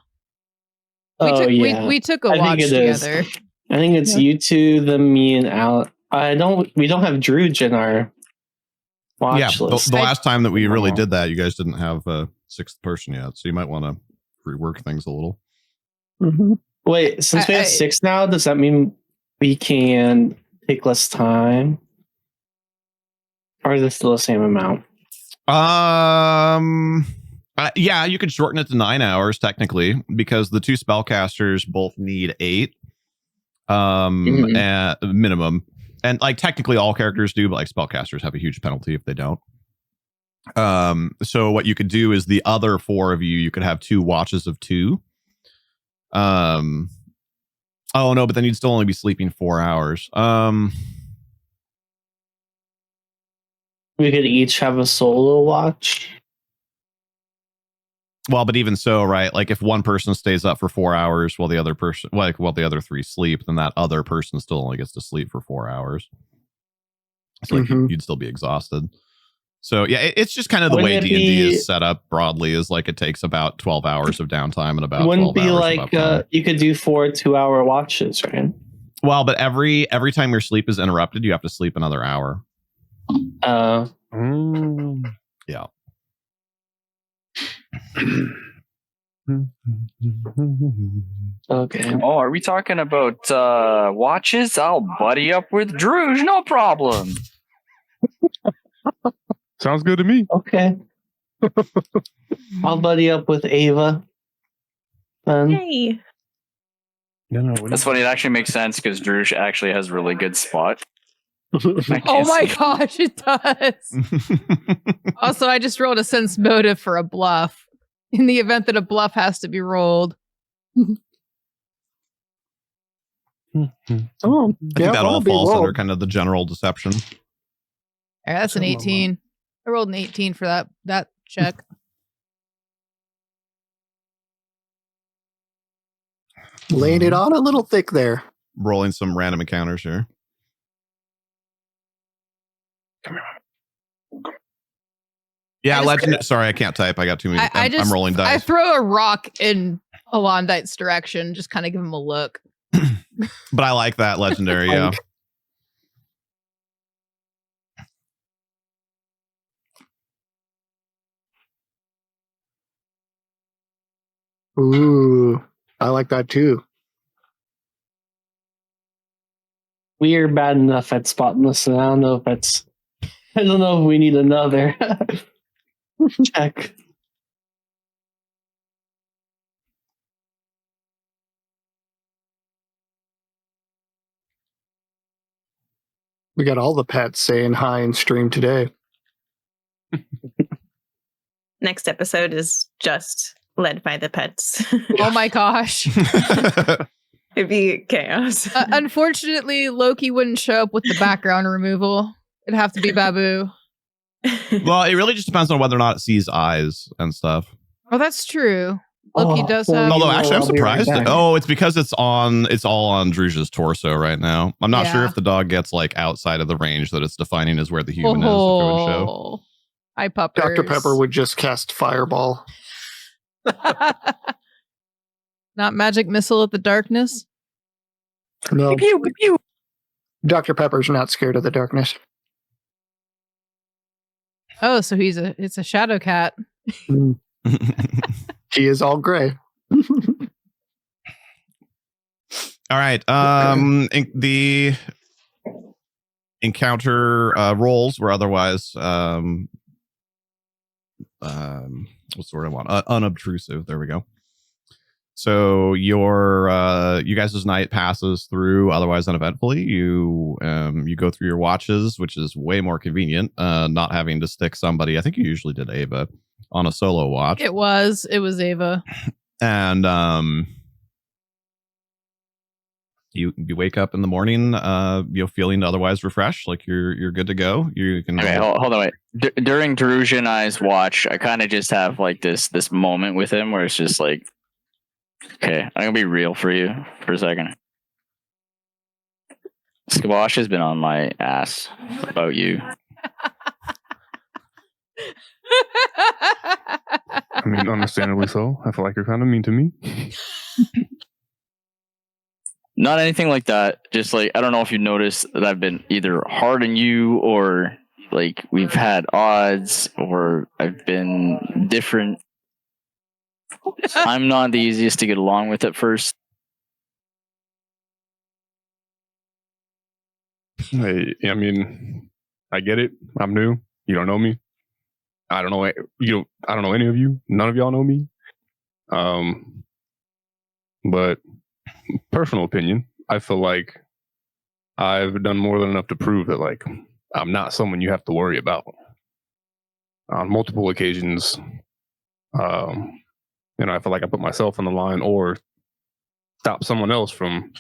We took a watch together. I think it's you two, me, and Al. We don't have Druge in our watch list. The last time that we really did that, you guys didn't have a sixth person yet, so you might want to rework things a little. Mm-hmm. Wait, since we have 6 now, does that mean we can take less time? Or is it still the same amount? Yeah, you could shorten it to 9 hours technically, because the 2 spellcasters both need 8 at minimum. And like technically all characters do, but like spellcasters have a huge penalty if they don't. So what you could do is the other 4 of you could have 2 watches of 2. Oh no, but then you'd still only be sleeping 4 hours. We could each have a solo watch. Well, but even so, right? Like if one person stays up for 4 hours while the other person, while the other 3 sleep, then that other person still only gets to sleep for 4 hours. So like you'd still be exhausted. So yeah, it's just kind of the way D&D is set up broadly. Is like it takes about 12 hours of downtime and about. Wouldn't be like you could do 4 2-hour watches, right? Well, but every time your sleep is interrupted, you have to sleep another hour. Yeah. Okay. Oh, are we talking about watches? I'll buddy up with Druge, no problem. Sounds good to me. Okay. I'll buddy up with Ava. Hey. That's funny. It actually makes sense because Druge actually has really good spot. Oh my gosh, it does. Also, I just rolled a sense motive for a bluff in the event that a bluff has to be rolled. I think that all falls under kind of the general deception. All right, that's an 18. I rolled an 18 for that check. Laying it on a little thick there. Rolling some random encounters here. Yeah, legend. Sorry, I can't type. I got too many. I'm rolling dice. I throw a rock in Alondite's direction, just kind of give him a look. But I like that legendary. Yeah. Ooh, I like that too. We are bad enough at spotting this, and I don't know if we need another check. We got all the pets saying hi in stream today. Next episode is just led by the pets. Oh my gosh. It'd be chaos. Unfortunately, Loki wouldn't show up with the background removal. It'd have to be Babu. Well, it really just depends on whether or not it sees eyes and stuff. Oh, that's true. Loki does have. Although actually, I'm surprised. It's because it's all on Druzha's torso right now. I'm not sure if the dog gets like outside of the range that it's defining as where the human is. If it would show. Hi, puppers. Dr. Pepper would just cast Fireball. Not magic missile at the darkness. No. Dr. Pepper's not scared of the darkness. Oh, so it's a shadow cat. He is all gray. All right. The encounter rolls were otherwise what's the word I want? Unobtrusive. There we go. So you guys' night passes through otherwise uneventfully. You go through your watches, which is way more convenient. Not having to stick somebody. I think you usually did Ava on a solo watch. It was Ava. And you wake up in the morning, feeling otherwise refreshed, like you're good to go. You can. Okay, hold on, wait. During Druzha and I's watch, I kind of just have like this moment with him where it's just like, okay, I'm gonna be real for you for a second. Skabosh has been on my ass about you. I mean, understandably so. I feel like you're kind of mean to me. Not anything like that. Just like, I don't know if you noticed that I've been either hard on you or like we've had odds or I've been different. I'm not the easiest to get along with at first. Hey, I mean, I get it. I'm new. You don't know me. I don't know. I don't know any of you. None of y'all know me. But personal opinion, I feel like I've done more than enough to prove that like I'm not someone you have to worry about. On multiple occasions, I feel like I put myself on the line or stop someone else from,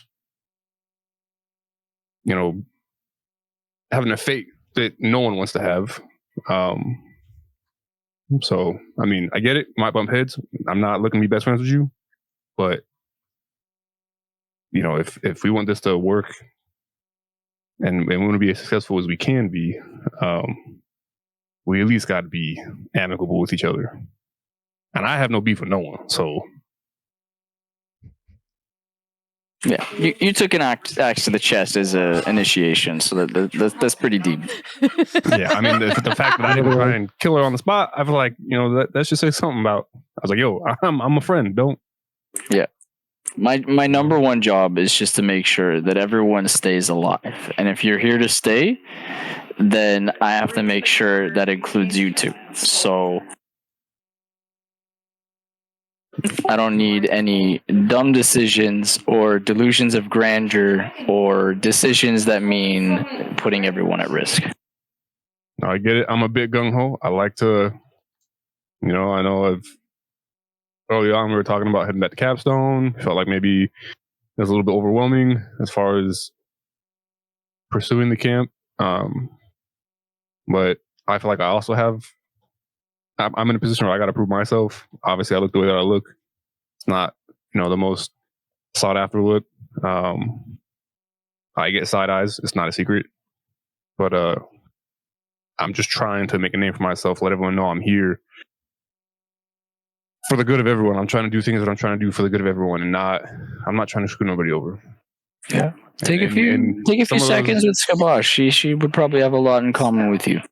having a fate that no one wants to have. So, I mean, I get it. Might bump heads. I'm not looking to be best friends with you, but if we want this to work and we want to be as successful as we can be, we at least got to be amicable with each other. And I have no beef with no one, so. Yeah, you took an axe to the chest as an initiation, so that's pretty deep. Yeah, I mean, the fact that I didn't try and kill her on the spot, I feel like, that should say something about, I was like, yo, I'm a friend, don't. Yeah. My number one job is just to make sure that everyone stays alive. And if you're here to stay, then I have to make sure that includes you too. So I don't need any dumb decisions or delusions of grandeur or decisions that mean putting everyone at risk. I get it. I'm a bit gung-ho. I like to, I know early on we were talking about heading back to Capstone. Felt like maybe it was a little bit overwhelming as far as pursuing the camp. But I feel like I also I'm in a position where I got to prove myself. Obviously, I look the way that I look. It's not, the most sought after look. I get side eyes. It's not a secret. But I'm just trying to make a name for myself, let everyone know I'm here for the good of everyone. I'm trying to do things that I'm trying to do for the good of everyone, and I'm not trying to screw nobody over. Yeah. Take a few seconds with Skabosh. She would probably have a lot in common with you.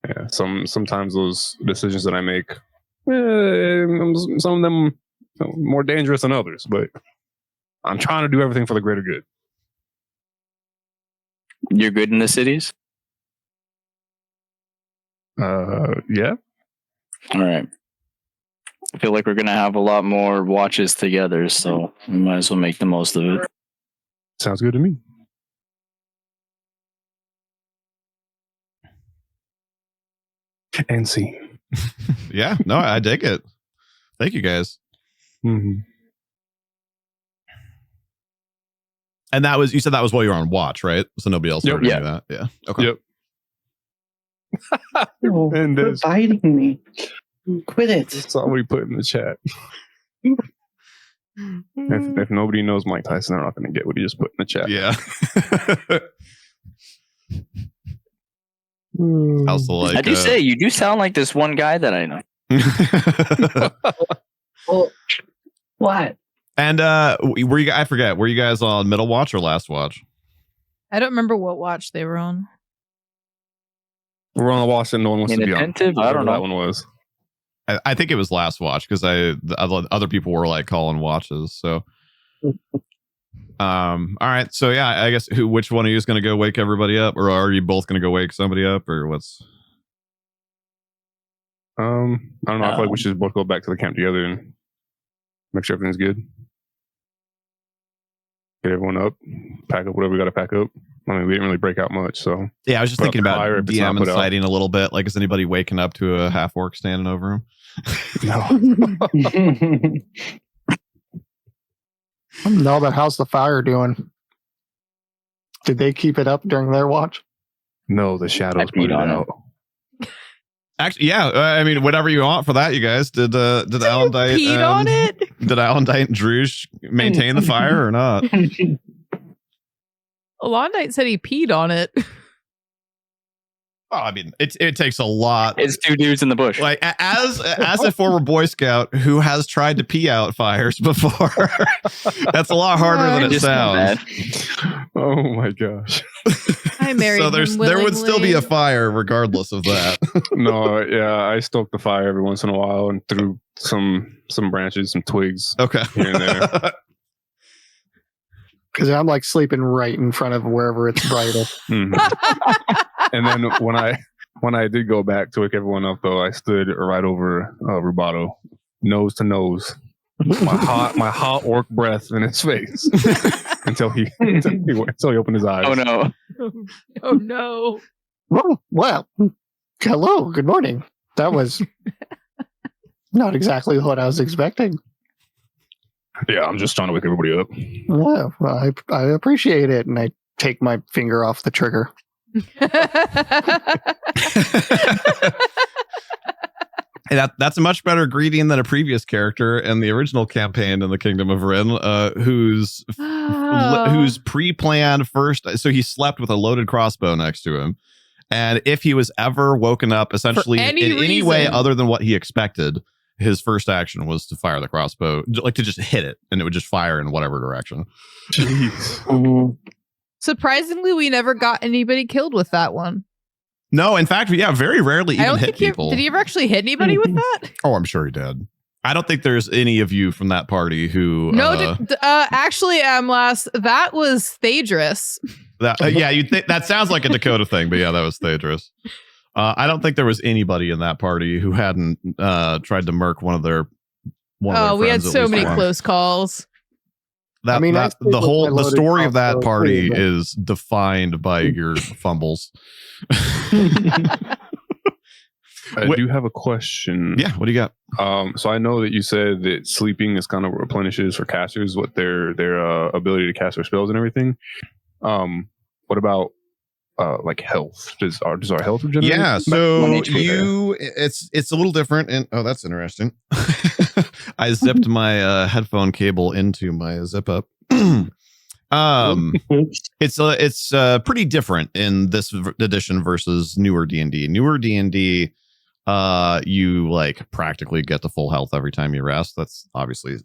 Yeah. Sometimes those decisions that I make, some of them more dangerous than others, but I'm trying to do everything for the greater good. You're good in the cities? Yeah. All right. I feel like we're going to have a lot more watches together, so we might as well make the most of it. Sounds good to me. And see. Yeah, no, I dig it. Thank you guys. Mm-hmm. And you said that was while you were on watch, right? So nobody else heard any of that. Yeah. Okay. Yep. And quit biting me. Quit it. Somebody put in the chat. If nobody knows Mike Tyson, they're not going to get what he just put in the chat. Yeah. Also, I do say you do sound like this one guy that I know. Well, what? And were you? I forget. Were you guys on middle watch or last watch? I don't remember what watch they were on. We're on the watch and no one wants to be on. I don't know. That one was. I think it was last watch because the other people were like calling watches. So, all right. So yeah, I guess which one of you is going to go wake everybody up, or are you both going to go wake somebody up, or what's? I don't know. I feel like we should both go back to the camp together and make sure everything's good. Get everyone up, pack up whatever we got to pack up. I mean, we didn't really break out much, so yeah. I was just thinking about DM inciting a little bit. Like, is anybody waking up to a half orc standing over him? No, but how's the fire doing? Did they keep it up during their watch? No, the shadows put it out. Actually, yeah. I mean, whatever you want for that, you guys. Did Alondite peed on it? Did Alondite and Trouubblllee maintain the fire or not? Alondite said he peed on it. Oh, I mean, it takes a lot. It's two dudes in the bush. Like as a former Boy Scout who has tried to pee out fires before, that's a lot harder than it sounds. Oh my gosh! I married so there would still be a fire regardless of that. No, yeah, I stoked the fire every once in a while and threw some branches, some twigs. Okay, here and there. Because I'm like sleeping right in front of wherever it's brightest. Mm-hmm. And then when I did go back to wake everyone up, though, I stood right over Rubato, nose to nose, my hot orc breath in his face until he opened his eyes. Oh no! Oh no! Well, hello, good morning. That was not exactly what I was expecting. Yeah, I'm just trying to wake everybody up. Well, I appreciate it, and I take my finger off the trigger. That's a much better greeting than a previous character in the original campaign in the Kingdom of Rin, who's pre-planned first. So he slept with a loaded crossbow next to him, and if he was ever woken up, essentially in any way other than what he expected, his first action was to fire the crossbow, like to just hit it, and it would just fire in whatever direction. Jeez. Surprisingly, we never got anybody killed with that one. No, in fact, yeah, very rarely even hit people. Did he ever actually hit anybody with that? Oh, I'm sure he did. I don't think there's any of you from that party who. No, actually, Amlas, that was Thadris. Yeah, you that sounds like a Dakota thing, but yeah, that was Thadris. I don't think there was anybody in that party who hadn't tried to murk one of their friends. We had so many close calls. The story of that party is defined by your fumbles. I do have a question. Yeah, what do you got? So I know that you said that sleeping is kind of replenishes for casters what their ability to cast their spells and everything. What about like health? Does our health regenerate? Yeah, so it's a little different. And oh, that's interesting. I zipped my headphone cable into my zip up. It's pretty different in this edition versus newer D&D. Newer D&D, you like practically get the full health every time you rest. That's obviously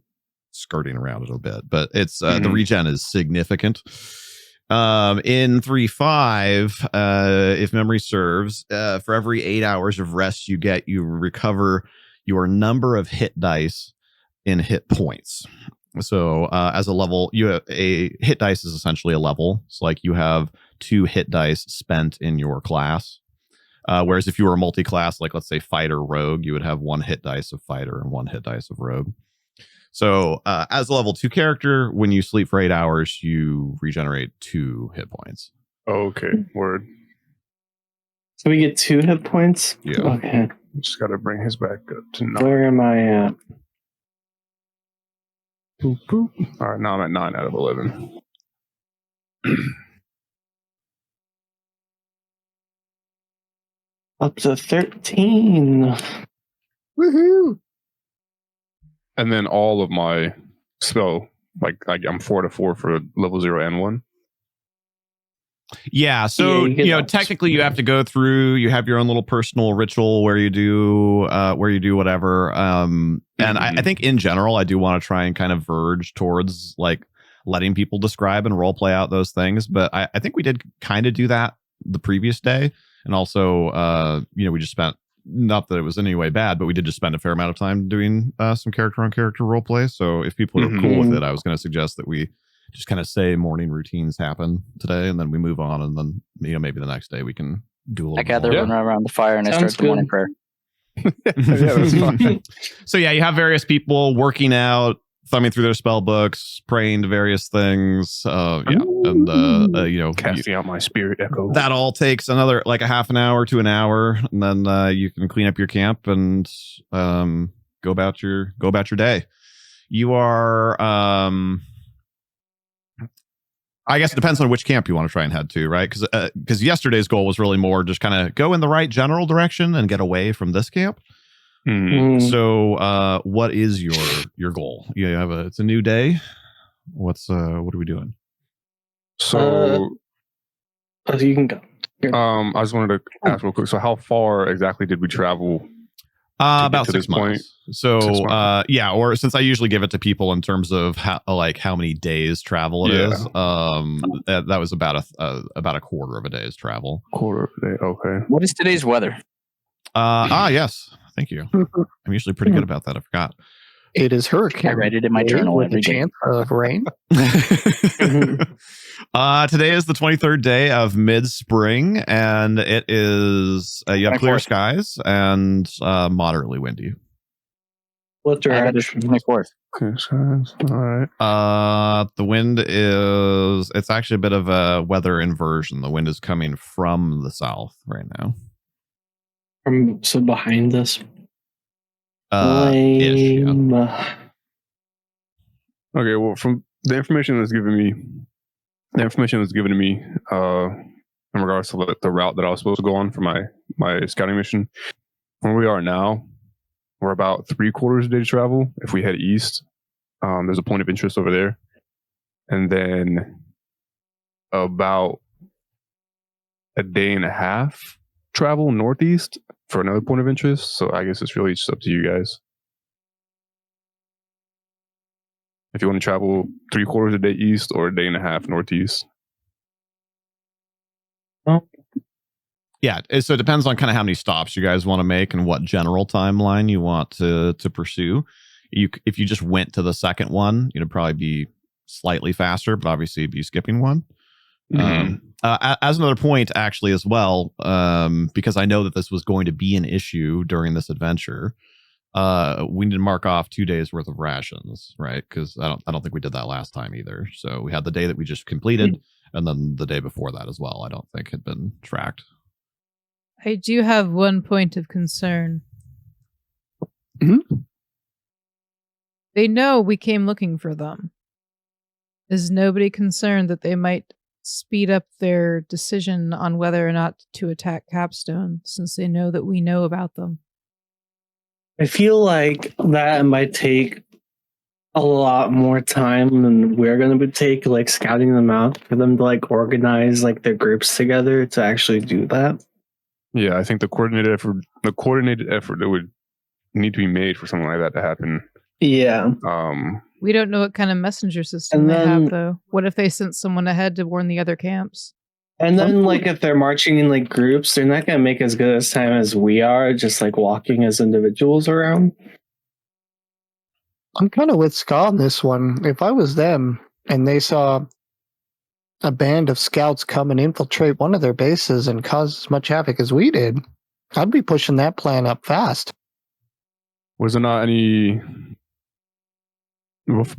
skirting around it a bit, but it's the regen is significant. In 3.5, if memory serves, for every 8 hours of rest you get, you recover your number of hit dice in hit points. So as a level, a hit dice is essentially a level. So like you have 2 hit dice spent in your class. Whereas if you were a multi-class, like let's say fighter rogue, you would have 1 hit dice of fighter and 1 hit dice of rogue. So as a level 2 character, when you sleep for 8 hours, you regenerate 2 hit points. Okay, word. So we get 2 hit points? Yeah. Okay. Just got to bring his back up to 9. Where am I at? Boop, boop. All right, now I'm at 9 out of 11. Up to 13. Woohoo! And then all of my spell, like I'm 4 to 4 for level 0 and 1. Yeah, so technically you have to go through. You have your own little personal ritual where you do whatever. And I think in general, I do want to try and kind of verge towards like letting people describe and role play out those things. But I think we did kind of do that the previous day, and also we just spent, not that it was in any way bad, but we did just spend a fair amount of time doing some character on character role play. So if people are cool with it, I was going to suggest that we just kind of say morning routines happen today, and then we move on, and then maybe the next day we can do a little. I gather run around the fire and I start the morning prayer. Yeah, that's fine. So yeah, you have various people working out, thumbing through their spell books, praying to various things. Casting out my spirit echo. That all takes another like a half an hour to an hour, and then you can clean up your camp and go about your day. You are. I guess it depends on which camp you want to try and head to, right? Because yesterday's goal was really more just kind of go in the right general direction and get away from this camp. So, what is your goal? You have it's a new day. What are we doing? So, you can go. I just wanted to ask real quick. So, how far exactly did we travel? About 6 months. So, 6 months. or since I usually give it to people in terms of how many days travel it is. That was about a quarter of a day's travel. Quarter of a day. Okay. What is today's weather? Yes. Thank you. I'm usually pretty good about that. I forgot. It is hurricane. I read it in my journal with every the day. chance of rain. Today is the 23rd day of mid-spring, and it is you have clear skies and moderately windy. What direction? 24th. Clear skies. All right. The wind it's actually a bit of a weather inversion. The wind is coming from the south right now. So behind us. Ish, yeah. Okay. Well, from the information that's given to me, in regards to the route that I was supposed to go on for my scouting mission, where we are now, we're about 3/4 a day to travel. If we head east, there's a point of interest over there, and then about a day and a half travel northeast for another point of interest. So I guess it's really just up to you guys. If you want to travel 3/4 a day east or a day and a half northeast. Well, yeah. So it depends on kind of how many stops you guys want to make and what general timeline you want to pursue. If you just went to the second one, it'd probably be slightly faster, but obviously you'd be skipping one. As another point, actually, as well, because I know that this was going to be an issue during this adventure, we need to mark off 2 days worth of rations, right? Because I don't think we did that last time either. So we had the day that we just completed, and then the day before that as well. I don't think had been tracked. I do have one point of concern. They know we came looking for them. Is nobody concerned that they might speed up their decision on whether or not to attack Capstone, since they know that we know about them? I feel like that might take a lot more time than we're going to take, like scouting them out, for them to like organize like their groups together to actually do that. Yeah, I think the coordinated effort that would need to be made for something like that to happen. Yeah. We don't know what kind of messenger system they have, though. What if they sent someone ahead to warn the other camps? And then, like, if they're marching in like groups, they're not going to make as good as time as we are, just like walking as individuals around. I'm kind of with Scott on this one. If I was them and they saw a band of scouts come and infiltrate one of their bases and cause as much havoc as we did, I'd be pushing that plan up fast. Was there not any...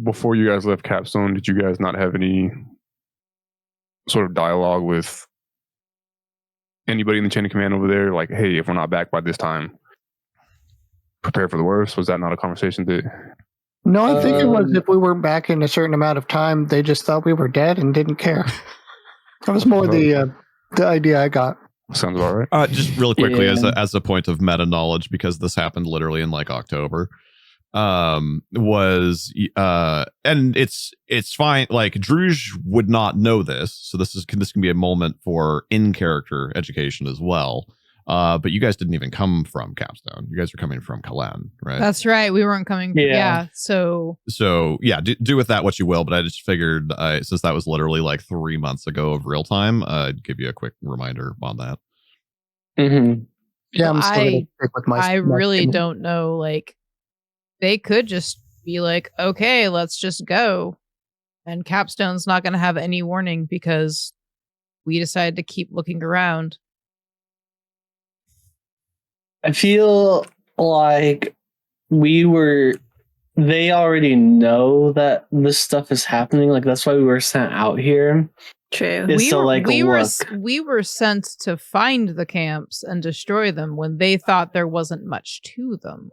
Before you guys left Capstone, did you guys not have any sort of dialogue with anybody in the chain of command over there, like, hey, if we're not back by this time, prepare for the worst? Was that not a conversation that... No, I think it was if we weren't back in a certain amount of time, they just thought we were dead and didn't care. That was more the idea I got. Sounds about right. Just really quickly, as a point of meta knowledge, because this happened literally in like October, and it's fine. Like Druj would not know this, so this can be a moment for in character education as well. But you guys didn't even come from Capstone. You guys are coming from Kalen, right? That's right. We weren't coming. So yeah, do with that what you will. But I just figured, since that was literally like 3 months ago of real time, I'd give you a quick reminder on that. Mm-hmm. Yeah, I'm still gonna stick with my. I really don't know. Like, they could just be like, "Okay, let's just go," and Capstone's not going to have any warning because we decided to keep looking around. I feel like they already know that this stuff is happening. Like, that's why we were sent out here. True. We were sent to find the camps and destroy them when they thought there wasn't much to them.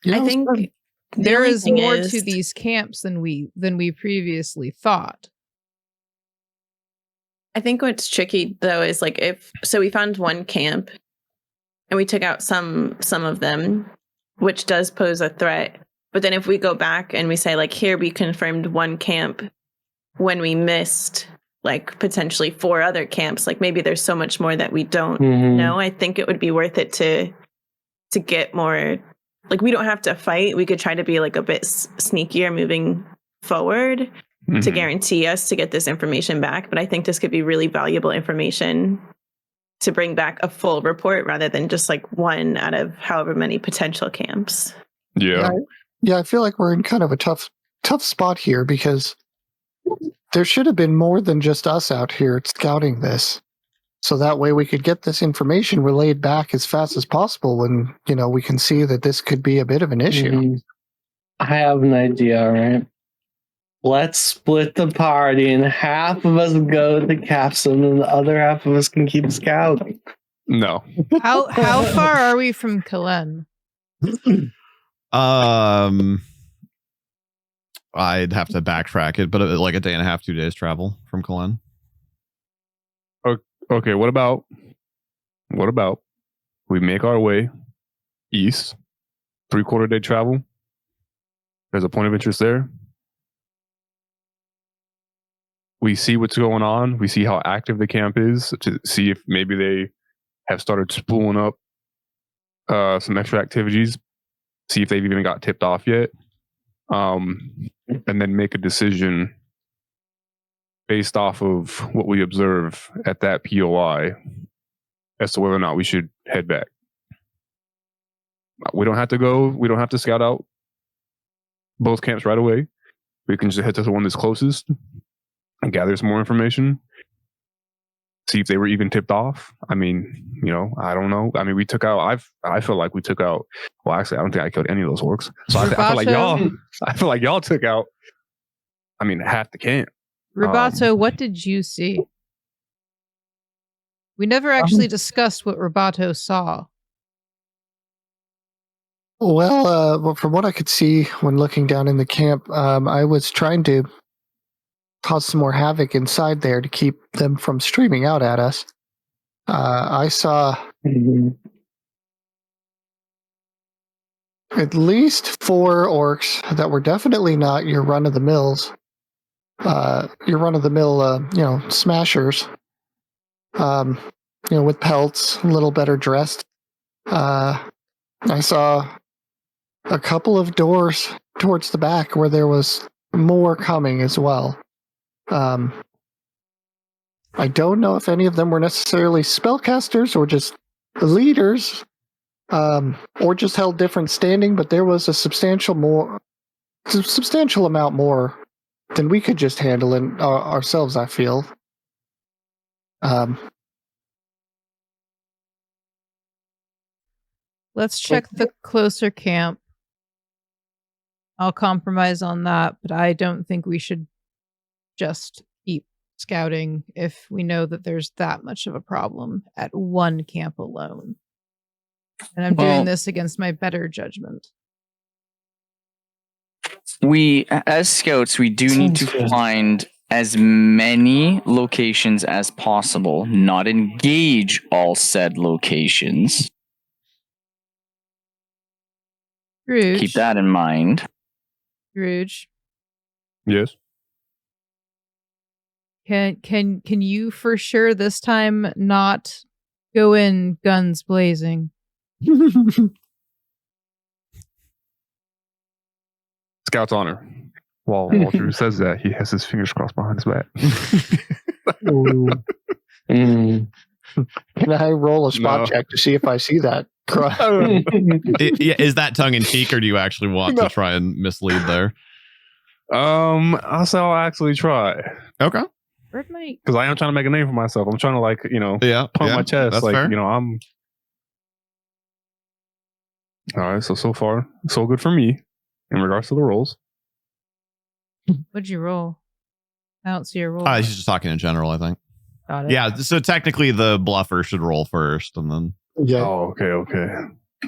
I think there is more to these camps than we previously thought. I think what's tricky though is like we found one camp and we took out some of them, which does pose a threat. But then if we go back and we say like, here we confirmed one camp when we missed like potentially 4 other camps, like maybe there's so much more that we don't know. I think it would be worth it to get more, like we don't have to fight. We could try to be like a bit sneakier moving forward to guarantee us to get this information back. But I think this could be really valuable information to bring back a full report rather than just like one out of however many potential camps. Yeah. Yeah, I feel like we're in kind of a tough spot here because there should have been more than just us out here scouting this. So that way we could get this information relayed back as fast as possible when, we can see that this could be a bit of an issue. I have an idea, all right? Let's split the party and half of us go to Capstone and the other half of us can keep scouting. No. How far are we from Kalen? I'd have to backtrack it, but like a day and a half, 2 days travel from Kalen. Okay, what about we make our way east, 3/4 day travel? There's a point of interest there. We see what's going on. We see how active the camp is to see if maybe they have started spooling up some extra activities. See if they've even got tipped off yet. And then make a decision based off of what we observe at that POI as to whether or not we should head back. We don't have to scout out both camps right away. We can just head to the one that's closest and gather some more information. See if they were even tipped off. I mean, I don't know. I mean, I feel like we took out, well, actually, I don't think I killed any of those orcs. So I feel like y'all took out, half the camp. Roboto, what did you see? We never actually discussed what Roboto saw. Well, from what I could see when looking down in the camp, I was trying to cause some more havoc inside there to keep them from streaming out at us. I saw at least 4 orcs that were definitely not your run-of-the-mill smashers. With pelts, a little better dressed. I saw a couple of doors towards the back where there was more coming as well. I don't know if any of them were necessarily spellcasters or just leaders, or just held different standing, but there was a substantial amount more than we could just handle ourselves, I feel. Let's check the closer camp. I'll compromise on that, but I don't think we should just keep scouting if we know that there's that much of a problem at one camp alone. And I'm doing this against my better judgment. We, as scouts, we do need to find as many locations as possible, not engage all said locations. Rouge. Keep that in mind. Rouge. Yes. Can you for sure this time not go in guns blazing? Scout's honor. While Drew says that, he has his fingers crossed behind his back. Can I roll a spot check to see if I see that? Is that tongue in cheek, or do you actually want to try and mislead there? I'll say I'll actually try. Okay. Because I am trying to make a name for myself. I'm trying to pump my chest. That's fair. I'm. All right. So far, so good for me in regards to the rolls. What'd you roll? I don't see a roll. He's just talking in general, I think. Got it. Yeah, so technically the bluffer should roll first, and then... Yeah. Oh, okay.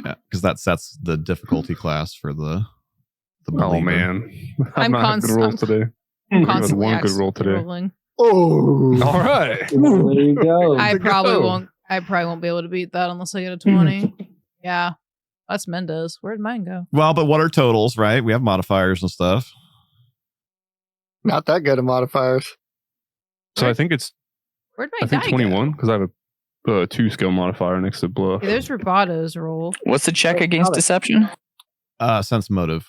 Yeah, because that sets the difficulty class for the believer. Oh, man. I'm not had good rolls today. I'm constantly one good roll today. rolling. Oh. All right. There you go. I probably won't be able to beat that unless I get a 20. Yeah. That's Mendez. Where'd mine go? Well, but what are totals, right? We have modifiers and stuff. Not that good of modifiers. So I think it's... Where'd my I think die 21, because I have a 2-skill modifier next to bluff. go? There's Rabato's roll. What's the check against deception? Sense motive.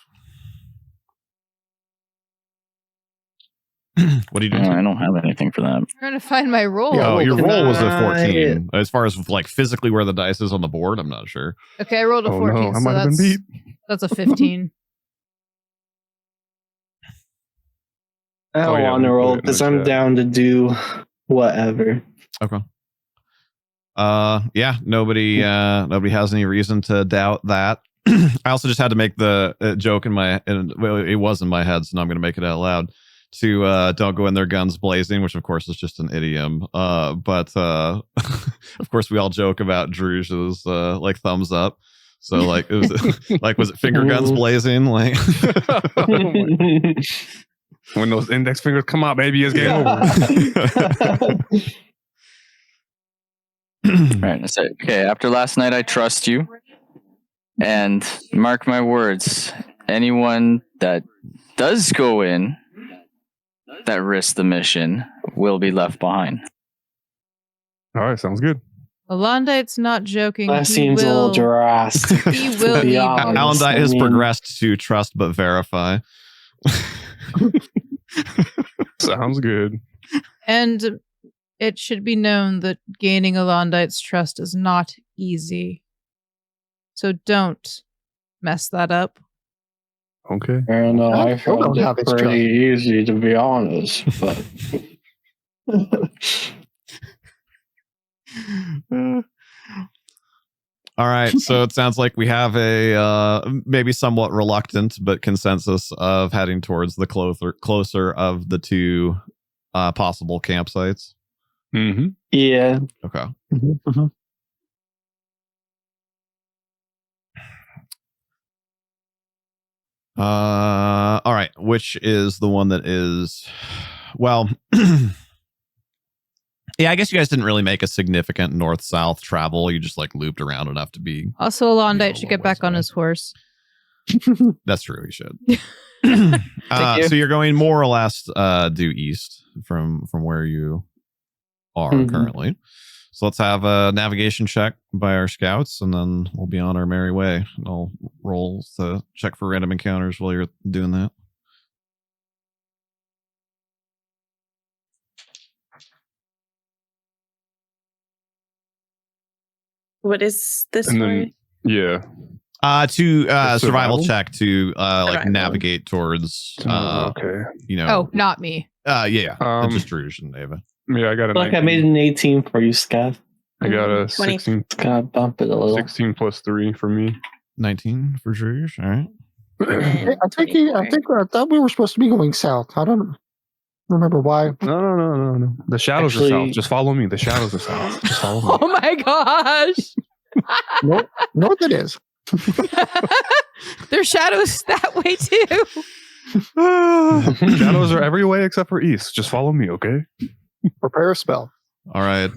What are you doing? I don't have anything for that. I'm trying to find my roll. Oh, your roll was a 14. As far as like physically where the dice is on the board, I'm not sure. Okay, I rolled a 14, no, I so might have been beat. that's a 15. I don't want to roll because I'm down to do whatever. Okay. Yeah, nobody has any reason to doubt that. I also just had to make the joke it was in my head, so now I'm going to make it out loud. To don't go in there guns blazing, which of course is just an idiom. But of course we all joke about Drew's like thumbs up. So like was it finger guns blazing? Like when those index fingers come out, baby, it's game over. Right. So, okay. After last night, I trust you, and mark my words. Anyone that does go in that risks the mission will be left behind. All right, sounds good. Alondite's not joking. That seems a little drastic. He will be. Alondite has progressed to trust but verify. Sounds good. And it should be known that gaining Alondite's trust is not easy. So don't mess that up. Okay. And I found it pretty easy, to be honest. But all right, so it sounds like we have a maybe somewhat reluctant but consensus of heading towards the closer of the two possible campsites. Mm-hmm. Yeah. Okay. Mm-hmm. All right, which is the one that is, well, yeah, I guess you guys didn't really make a significant north-south travel. You just like looped around enough to be. Also, Alondite should get back on his horse. That's true. He should. So you're going more or less due east from where you are currently. So let's have a navigation check by our scouts, and then we'll be on our merry way. I'll roll to check for random encounters while you're doing that. What is this And for? then, yeah. Survival check to like navigate towards okay. You know. Oh, not me. Yeah. Just Rouge and Ava. Yeah, I got a like I made an 18 for you, Scav. I got a 20. 16. Gotta bump it a little. 16 plus 3 for me. 19 for Rouge. All right. I think I thought we were supposed to be going south. I don't know. remember why. No. The shadows are south. Just follow me. The shadows are south. Just follow me. Oh my gosh. North it is. There's shadows that way too. Shadows are every way except for east. Just follow me, okay? Prepare a spell. All right.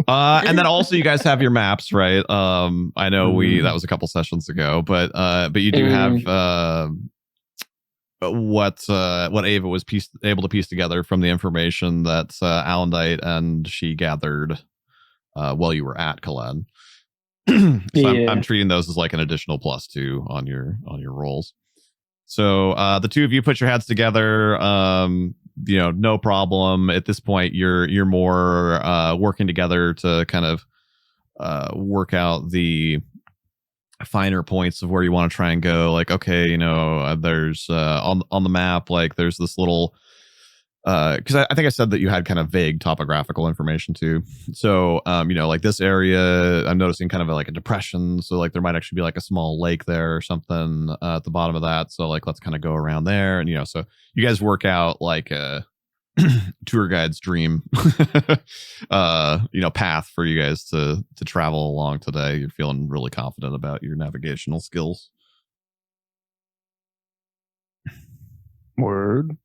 And then also you guys have your maps, right? I know that was a couple sessions ago, but you do have what Ava was able to piece together from the information that Alondite and she gathered while you were at Kalen. So I'm treating those as like an additional +2 on your rolls. So the two of you put your heads together. No problem. At this point, you're more working together to kind of work out the finer points of where you want to try and go. Like, okay, there's on the map, like there's this little because I think I said that you had kind of vague topographical information too. So, like this area, I'm noticing kind of like a depression. So like there might actually be like a small lake there or something at the bottom of that. So like, let's kind of go around there. And, so you guys work out like a tour guide's dream, path for you guys to travel along today. You're feeling really confident about your navigational skills. Word.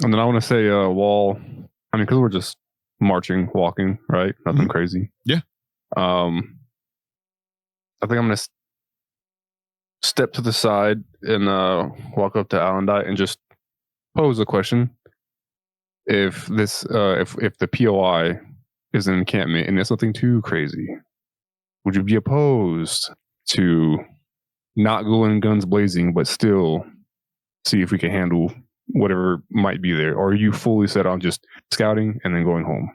And then I want to say, because we're just marching, walking, right? Nothing crazy. Yeah. I think I'm going to step to the side and walk up to Alondite and just pose a question. If this, if the POI is an encampment and it's nothing too crazy, would you be opposed to not going guns blazing, but still see if we can handle whatever might be there? Or are you fully set on just scouting and then going home?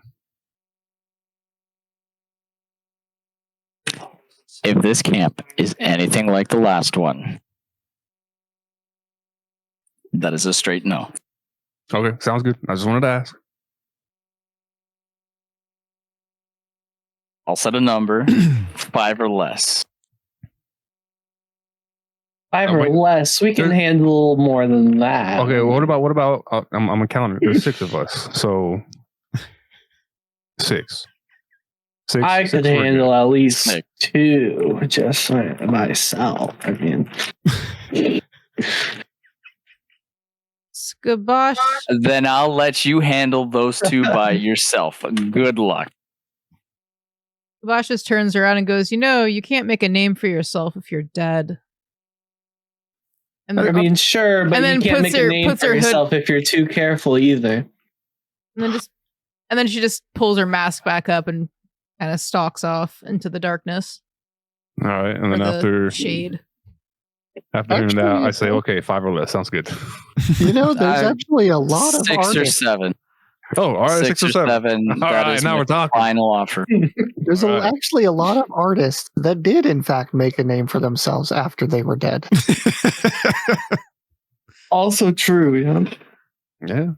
If this camp is anything like the last one, that is a straight no. Okay, sounds good. I just wanted to ask. I'll set a number, 5 or less. 5 or less. We can handle more than that. Okay, well, what about? I'm gonna count it. There's 6 of us, so 6. I could handle at least 2 just myself. I mean, Skabosh. Then I'll let you handle those 2 by yourself. Good luck. Skabosh just turns around and goes, you can't make a name for yourself if you're dead. And then, sure, but you can't make a name for yourself if you're too careful either. And then she just pulls her mask back up and kind of stalks off into the darkness. All right, and then after shade. After hearing that, I say, okay, 5 or less. Sounds good. There's actually a lot of 6 artists. or 7. Oh, all right, 6 or 7. All right, now we're talking. Final offer. There's actually a lot of artists that did, in fact, make a name for themselves after they were dead. Also true, yeah.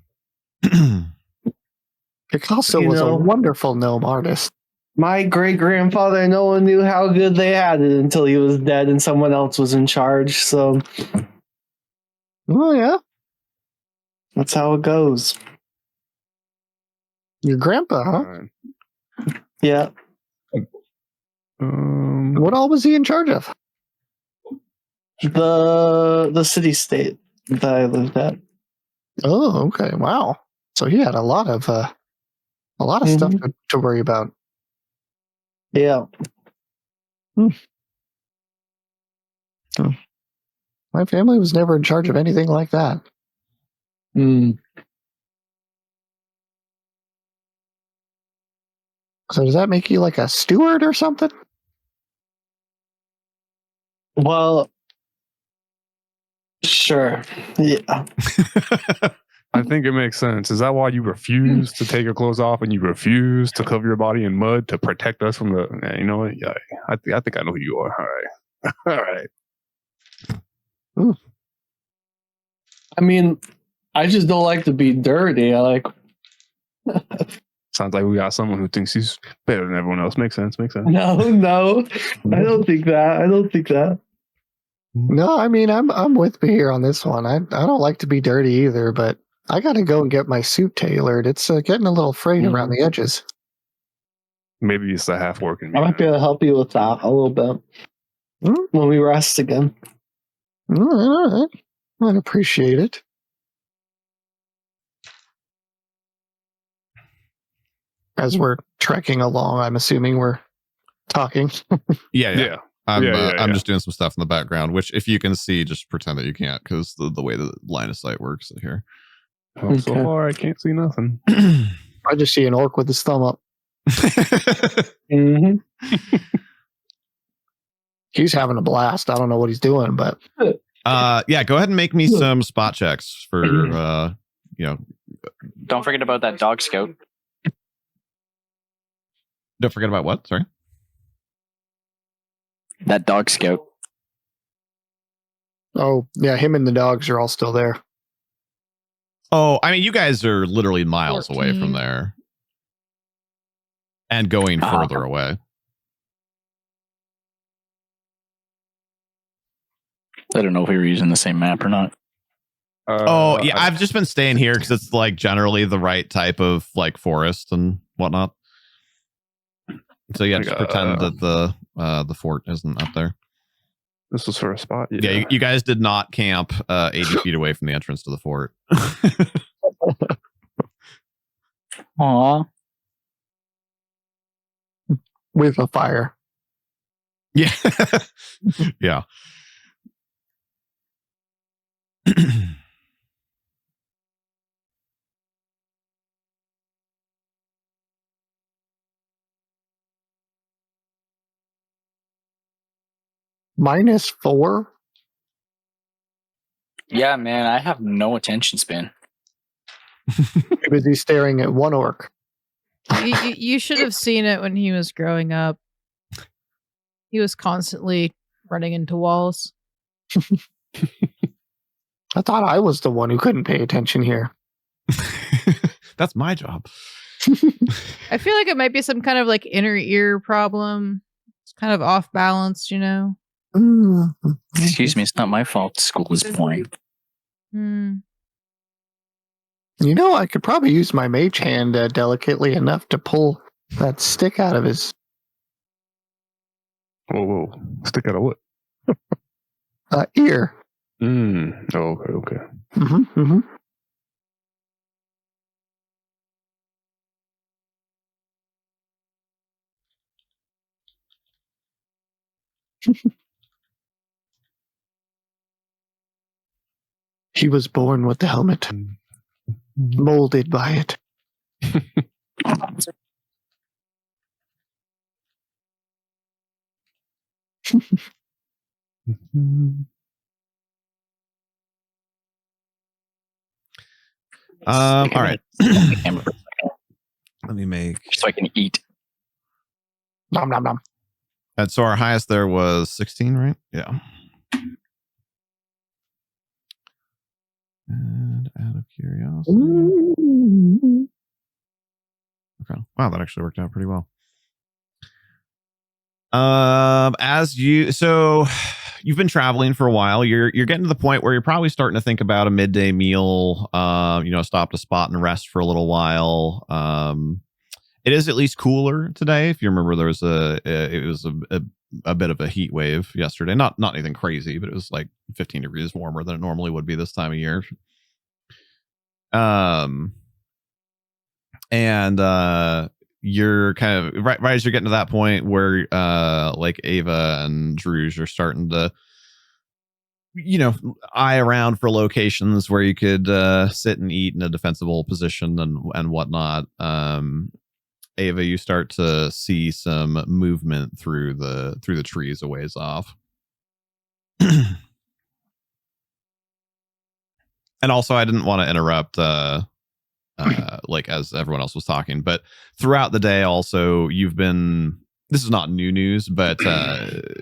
Picasso was a wonderful gnome artist. My great-grandfather, no one knew how good they had it until he was dead and someone else was in charge, so... Oh, yeah? That's how it goes. Your grandpa, huh? Yeah. What all was he in charge of? The city-state that I lived at. Oh, okay. Wow. So he had a lot of stuff to worry about. Yeah. My family was never in charge of anything like that. So does that make you like a steward or something? Well, sure. Yeah. I think it makes sense. Is that why you refuse to take your clothes off and you refuse to cover your body in mud to protect us from the... You know what? Yeah, I think I know who you are. All right. All right. Ooh. I mean, I just don't like to be dirty. I like... Sounds like we got someone who thinks he's better than everyone else. Makes sense. No. I don't think that. No, I mean I'm with Bahir on this one. I don't like to be dirty either, but I gotta go and get my suit tailored. It's getting a little frayed around the edges. Maybe it's a half working. I might be able to help you with that a little bit when we rest again. All right. I'd appreciate it. As we're trekking along, I'm assuming we're talking. Yeah. I'm Yeah. just doing some stuff in the background, which if you can see, just pretend that you can't, because the way the line of sight works here. Well, so far, I can't see nothing. I just see an orc with his thumb up. He's having a blast. I don't know what he's doing, but yeah, go ahead and make me some spot checks for Don't forget about that dog scout. Don't forget about what? Sorry. That dog scout. oh yeah, him and the dogs are all still there. Oh, I mean, you guys are literally miles away 14. from there. And going further away. I don't know if we were using the same map or not. Oh, yeah, I've just been staying here because it's like generally the right type of like forest and whatnot. So yeah, just pretend that the fort isn't up there. This was for a spot. Yeah, you guys did not camp 80 feet away from the entrance to the fort. Aw. With a fire. Yeah. Yeah. -4? Yeah, man, I have no attention span. Too busy staring at one orc. You should have seen it when he was growing up. He was constantly running into walls. I thought I was the one who couldn't pay attention here. That's my job. I feel like it might be some kind of like inner ear problem. It's kind of off balance, you know? Excuse me, it's not my fault. School is boring. You know, I could probably use my mage hand delicately enough to pull that stick out of his... Whoa. Stick out of what? Ear. Oh, okay. Mm-hmm. He was born with the helmet, molded by it. All right. Let me make so I can eat. Nom nom nom. And so our highest there was 16, right? Yeah. And out of curiosity. Okay. Wow, that actually worked out pretty well. So you've been traveling for a while. You're getting to the point where you're probably starting to think about a midday meal. Stop to spot and rest for a little while. It is at least cooler today. If you remember, there was it was a bit of a heat wave yesterday. Not anything crazy, but it was like 15 degrees warmer than it normally would be this time of year. You're kind of right as you're getting to that point where like Ava and Trouubblllee are starting to eye around for locations where you could sit and eat in a defensible position and whatnot. Ava, you start to see some movement through the trees a ways off. And also, I didn't want to interrupt like as everyone else was talking, but throughout the day also this is not new news, but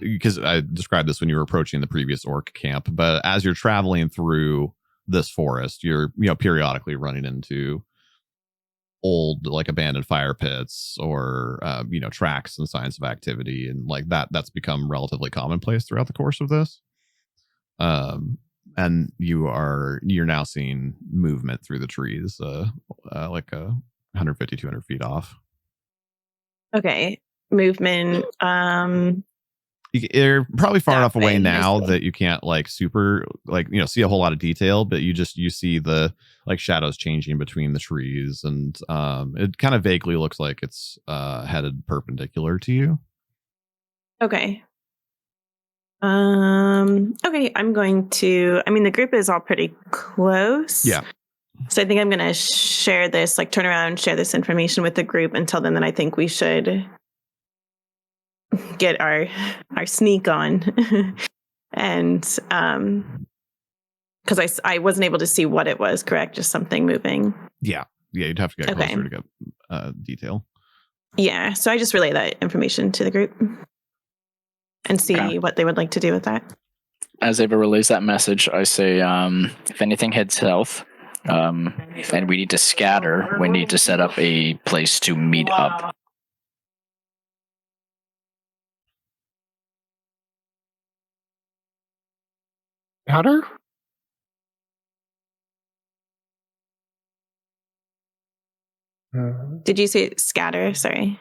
because I described this when you were approaching the previous orc camp, but as you're traveling through this forest, you're periodically running into old like abandoned fire pits or tracks and signs of activity, and like that's become relatively commonplace throughout the course of this. And you're now seeing movement through the trees, like 150, 200 feet off. Okay. Movement. You're probably far enough away way, now I see. that you can't like super like see a whole lot of detail, but you see the like shadows changing between the trees, and it kind of vaguely looks like it's headed perpendicular to you. Okay. Okay, I'm going to, the group is all pretty close. Yeah. So I think I'm going to share this, like turn around and share this information with the group and tell them that I think we should get our sneak on. And because I wasn't able to see what it was, correct? Just something moving. Yeah, you'd have to get closer to get detail. Yeah, so I just relay that information to the group and see what they would like to do with that. As Ava relays that message, I say, if anything, head south. And we need to scatter. We need to set up a place to meet up. Scatter? Did you say scatter? Sorry.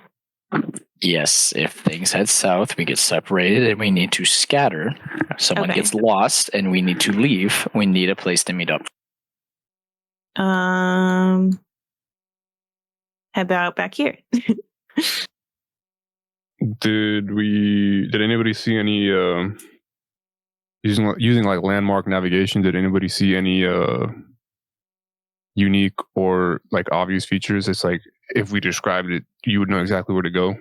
Yes, if things head south, we get separated and we need to scatter. Someone gets lost and we need to leave. We need a place to meet up. How about back here? Did anybody see any using like landmark navigation? Did anybody see any unique or like obvious features? It's like if we described it, you would know exactly where to go.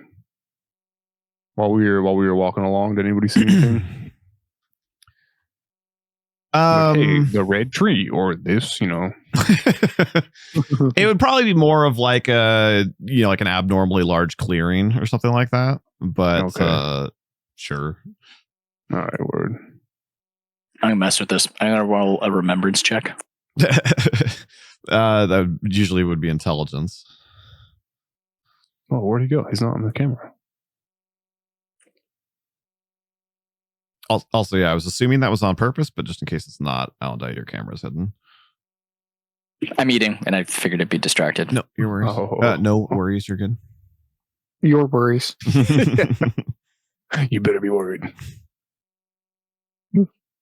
While we were walking along, did anybody see anything? Like, hey, the red tree or this, It would probably be more of like like an abnormally large clearing or something like that. But sure. All right, word. I'm gonna mess with this. I'm gonna roll a remembrance check. That usually would be intelligence. Oh, where'd he go? He's not on the camera. Also, yeah, I was assuming that was on purpose, but just in case it's not, Alondite, your camera's hidden. I'm eating, and I figured it'd be distracted. No, your worries. No worries. You're good. Your worries. You better be worried.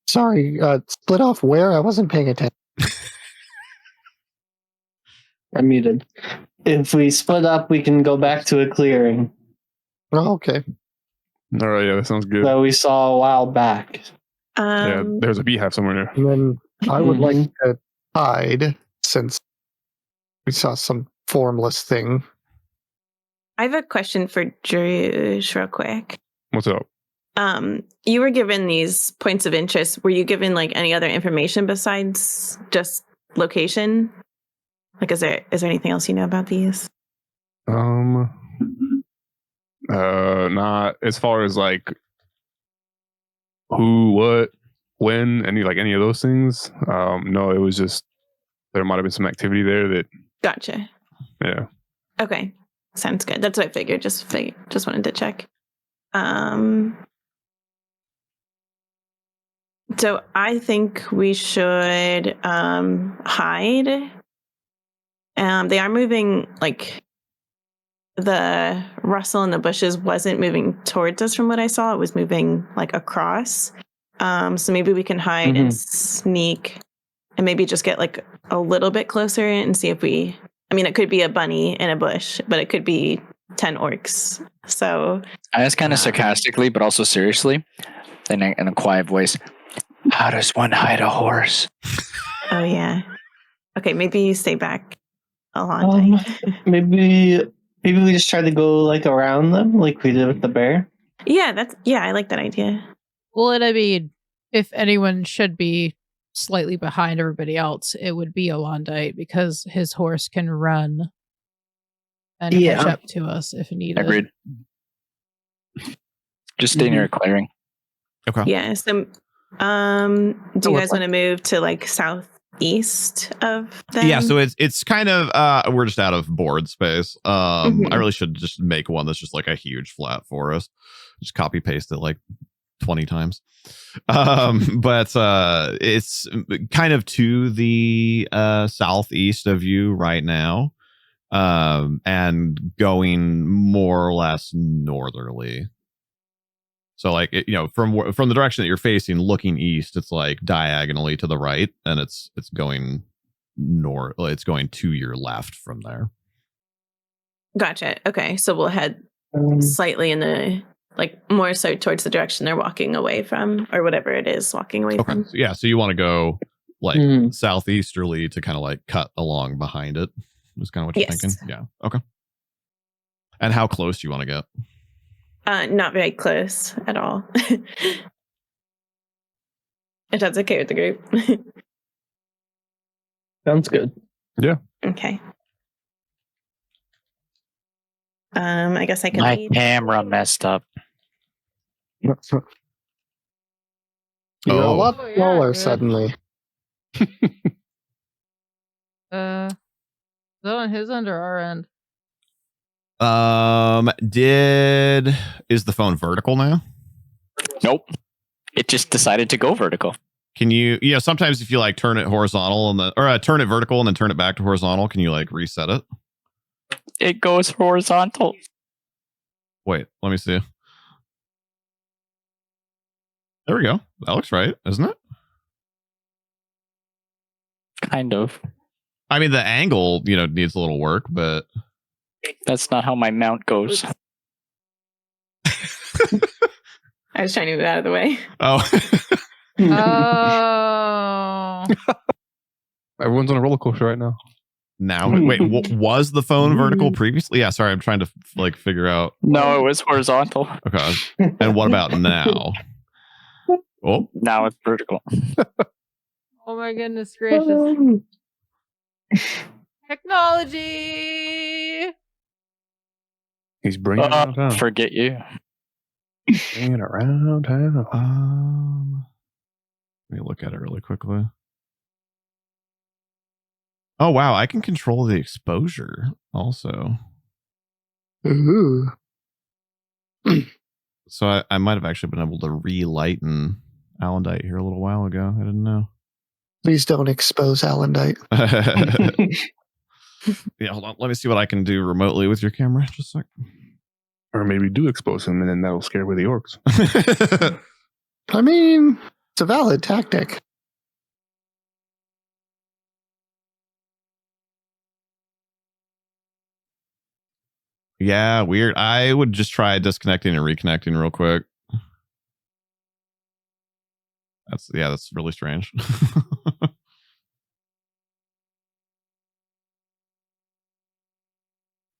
Sorry, split off where? I wasn't paying attention. I'm muted. If we split up, we can go back to a clearing. Oh, okay. All right, yeah, that sounds good. That we saw a while back. Yeah, there's a beehive somewhere there. And then I would like to hide since we saw some formless thing. I have a question for Druush real quick. What's up? You were given these points of interest. Were you given like any other information besides just location? Like, is there anything else you know about these? Not as far as like who, what, when, any of those things. No, it was just there might have been some activity there that. Gotcha. Yeah. Okay, sounds good. That's what I figured. Just wanted to check. So I think we should hide. They are moving, like the rustle in the bushes wasn't moving towards us from what I saw. It was moving like across. So maybe we can hide and sneak and maybe just get like a little bit closer and see if it could be a bunny in a bush, but it could be 10 orcs. So I asked kind of sarcastically, but also seriously, in a quiet voice, how does one hide a horse? Oh, yeah. Okay, maybe you stay back a long time. Maybe we just try to go like around them, like we did with the bear. Yeah, I like that idea. Well, if anyone should be slightly behind everybody else, it would be Alondite because his horse can run and catch up to us if needed. Agreed. Just stay near a clearing. Okay. Yeah. So, do you guys want to move to like southeast of them? Yeah. So it's kind of we're just out of board space. I really should just make one that's just like a huge flat forest. Just copy paste it like 20 times. But it's kind of to the southeast of you right now, and going more or less northerly. So like from the direction that you're facing, looking east, it's like diagonally to the right, and it's going north. It's going to your left from there. Gotcha. Okay, so we'll head slightly in the more so towards the direction they're walking away from, or whatever it is walking away from. So, so you want to go southeasterly to kind of like cut along behind it. Is kind of what you're thinking. Yeah. Okay. And how close do you want to get? Not very close at all. If that's okay with the group. Sounds good. Yeah. Okay. I guess I can. My camera messed up. You're a lot smaller suddenly. Is that on his end or our end? Is the phone vertical now? Nope. It just decided to go vertical. Can you sometimes if you like turn it horizontal or turn it vertical and then turn it back to horizontal, can you like reset it? It goes horizontal. Wait, let me see. There we go. That looks right, isn't it? Kind of. I mean, the angle, needs a little work, but that's not how my mount goes. I was trying to move out of the way. Oh. Oh. Everyone's on a roller coaster right now. Now, wait, was the phone vertical previously? Yeah, sorry, I'm trying to figure out. No, it was horizontal. Okay. And what about now? Oh, now it's vertical. Oh my goodness gracious. Technology. He's bringing it around town. Forget you. Bringing it around town. Let me look at it really quickly. Oh, wow. I can control the exposure also. Ooh. So I might have actually been able to relighten Alondite here a little while ago. I didn't know. Please don't expose Alondite. Yeah, hold on. Let me see what I can do remotely with your camera. Just a sec. Or maybe do expose him, and then that'll scare away the orcs. I mean, it's a valid tactic. Yeah, weird. I would just try disconnecting and reconnecting real quick. That's really strange.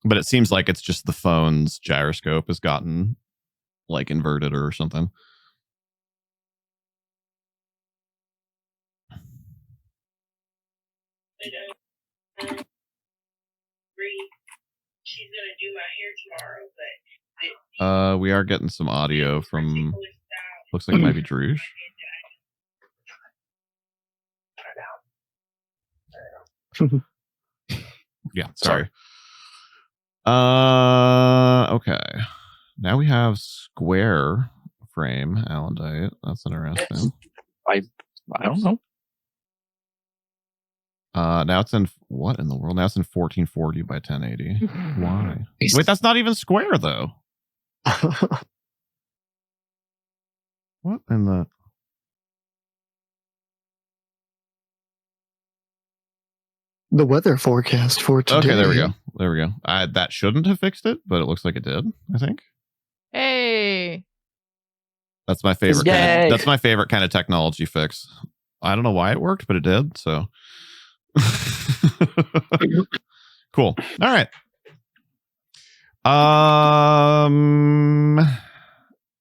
But it seems like it's just the phone's gyroscope has gotten like inverted or something. She's gonna do my hair tomorrow, but we are getting some audio from. Looks like it might be Trouubblllee. Yeah, sorry. Okay. Now we have square frame Alondite. That's interesting. I don't know. Now it's in what in the world? Now it's in 1440 by 1080. Why? Wait, that's not even square though. What in the? The weather forecast for today. Okay, there we go. That shouldn't have fixed it, but it looks like it did. I think. Hey. That's my favorite. That's my favorite kind of technology fix. I don't know why it worked, but it did. So. Cool. All right.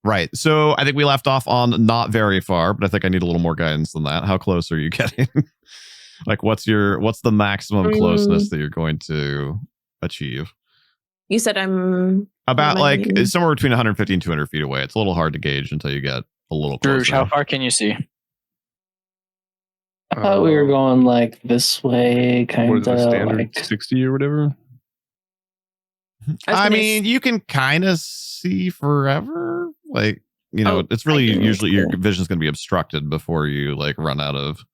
Right. So I think we left off on not very far, but I think I need a little more guidance than that. How close are you getting? Like, what's the maximum closeness that you're going to achieve? You said I'm about somewhere between 150 and 200 feet away. It's a little hard to gauge until you get a little closer. Druge, how far can you see? I thought we were going like this way, kind of. What is the standard? 60 or whatever? I mean, you can kind of see forever. Like, it's really usually your vision's going to be obstructed before you like run out of.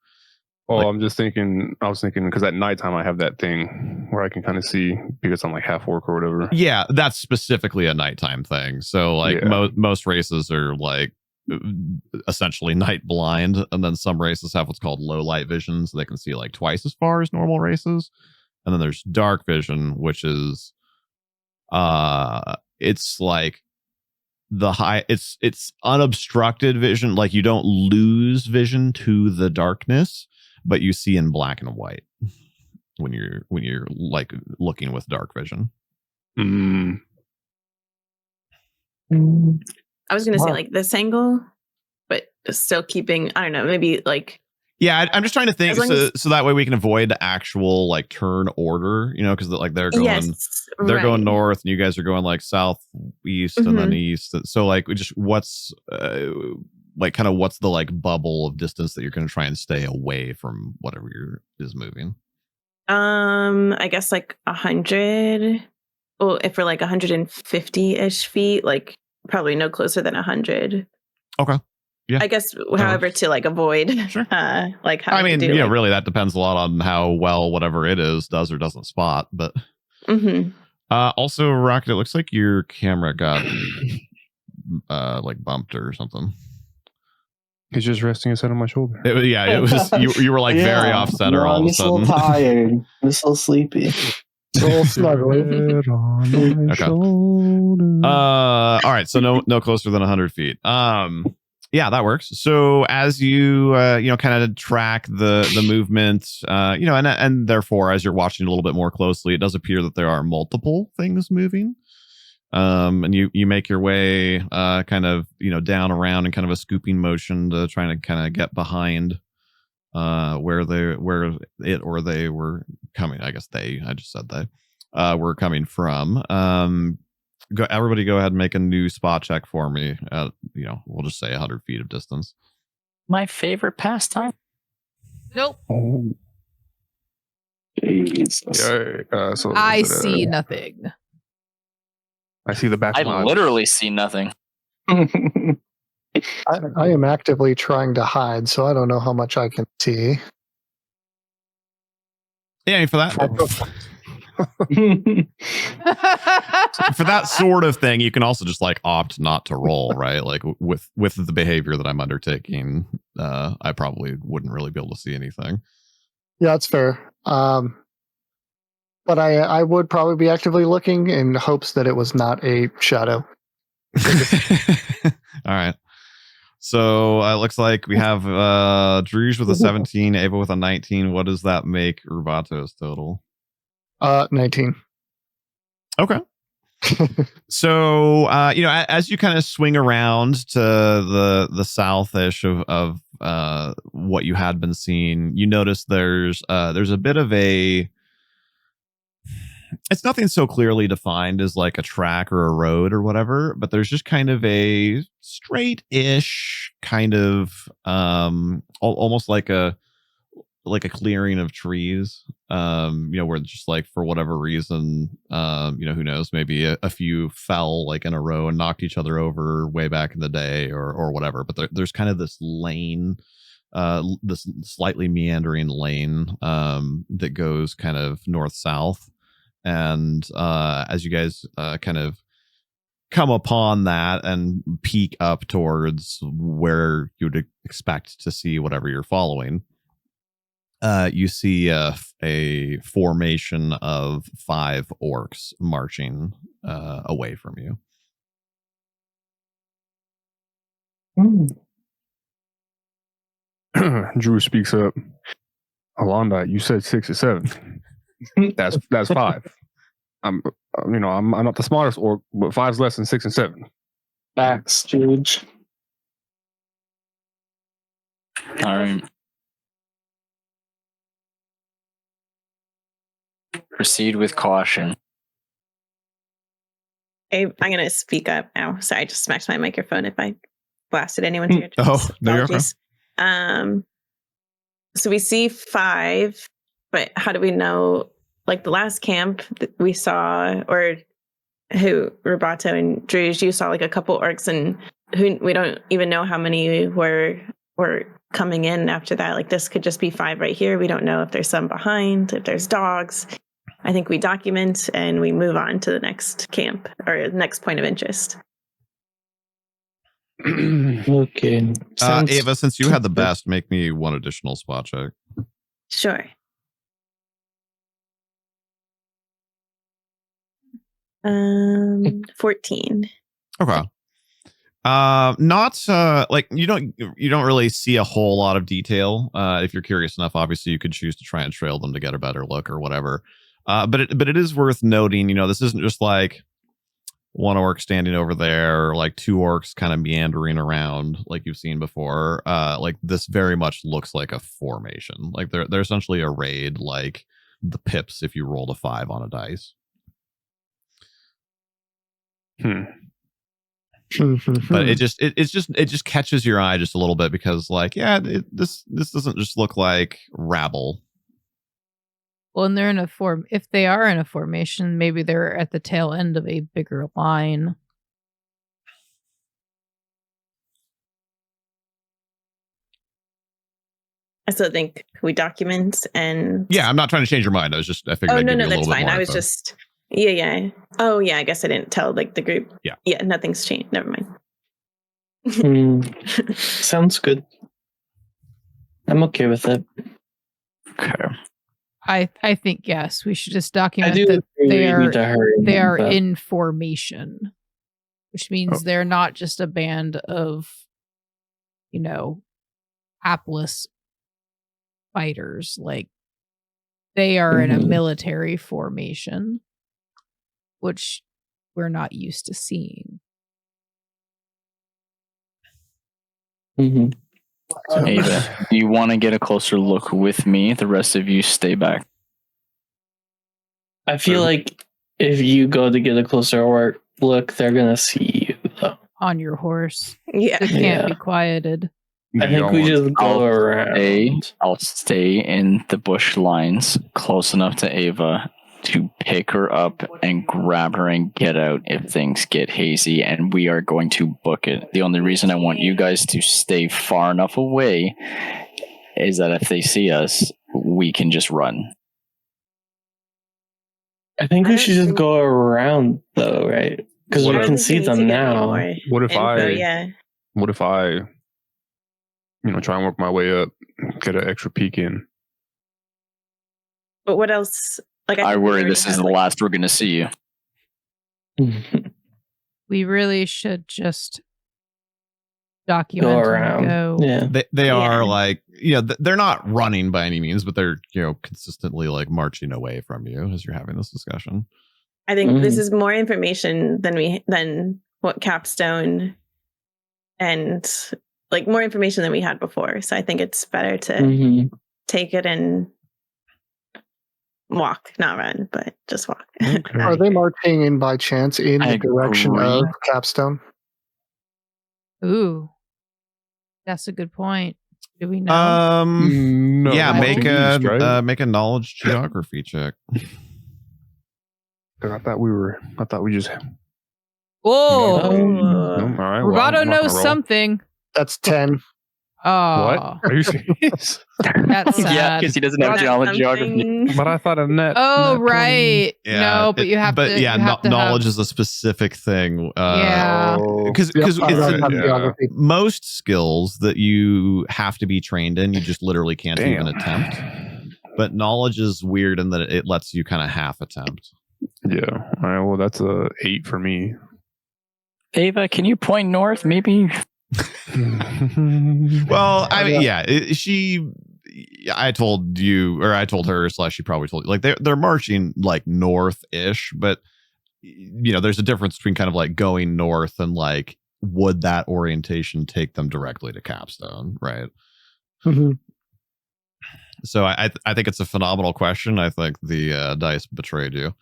Oh, I was thinking because at nighttime I have that thing where I can kind of see because I'm like half orc or whatever. Yeah, that's specifically a nighttime thing. So like most races are like essentially night blind, and then some races have what's called low light vision, so they can see like twice as far as normal races. And then there's dark vision, which is it's like it's unobstructed vision, like you don't lose vision to the darkness, but you see in black and white when you're like looking with dark vision. I was gonna say like this angle, but still keeping, I don't know, maybe like. Yeah, I'm just trying to think so that way we can avoid the actual like turn order, because like they're going going north and you guys are going like southeast and then east. So like what's like kind of what's the like bubble of distance that you're going to try and stay away from whatever is moving? I guess like 100. Well, if we're like 150-ish feet, like probably no closer than 100. Okay. Yeah. I guess, however, to like avoid, like how really that depends a lot on how well whatever it is does or doesn't spot. But also, Rocket, it looks like your camera got like bumped or something. He's just resting his head on my shoulder. It was you were like very off center all of a sudden. I'm so tired. I'm so sleepy. It's all snuggly. All right, so no closer than 100 feet. Yeah, that works. So as you kind of track the movement, and therefore as you're watching a little bit more closely, it does appear that there are multiple things moving. And you make your way kind of down around in kind of a scooping motion to try to kind of get behind where they were coming. I guess I just said they were coming from. Everybody go ahead and make a new spot check for me at, we'll just say 100 feet of distance. My favorite pastime. Nope. Oh. Jesus. Yeah, so I see nothing. I see the back. I literally see nothing. I am actively trying to hide, so I don't know how much I can see. Yeah, for that. For that sort of thing, you can also just like opt not to roll, right? Like with the behavior that I'm undertaking, I probably wouldn't really be able to see anything. Yeah, that's fair. But I would probably be actively looking in hopes that it was not a shadow. All right. So it looks like we have Druge with a 17, Ava with a 19. What does that make Rubato's total? 19. Okay. So as you kind of swing around to the southish of what you had been seeing, you notice there's a bit of a. It's nothing so clearly defined as like a track or a road or whatever, but there's just kind of a straight-ish kind of almost like a clearing of trees, where just like for whatever reason, who knows, maybe a few fell like in a row and knocked each other over way back in the day or whatever. But there's kind of this lane, this slightly meandering lane that goes kind of north-south. And as you guys kind of come upon that and peek up towards where you would expect to see whatever you're following, you see a formation of 5 orcs marching away from you. Drew speaks up. Alondite, you said 6 or 7. That's 5. I'm not the smartest orc, but 5's less than 6 and 7. Facts, Juge. All right. Proceed with caution. I'm going to speak up now. Sorry, I just smacked my microphone if I blasted anyone's ear. Oh, no, you're okay. So we see 5, but how do we know? Like the last camp that we saw, or who Rubato and Druge, you saw like a couple orcs, and we don't even know how many were coming in after that. Like this could just be 5 right here. We don't know if there's some behind, if there's dogs. I think we document and we move on to the next camp or next point of interest. Okay. Ava, since you had the best, make me one additional spot check. Sure. 14. Okay. Not like you don't really see a whole lot of detail. If you're curious enough, obviously you could choose to try and trail them to get a better look or whatever. But it is worth noting, this isn't just like one orc standing over there or like 2 orcs kind of meandering around like you've seen before. Like this very much looks like a formation. Like they're essentially arrayed like the pips if you rolled a 5 on a dice. But it just catches your eye just a little bit because like this doesn't just look like rabble. Well, and they're in a if they are in a formation, maybe they're at the tail end of a bigger line. I still think we document and I'm not trying to change your mind. I figured oh I'd no, give you a that's little bit fine. more I was info. just oh yeah, I guess I didn't tell like the group. Yeah, nothing's changed. Never mind. Sounds good. I'm okay with it. Okay. I think yes, we should just document I do that they are but in formation, which means they're not just a band of, hapless fighters. Like they are in a military formation, which we're not used to seeing. Ava, do you want to get a closer look with me? The rest of you stay back. I feel like if you go to get a closer look, they're gonna see you though. On your horse. Yeah. It can't be quieted. I think we just go around. I'll stay in the bush lines close enough to Ava to pick her up and grab her and get out if things get hazy, and we are going to book it. The only reason I want you guys to stay far enough away is that if they see us, we can just run. I think we should just go around though, right? Because we can see them now. What if I try and work my way up, get an extra peek in? But what else? Like I worry this is the last we're going to see you. We really should just document go around. And go. They are like, they're not running by any means, but they're, consistently like marching away from you as you're having this discussion. I think this is more information than what Capstone and like more information than we had before. So I think it's better to take it and walk, not run, but just walk. Okay. Are they marching in by chance in the direction of Capstone? Ooh, that's a good point. Do we know? No, make a knowledge geography check. I thought we just. Whoa! All right. Roboto knows something. That's 10. Oh, what? Are you serious? That's sad. Yeah, because he doesn't have geography. But I thought a net. Oh, right. Yeah, no, but you have to. But knowledge is a specific thing. Because most skills that you have to be trained in, you just literally can't even attempt. But knowledge is weird in that it lets you kind of half attempt. Yeah. All right. Well, that's a 8 for me. Ava, can you point north? Maybe. Well, I mean, I told you, or I told her, / she probably told you, like they're marching like north-ish, but there's a difference between kind of like going north and like would that orientation take them directly to Capstone, right? So I think it's a phenomenal question. I think the dice betrayed you.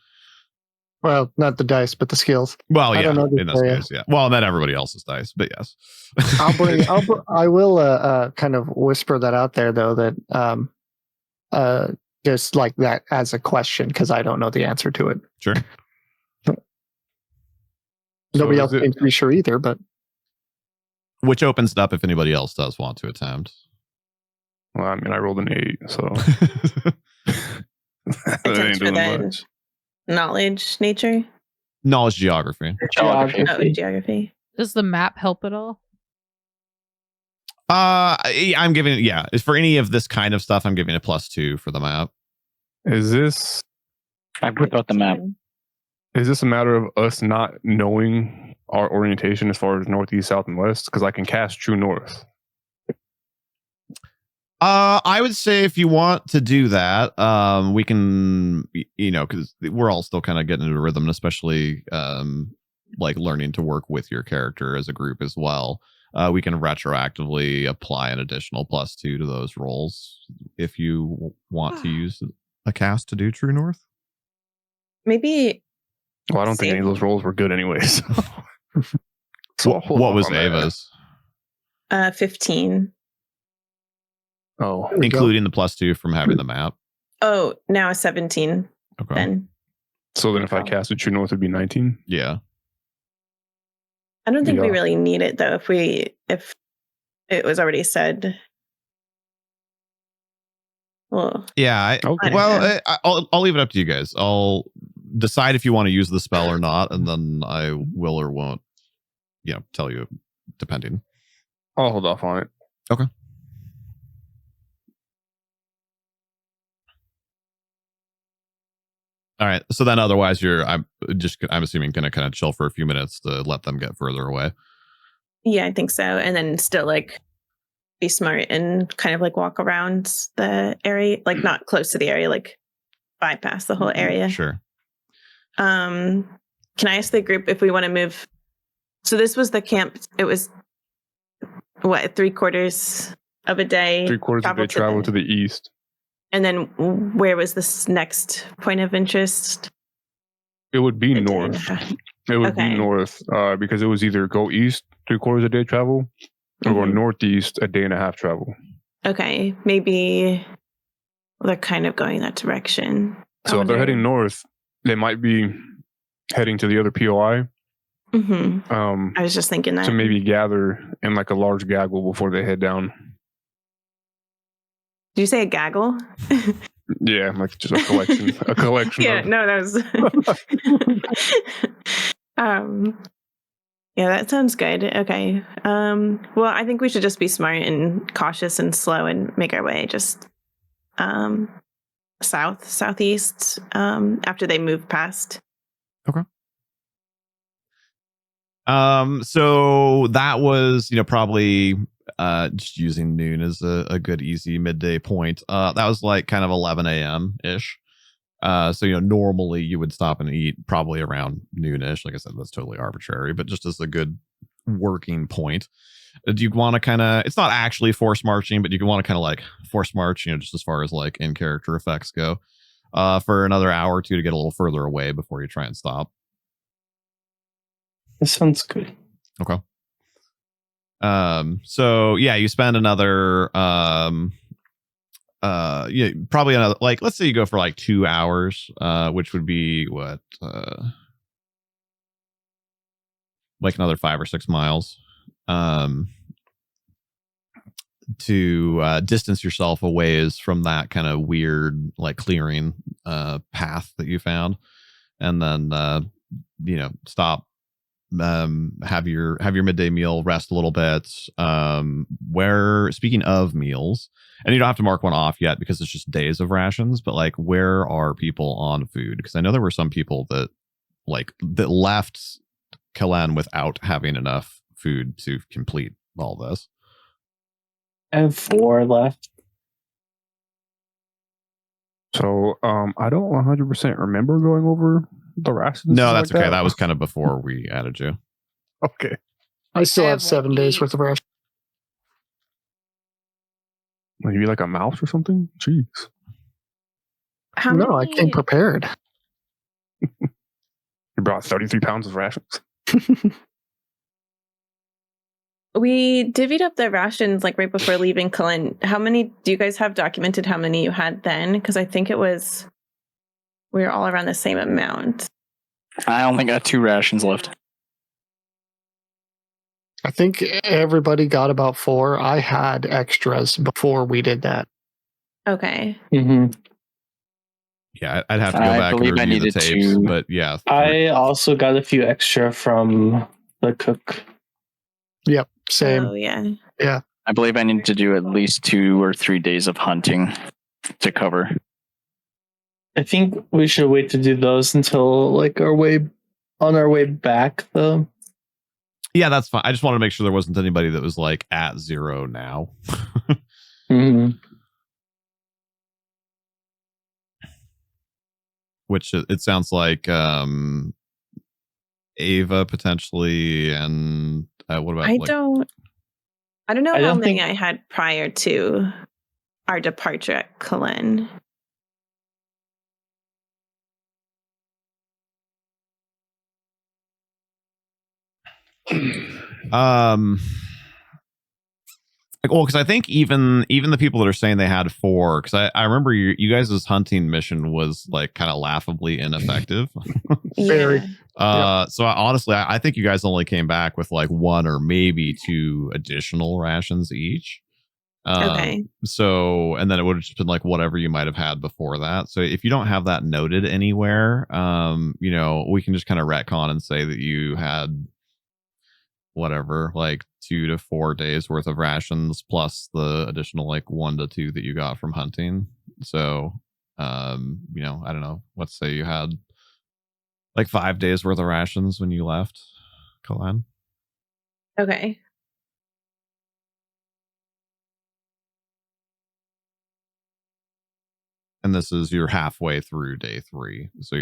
Well, not the dice, but the skills. Well, yeah, in this case, yeah. Well, not everybody else's dice, but yes. I will kind of whisper that out there, though, that just like that as a question, because I don't know the answer to it. Sure. Nobody else seems to be sure either, but Which opens it up if anybody else does want to attempt. Well, I mean, I rolled an 8, so that Attempt ain't for doing the much. knowledge nature. Knowledge geography. Geography. Does the map help at all? I'm giving it, for any of this kind of stuff, I'm giving it +2 for the map. Is this? I put out the map. Is this a matter of us not knowing our orientation as far as northeast, south, and west? Because I can cast True North. I would say if you want to do that, we can, because we're all still kind of getting into a rhythm, and especially like learning to work with your character as a group as well. We can retroactively apply an additional +2 to those rolls if you want to use a cast to do True North. Maybe. Well, I don't think any of those rolls were good anyway. So what was Ava's? 15. Oh, including the +2 from having the map. Oh, now a 17. Okay. Then. So then if I casted True North, it'd be 19? Yeah. I don't think we really need it though. If it was already said. Well, yeah. I'll leave it up to you guys. I'll decide if you want to use the spell or not, and then I will or won't, tell you depending. I'll hold off on it. Okay. All right. So then otherwise I'm assuming going to kind of chill for a few minutes to let them get further away. Yeah, I think so. And then still like be smart and kind of like walk around the area, like not close to the area, like bypass the whole area. Sure. Can I ask the group if we want to move? So this was the camp. It was what, 3/4 of a day? 3/4 of a day travel to the east. And then where was this next point of interest? It would be north. It would be north because it was either go east 3/4 a day travel or go northeast a day and a half travel. Okay. Maybe they're kind of going that direction. So if they're heading north, they might be heading to the other POI. I was just thinking that. To maybe gather in like a large gaggle before they head down. Did you say a gaggle? Yeah, like just a collection. A collection. Yeah, no, that was. Yeah, that sounds good. Okay. Well, I think we should just be smart and cautious and slow and make our way just southeast after they move past. Okay. So that was, probably just using noon as a good easy midday point. That was like kind of 11 a.m. ish. So normally you would stop and eat probably around noonish. Like I said, that's totally arbitrary, but just as a good working point. Do you want to kind of, it's not actually force marching, but you can want to kind of like force march, just as far as like in character effects go, for another hour or two to get a little further away before you try and stop. That sounds good. Okay. So yeah, you spend another probably another, like, let's say you go for like 2 hours, which would be what, like another 5 or 6 miles, to distance yourself a ways from that kind of weird like clearing path that you found, and then stop, have your midday meal, rest a little bit. Where, speaking of meals, and you don't have to mark one off yet because it's just days of rations, but like, where are people on food? Because I know there were some people that left Kalen without having enough food to complete all this. I have 4 left. So I don't 100% remember going over the rations. No, that's okay. That was kind of before we added you. Okay. I still have 7 days worth of rations. Maybe like a mouse or something? Jeez. No, I came prepared. You brought 33 pounds of rations. We divvied up the rations like right before leaving Kalen. How many do you guys have documented? How many you had then? Because I think we were all around the same amount. I only got 2 rations left. I think everybody got about 4. I had extras before we did that. Okay. Mm-hmm. Yeah, I'd have to go back and review the tapes, but yeah. 3. I also got a few extra from the cook. Yep, same. Oh, yeah. Yeah. I believe I need to do at least 2 or 3 days of hunting to cover. I think we should wait to do those until like on our way back, though. Yeah, that's fine. I just wanted to make sure there wasn't anybody that was like at 0 now. Mm-hmm. Which it sounds like Ava potentially, and what about? I don't know how many think I had prior to our departure at Cullen. Well, because I think even the people that are saying they had 4, because I remember you guys' hunting mission was like kind of laughably ineffective. Very. So honestly, I think you guys only came back with like 1 or maybe 2 additional rations each. Okay. So, and then it would have just been like whatever you might have had before that. So if you don't have that noted anywhere, we can just kind of retcon and say that you had whatever, like 2 to 4 days worth of rations plus the additional like 1 to 2 that you got from hunting. So, I don't know. Let's say you had like 5 days worth of rations when you left, Cullen. Okay. And this is you're halfway through day 3, so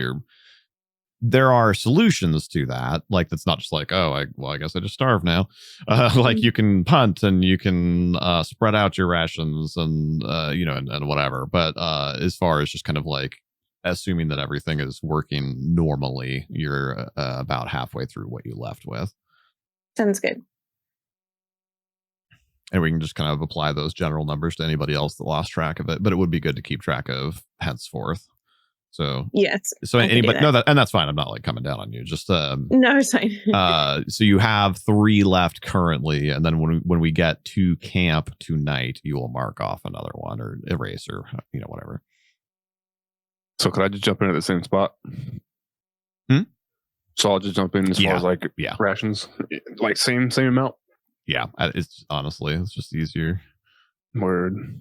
there are solutions to that. Like that's not just like, I guess I just starve now. Like you can punt and you can spread out your rations and and whatever. But as far as just kind of like assuming that everything is working normally, you're about halfway through what you left with. Sounds good. And we can just kind of apply those general numbers to anybody else that lost track of it. But it would be good to keep track of henceforth. So yes. So anybody and that's fine. I'm not like coming down on you. Just no, it's fine. So you have 3 left currently, and then when we get to camp tonight, you will mark off another one or erase or whatever. So could I just jump in at the same spot? So I'll just jump in as far as like rations, like same amount. Yeah, it's honestly it's just easier. Word.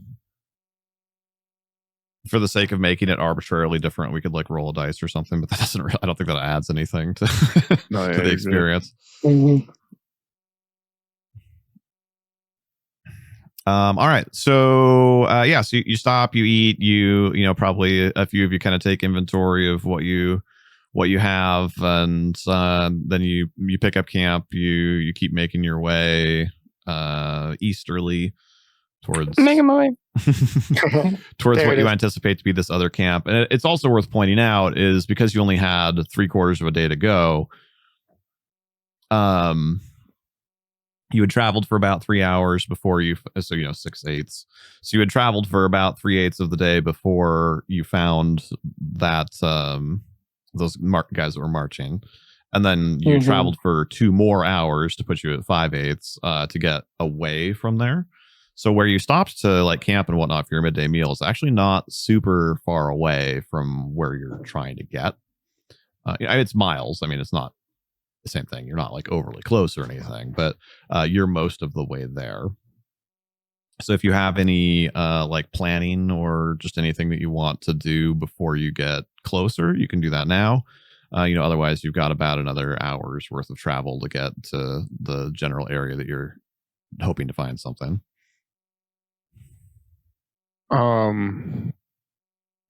For the sake of making it arbitrarily different, we could like roll a dice or something, but that doesn't really, I don't think that adds anything to, to the experience. Mm-hmm. All right. So, so you stop, you eat, probably a few of you kind of take inventory of what you have. And, then you pick up camp, you keep making your way, easterly towards making my way towards what you anticipate to be this other camp. And it's also worth pointing out is because you only had 3/4 of a day to go, you had traveled for about 3 hours before 6/8. So you had traveled for about 3/8 of the day before you found that those guys that were marching, and then you traveled for 2 more hours to put you at 5/8 to get away from there. So where you stopped to like camp and whatnot for your midday meal is actually not super far away from where you're trying to get. It's miles. I mean, it's not the same thing. You're not like overly close or anything, but you're most of the way there. So if you have any like planning or just anything that you want to do before you get closer, you can do that now. Otherwise you've got about another hour's worth of travel to get to the general area that you're hoping to find something.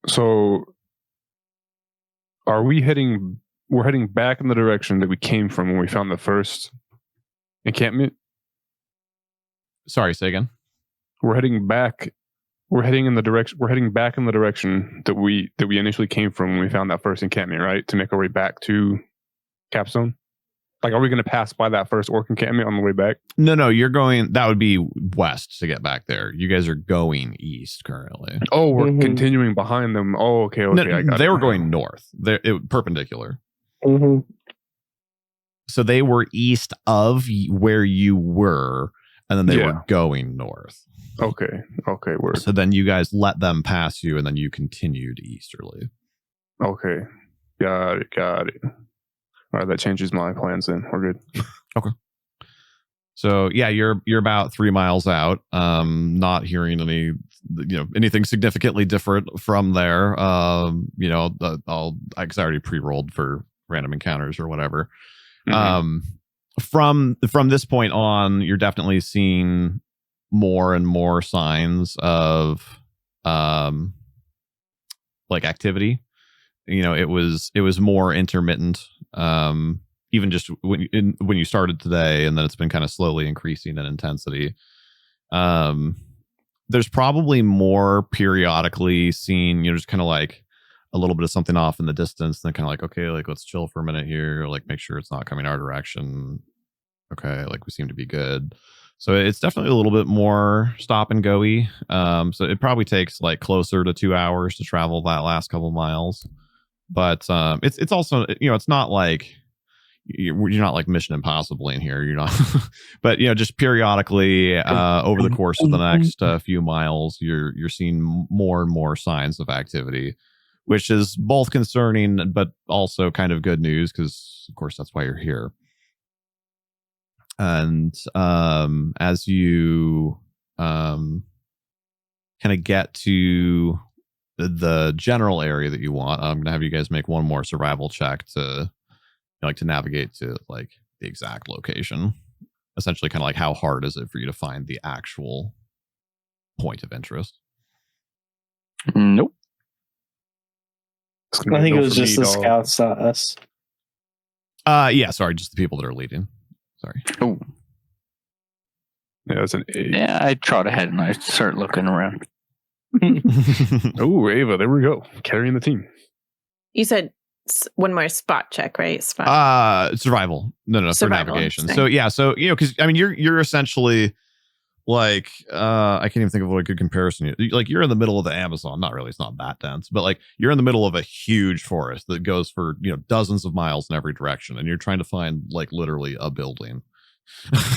So are we heading back in the direction that we came from when we found the first encampment? Sorry, say again. We're heading back in the direction that we initially came from when we found that first encampment, right? To make our way back to Capstone. Like, are we going to pass by that first orc encampment on the way back? No, you're going. That would be west to get back there. You guys are going east currently. Oh, we're continuing behind them. Oh, okay. No, they were going north. They're perpendicular. Mm-hmm. So they were east of where you were, and then they were going north. Okay. Word. So then you guys let them pass you, and then you continued easterly. Okay. Got it. All right, that changes my plans then. We're good. Okay. So yeah, you're about 3 miles out. Not hearing anything significantly different from there. I already pre-rolled for random encounters or whatever. Mm-hmm. From this point on, you're definitely seeing more and more signs of activity. It was more intermittent. Even just when you started today, and then it's been kind of slowly increasing in intensity. There's probably more periodically seen, just kind of like a little bit of something off in the distance, and then kind of like, okay, like let's chill for a minute here, like make sure it's not coming our direction. Okay, like we seem to be good. So it's definitely a little bit more stop and go-y. So it probably takes like closer to 2 hours to travel that last couple miles. But it's also, it's not like you're not like Mission Impossible in here. You're not, but just periodically over the course of the next few miles, you're seeing more and more signs of activity, which is both concerning but also kind of good news, because of course that's why you're here. And as you kind of get to the general area that you want, I'm gonna have you guys make one more survival check to to navigate to like the exact location. Essentially, kind of like how hard is it for you to find the actual point of interest? Nope. I think it was just the scouts, not us. Yeah, sorry, just the people that are leading. Sorry. Oh. Yeah, it's an 8. Yeah, I trot ahead and I start looking around. Oh, Ava, there we go. Carrying the team. You said one more spot check, right? Spot. Survival. No, Survival, for navigation. So yeah, so because I mean you're essentially like I can't even think of what a good comparison. Like you're in the middle of the Amazon. Not really, it's not that dense, but like you're in the middle of a huge forest that goes for dozens of miles in every direction, and you're trying to find like literally a building.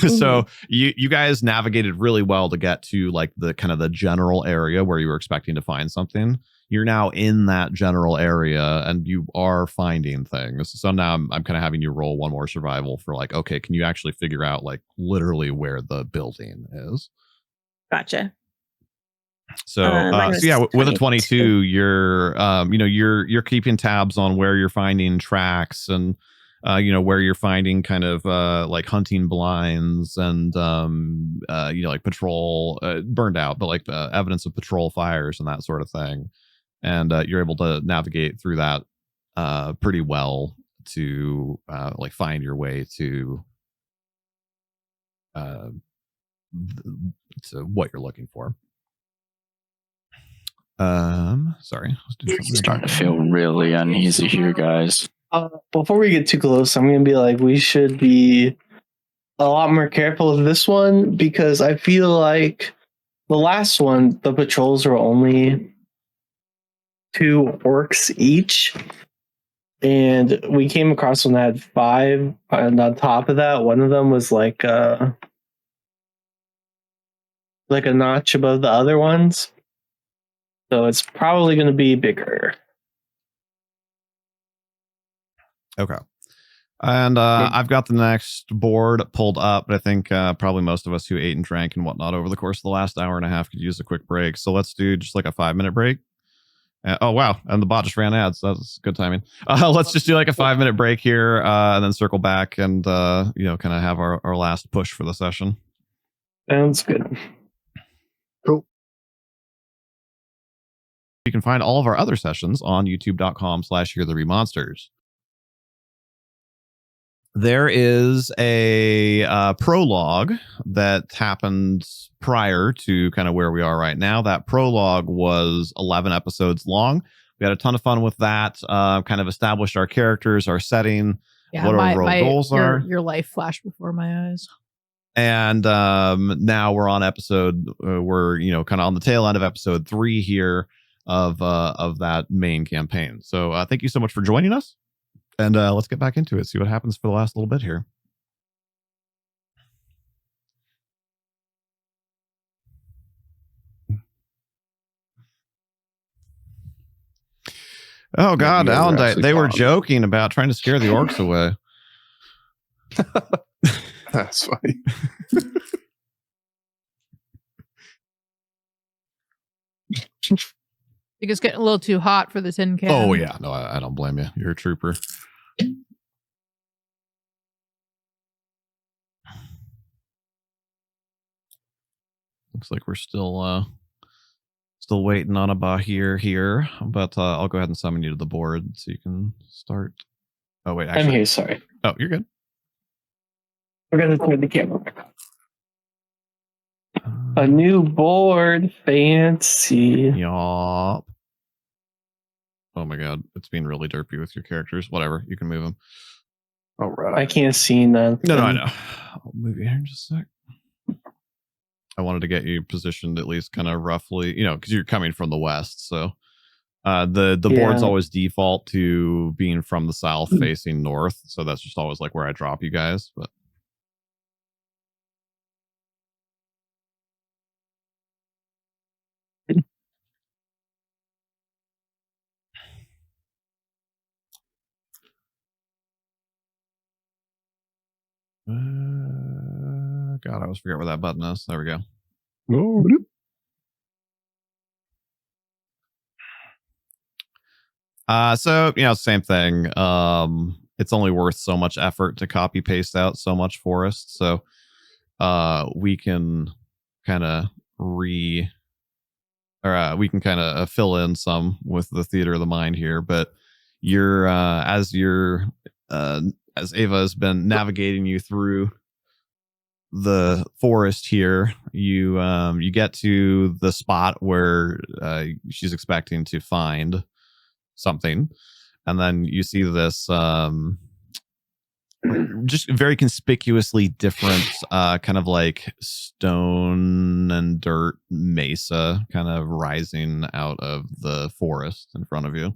So you guys navigated really well to get to like the kind of the general area where you were expecting to find something. You're now in that general area and you are finding things. So now I'm kind of having you roll one more survival for like, okay, can you actually figure out like literally where the building is? Gotcha. So yeah, with a 22, you're you're keeping tabs on where you're finding tracks and where you're finding kind of like hunting blinds and like patrol burned out, but like evidence of patrol fires and that sort of thing. And you're able to navigate through that pretty well to like find your way to what you're looking for. Sorry, it's starting to feel really uneasy here, guys. Before we get too close, I'm gonna be like, we should be a lot more careful with this one, because I feel like the last one, the patrols were only 2 orcs each, and we came across one that had 5, and on top of that, one of them was like a notch above the other ones, so it's probably going to be bigger. Okay. And I've got the next board pulled up, but I think probably most of us who ate and drank and whatnot over the course of the last hour and a half could use a quick break. So let's do just like a 5-minute break. Oh, wow. And the bot just ran ads. So that's good timing. Let's just do like a 5-minute break here and then circle back and, kind of have our last push for the session. Sounds good. Cool. You can find all of our other sessions on youtube.com/hearthe3monsters. There is a prologue that happened prior to kind of where we are right now. That prologue was 11 episodes long. We had a ton of fun with that, kind of established our characters, our setting, what our overall goals are. Your life flashed before my eyes. And now we're on episode, we're, kind of on the tail end of episode 3 here of that main campaign. So thank you so much for joining us. And let's get back into it. See what happens for the last little bit here. Oh God, Alondite! They were joking about trying to scare the orcs away. That's funny. I think it's getting a little too hot for the tin can. Oh yeah, no, I don't blame you. You're a trooper. Looks like we're still waiting on a Bahir here, but I'll go ahead and summon you to the board so you can start. Oh wait, actually, I'm here. Sorry. Oh, you're good. We're gonna turn the camera back on. A new board, fancy. Yup. Oh my God, it's being really derpy with your characters. Whatever, you can move them. All right. I can't see nothing. No, I know. I'll move you here in just a sec. I wanted to get you positioned at least kind of roughly, because you're coming from the west. So the boards always default to being from the south facing north. So that's just always like where I drop you guys. But God, I always forget where that button is. There we go. So same thing. It's only worth so much effort to copy paste out so much forest. So we can kind of fill in some with the theater of the mind here. But as Ava has been navigating you through the forest here, you get to the spot where she's expecting to find something, and then you see this just very conspicuously different kind of like stone and dirt mesa kind of rising out of the forest in front of you.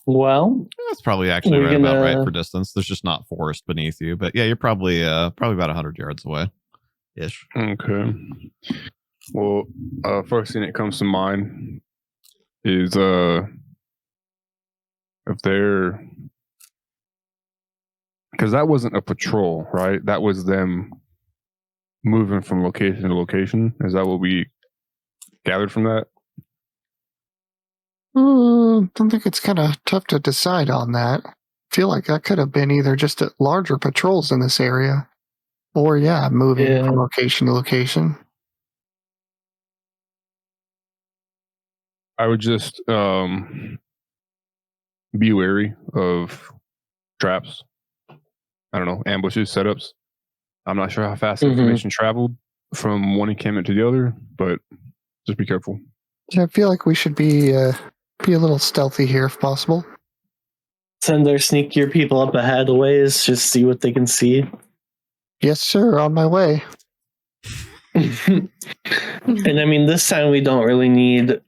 Well, that's probably actually about right for distance. There's just not forest beneath you, but yeah, you're probably about 100 yards away ish. Okay. Well, first thing that comes to mind is if they're, because that wasn't a patrol, right? That was them moving from location to location. Is that what we gathered from that? I think it's kind of tough to decide on that. I feel like that could have been either just larger patrols in this area, or moving from location to location. I would just be wary of traps. I don't know, ambushes, setups. I'm not sure how fast information traveled from one encampment to the other, but just be careful. I feel like we should be a little stealthy here if possible. Send our sneakier people up ahead a ways, just see what they can see. Yes, sir, on my way. And I mean, this time we don't really need.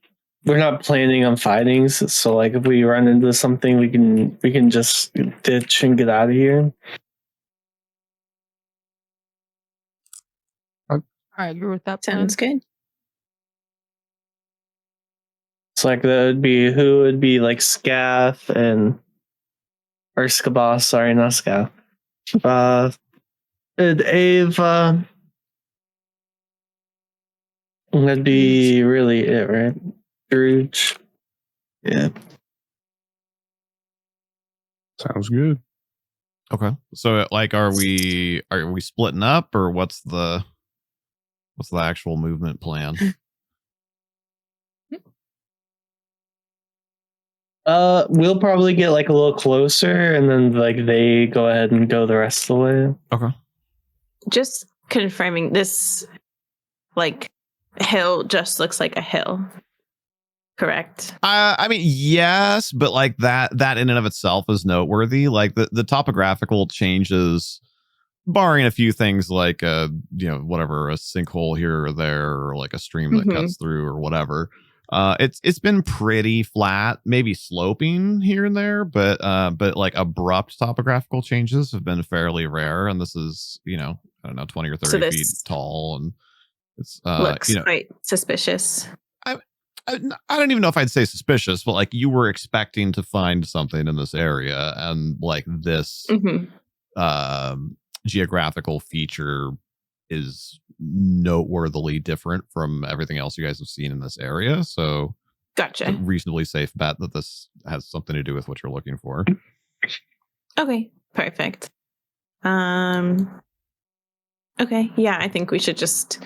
We're not planning on fighting, so like if we run into something, we can just ditch and get out of here. I agree with that. Sounds good. It's like that would be who would be like Scath or Skabas, sorry, not Scath. And Ava. That'd be really it, right? Trouubblllee. Yeah. Sounds good. Okay. So like are we splitting up, or what's the actual movement plan? We'll probably get like a little closer, and then like they go ahead and go the rest of the way. Okay. Just confirming, this like hill just looks like a hill. correct? I mean, yes, but like that in and of itself is noteworthy. Like the topographical changes, barring a few things like whatever, a sinkhole here or there, or like a stream that cuts through or whatever. It's been pretty flat, maybe sloping here and there, but like abrupt topographical changes have been fairly rare. And this is, I don't know, 20 or 30 feet tall, and it's looks quite suspicious. I don't even know if I'd say suspicious, but like you were expecting to find something in this area, and like this geographical feature is noteworthily different from everything else you guys have seen in this area. So gotcha. It's a reasonably safe bet that this has something to do with what you're looking for. Okay, perfect. Okay, yeah, I think we should just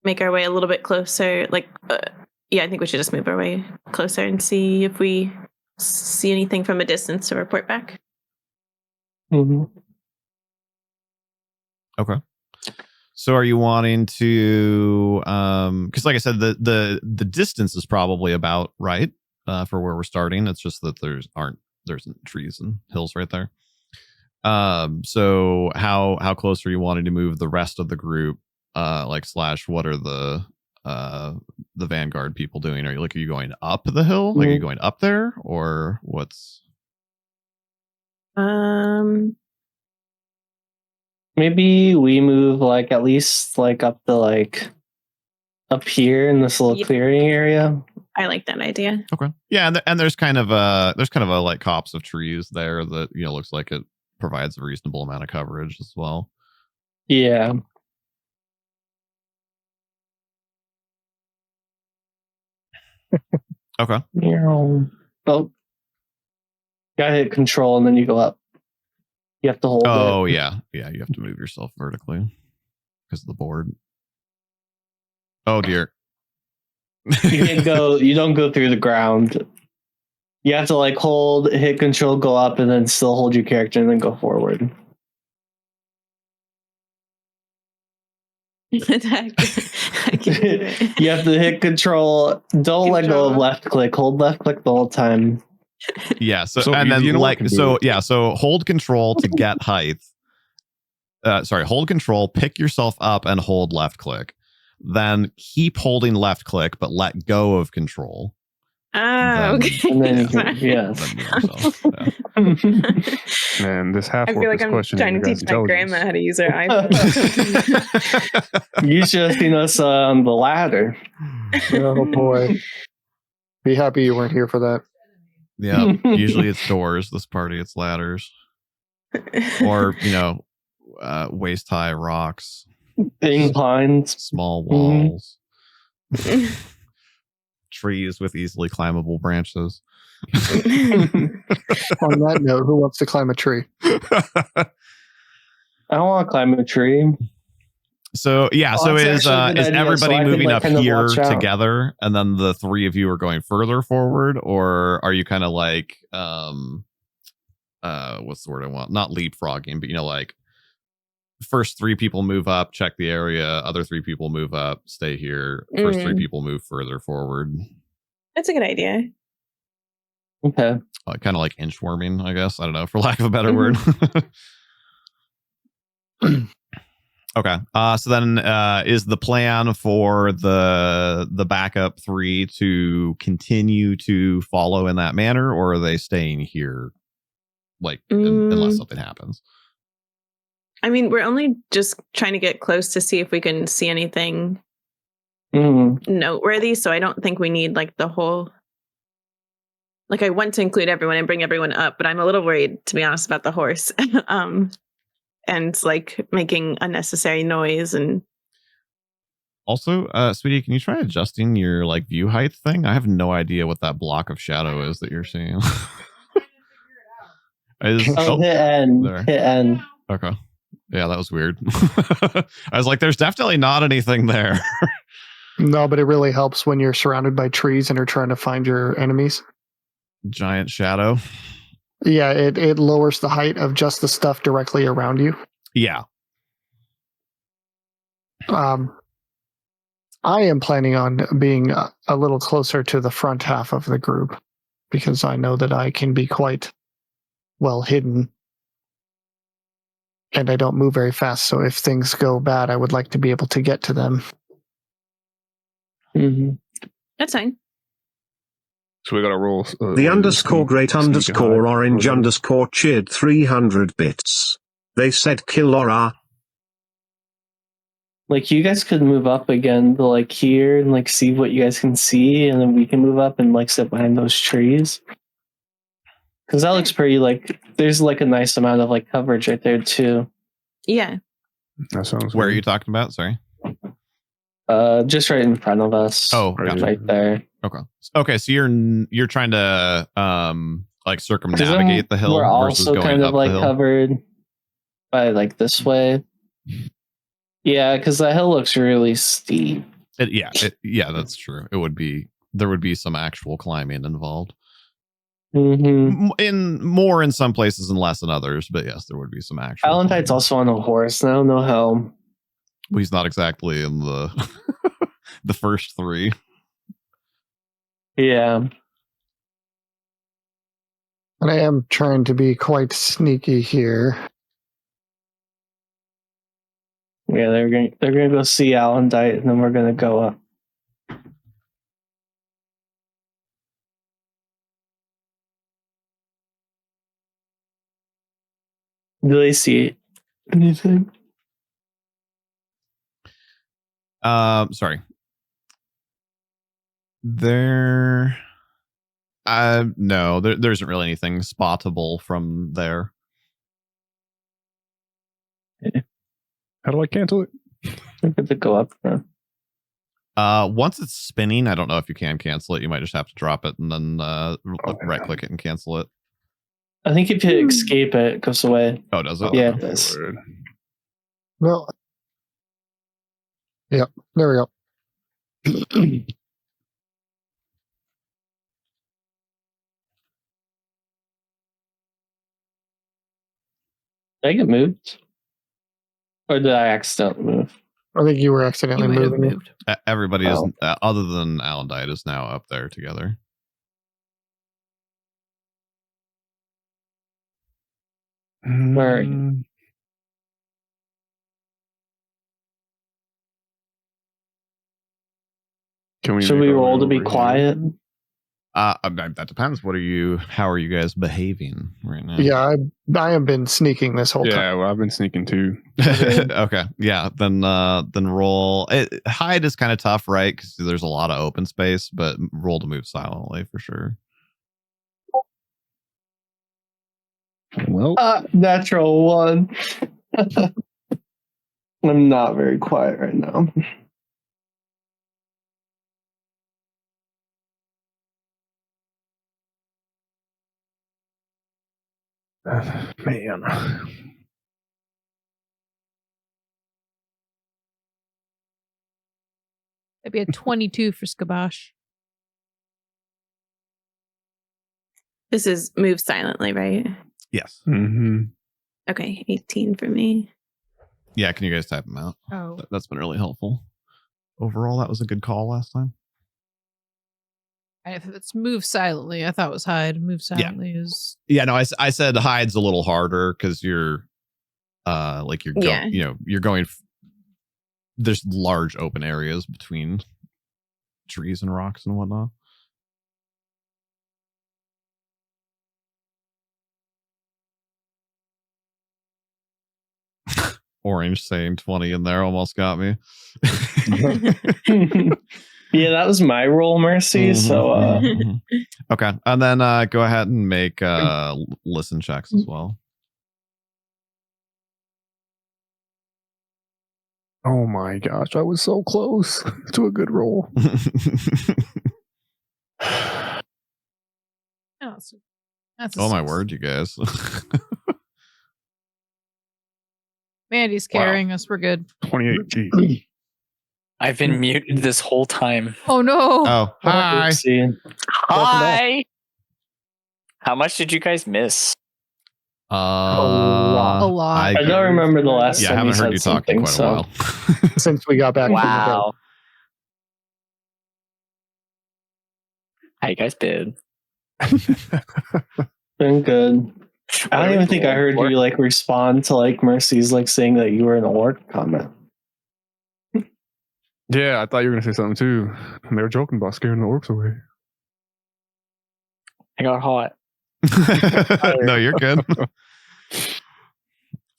make our way a little bit closer. I think we should just move our way closer and see if we see anything from a distance to report back. Okay. So are you wanting to because like I said, the distance is probably about right for where we're starting. It's just that there's trees and hills right there. So how close are you wanting to move the rest of the group? What are the Vanguard people doing? Are you going up the hill? Like, are you going up there, or what's? Maybe we move at least up up here in this little clearing area. I like that idea. Okay. Yeah, and there's kind of a like copse of trees there that looks like it provides a reasonable amount of coverage as well. Yeah. Okay. Oh, gotta hit control and then you go up. You have to hold it. Oh, yeah. Yeah, you have to move yourself vertically because of the board. Oh, dear. You don't go through the ground. You have to hold, hit control, go up, and then still hold your character and then go forward. I can do it. You have to hit control. Don't let go of left click. Hold left click the whole time. Yeah. So and then so hold control to get height. Hold control, pick yourself up, and hold left click. Then keep holding left click, but let go of control. Okay. And then Man, this half I feel like I'm trying to teach my grandma how to use her iPhone. You should have seen us on the ladder. Oh boy. Be happy you weren't here for that. Yeah, usually it's doors. This party, it's ladders. Or, waist high rocks. Inclines. Small walls. Trees with easily climbable branches. On that note, who wants to climb a tree? I don't want to climb a tree. So is everybody moving up here together, and then the three of you are going further forward, or are you kind of what's the word I want? Not leapfrogging, but first three people move up, check the area, other three people move up, stay here. First three people move further forward. That's a good idea. Okay. Kind of like inchworming, I guess. I don't know, for lack of a better word. Okay. So then is the plan for the backup three to continue to follow in that manner, or are they staying here unless something happens? I mean, we're only just trying to get close to see if we can see anything noteworthy. So I don't think we need the whole. I want to include everyone and bring everyone up, but I'm a little worried, to be honest, about the horse. And making unnecessary noise. And also, sweetie, can you try adjusting your view height thing? I have no idea what that block of shadow is that you're seeing. Hit N. There. Hit N. Okay. Yeah, that was weird. I was like, there's definitely not anything there. No, but it really helps when you're surrounded by trees and are trying to find your enemies. Giant shadow. Yeah, it lowers the height of just the stuff directly around you. Yeah. I am planning on being a little closer to the front half of the group because I know that I can be quite well hidden and I don't move very fast. So if things go bad, I would like to be able to get to them. Mm-hmm. That's fine. So we got to roll. The underscore great underscore orange underscore cheered 300 bits. They said kill Aura. Like, you guys could move up again to, like, here and, like, see what you guys can see, and then we can move up and, like, sit behind those trees. Because that looks pretty, like, there's, like, a nice amount of, like, coverage right there, too. Yeah. That sounds Where good. are you talking about? Sorry. Just right in front of us. Oh, right there. Okay, so you're trying to like circumnavigate the hill We're versus also going kind up of, like, the hill. covered by, like, this way. Yeah, because the hill looks really steep. Yeah, that's true. There would be some actual climbing involved. Mm-hmm. In some places and less in others, but yes, there would be some actual. Alondite's also on a horse now, no helm. Well, he's not exactly in the the first three. Yeah. And I am trying to be quite sneaky here. Yeah, they're gonna go see Alondite, and then we're gonna go up. Do they see anything? Sorry. There. No, there isn't really anything spottable from there. How do I cancel it? We're good to go up now. Once it's spinning, I don't know if you can cancel it. You might just have to drop it and then right click it and cancel it. I think if you escape it, it goes away. Oh, does it? Yeah, it does. Well, yeah, there we go. Did I get moved? Or did I accidentally move? I think you were accidentally moving. Everybody is, other than Alondite, is now up there together. Where are you? Should we roll to be quiet? That depends. How are you guys behaving right now? Yeah, I have been sneaking this whole time. Yeah, well, I've been sneaking too. Okay, yeah, then roll. Hide is kind of tough, right? Because there's a lot of open space, but roll to move silently for sure. Well, natural one. I'm not very quiet right now. Man. That'd be a 22 for Skabosh. This is move silently, right? Yes. Mm-hmm. Okay, 18 for me. Yeah, can you guys type them out? Oh. That's been really helpful. Overall, that was a good call last time. If it's move silently, I thought it was hide. Move silently is. Yeah, no, I said hide's a little harder because you're you're going. There's large open areas between trees and rocks and whatnot. Orange saying 20 in there almost got me. Yeah, that was my roll, Mercy. So okay, and then go ahead and make listen checks as well. Oh my gosh, I was so close to a good roll. Oh my word, you guys. Mandy's carrying us. We're good. 28 G. I've been muted this whole time. Oh no. Oh, hi. Hi. How much did you guys miss? A lot. I don't remember the last time I haven't heard you talk in quite a while. Since we got back. Wow. How you guys been? Been good. I don't even think I heard you like respond to like Mercy's like saying that you were an orc comment. Yeah, I thought you were gonna say something too. And they were joking about scaring the orcs away. I got hot. No, you're good.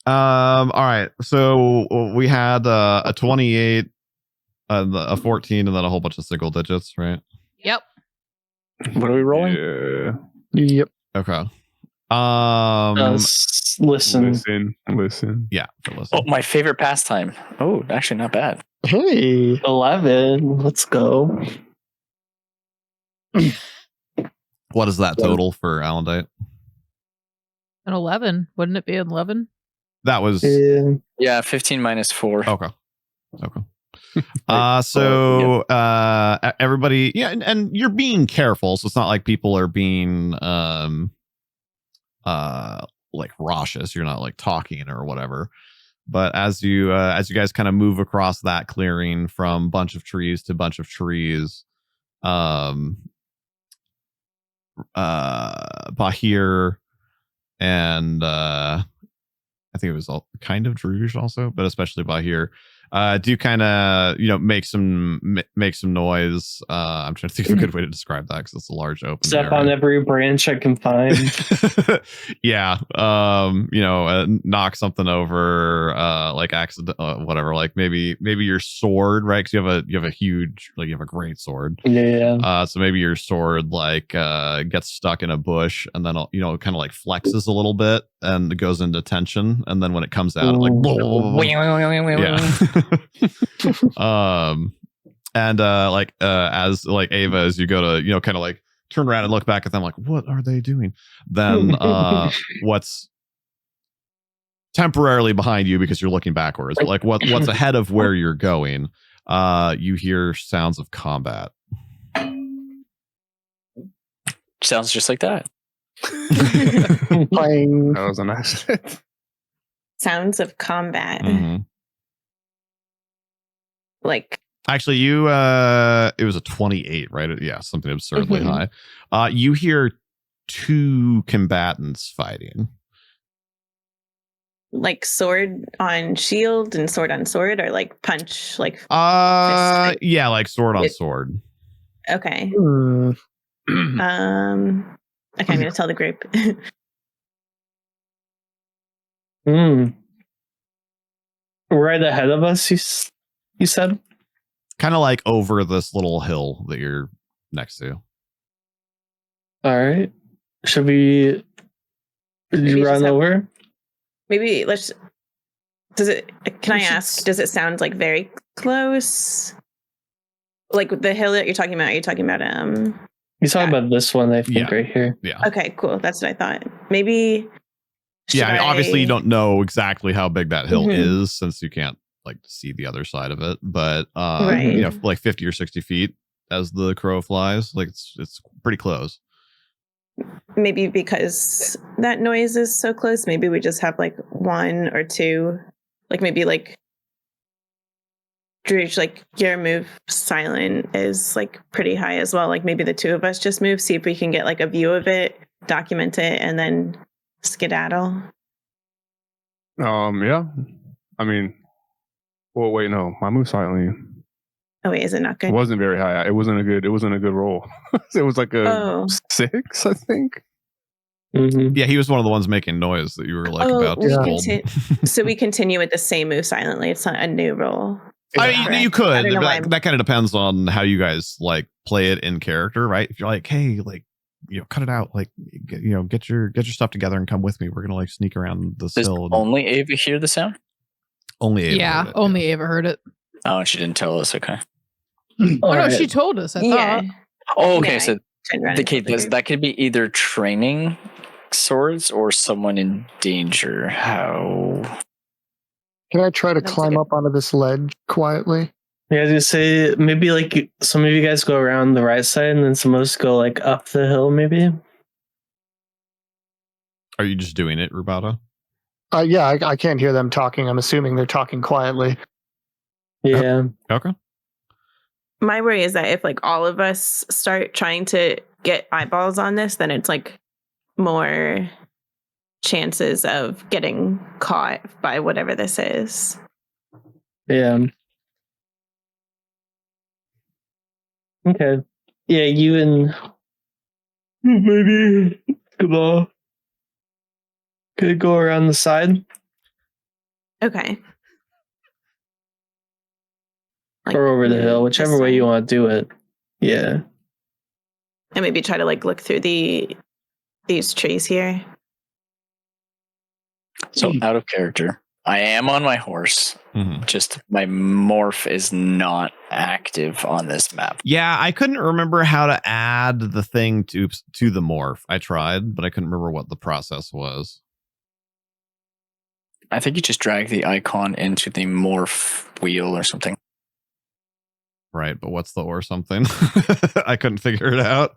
All right. So we had a 28, a 14, and then a whole bunch of single digits, right? Yep. What are we rolling? Yeah. Yep. Okay. Listen. Yeah, for listen. Oh, my favorite pastime. Oh, actually not bad. Hey. 11. Let's go. What is that total for Alondite? An 11. Wouldn't it be an 11? That was Yeah, 15 minus 4. okay. So everybody, yeah, and you're being careful, so it's not like people are being like raucous. You're not like talking or whatever. But as you guys kind of move across that clearing from bunch of trees to bunch of trees, Bahir and I think it was all kind of Trouubblllee also, but especially Bahir, do kind of make some noise. I'm trying to think of a good way to describe that because it's a large open Step area. on every branch I can find. Yeah. Knock something over, like accident, whatever. Like maybe your sword, right? Because you have a huge, like you have a great sword. Yeah. So maybe your sword like gets stuck in a bush and then kind of like flexes a little bit and it goes into tension, and then when it comes out, it like yeah. And as like Ava, as you go to kind of like turn around and look back at them like, what are they doing? Then what's temporarily behind you because you're looking backwards, but like what's ahead of where you're going, you hear sounds of combat. Sounds just like that. Playing. That was a nice. Sounds of combat. Mm-hmm. Like actually, you it was a 28, right? Yeah, something absurdly high. You hear 2 combatants fighting. Like sword on shield and sword on sword, or like punch, like fist yeah, like sword on sword. Okay. Hmm. Okay, I'm gonna tell the group. Right ahead of us, you said? Kind of like over this little hill that you're next to. All right. Should we run over? Maybe let's. Can I ask? Does it sound like very close? Like the hill that you're talking about? Are you talking about You're talking about this one, I think, yeah. right here. Yeah. Okay, cool. That's what I thought. Maybe. Yeah, I mean, obviously you don't know exactly how big that hill is since you can't like see the other side of it, but right. Like 50 or 60 feet as the crow flies, like it's pretty close. Maybe because that noise is so close, maybe we just have like 1 or 2, like maybe like Drew, like your move silent is like pretty high as well. Like maybe the 2 of us just move, see if we can get like a view of it, document it, and then skedaddle. Yeah. I mean, well, wait, no, my move silently. Oh wait, is it not good? It wasn't very high. It wasn't a good roll. It was like a 6, I think. Mm-hmm. Yeah, he was one of the ones making noise that you were like about to scold. So we continue with the same move silently. It's not a new roll. I mean, you could. That kind of depends on how you guys like play it in character, right? If you're like, hey, like cut it out, like get your stuff together and come with me. We're gonna like sneak around the hill. Only Ava hear the sound? Only Ava. Yeah, heard it, only Ava heard it. Oh, and she didn't tell us. Okay. Oh no, she told us. I thought. Oh, okay. So that could be either training swords or someone in danger. How? Can I try to climb up onto this ledge quietly? Yeah, I was gonna say maybe like some of you guys go around the right side and then some of us go like up the hill, maybe. Are you just doing it, Rubata? Yeah, I can't hear them talking. I'm assuming they're talking quietly. Yeah. Okay. My worry is that if like all of us start trying to get eyeballs on this, then it's like more chances of getting caught by whatever this is. Yeah. Okay. Yeah, you and maybe Cabal could go around the side. Okay. Like, or over the hill, whichever way you want to do it. Yeah. And maybe try to like look through these trees here. So out of character. I am on my horse. Just my morph is not active on this map. Yeah, I couldn't remember how to add the thing to the morph. I tried, but I couldn't remember what the process was. I think you just drag the icon into the morph wheel or something. Right, but what's the or something? I couldn't figure it out.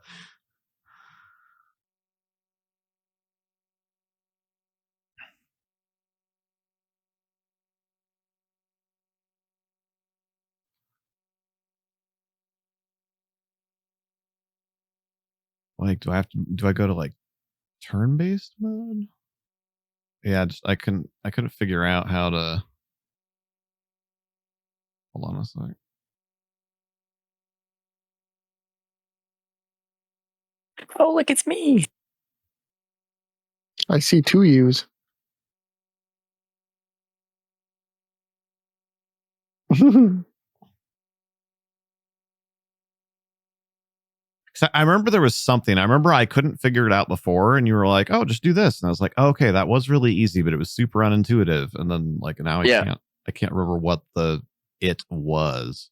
Like, do I go to like turn-based mode? Yeah, I couldn't figure out how to. Hold on a sec. Oh, look, it's me. I see two U's. I remember there was something. I remember I couldn't figure it out before, and you were like, "Oh, just do this," and I was like, oh, "Okay, that was really easy, but it was super unintuitive." And then, like, now I can't remember what it was.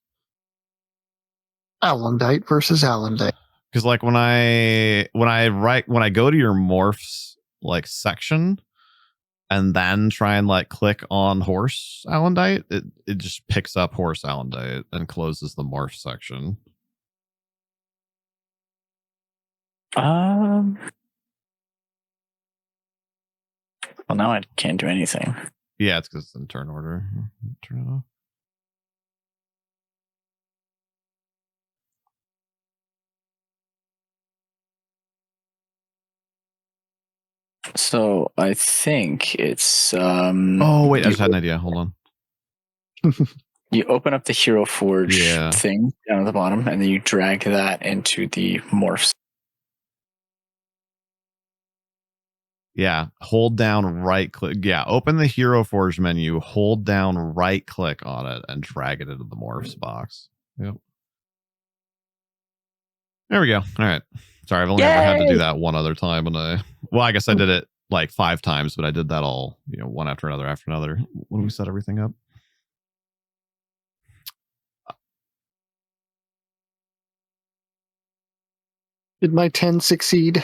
Alondite versus Alondite. Because like when I go to your morphs like section, and then try and like click on horse Alondite, it just picks up horse Alondite and closes the morph section. Well, now I can't do anything. Yeah, it's because it's in turn order. Turn it off. So I think it's oh wait, I just had an idea. Hold on. You open up the Hero Forge thing down at the bottom, and then you drag that into the morphs. Yeah, hold down right click. Yeah, open the Hero Forge menu, hold down right click on it, and drag it into the morphs box. Yep. There we go. All right. Sorry, I've only ever had to do that one other time, and I guess I did it like 5 times, but I did that all, one after another. When we set everything up. Did my 10 succeed?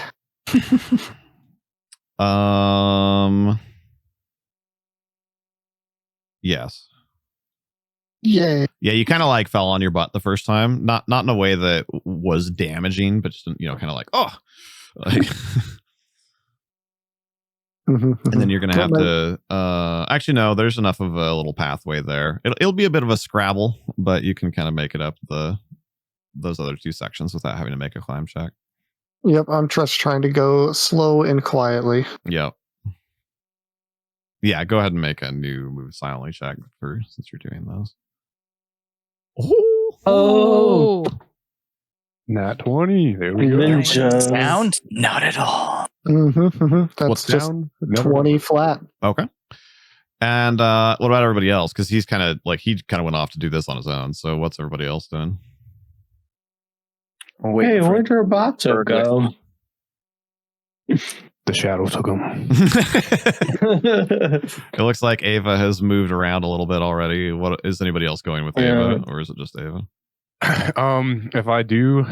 Yes. Yeah. Yeah, you kind of like fell on your butt the first time. Not in a way that was damaging, but just, kind of like, oh. Like, and then you're going to have to actually no, there's enough of a little pathway there. It'll be a bit of a scrabble, but you can kind of make it up those other 2 sections without having to make a climb check. Yep, I'm just trying to go slow and quietly. Yep. Yeah, go ahead and make a new move silently check since you're doing those. Oh. Nat 20. There we go. Sound? Not at all. That's what's just down? 20 flat. Okay. And what about everybody else? Because he kind of went off to do this on his own. So what's everybody else doing? Hey, where'd Roboto go? The shadow took him. It looks like Ava has moved around a little bit already. What is anybody else going with Ava, or is it just Ava? If I do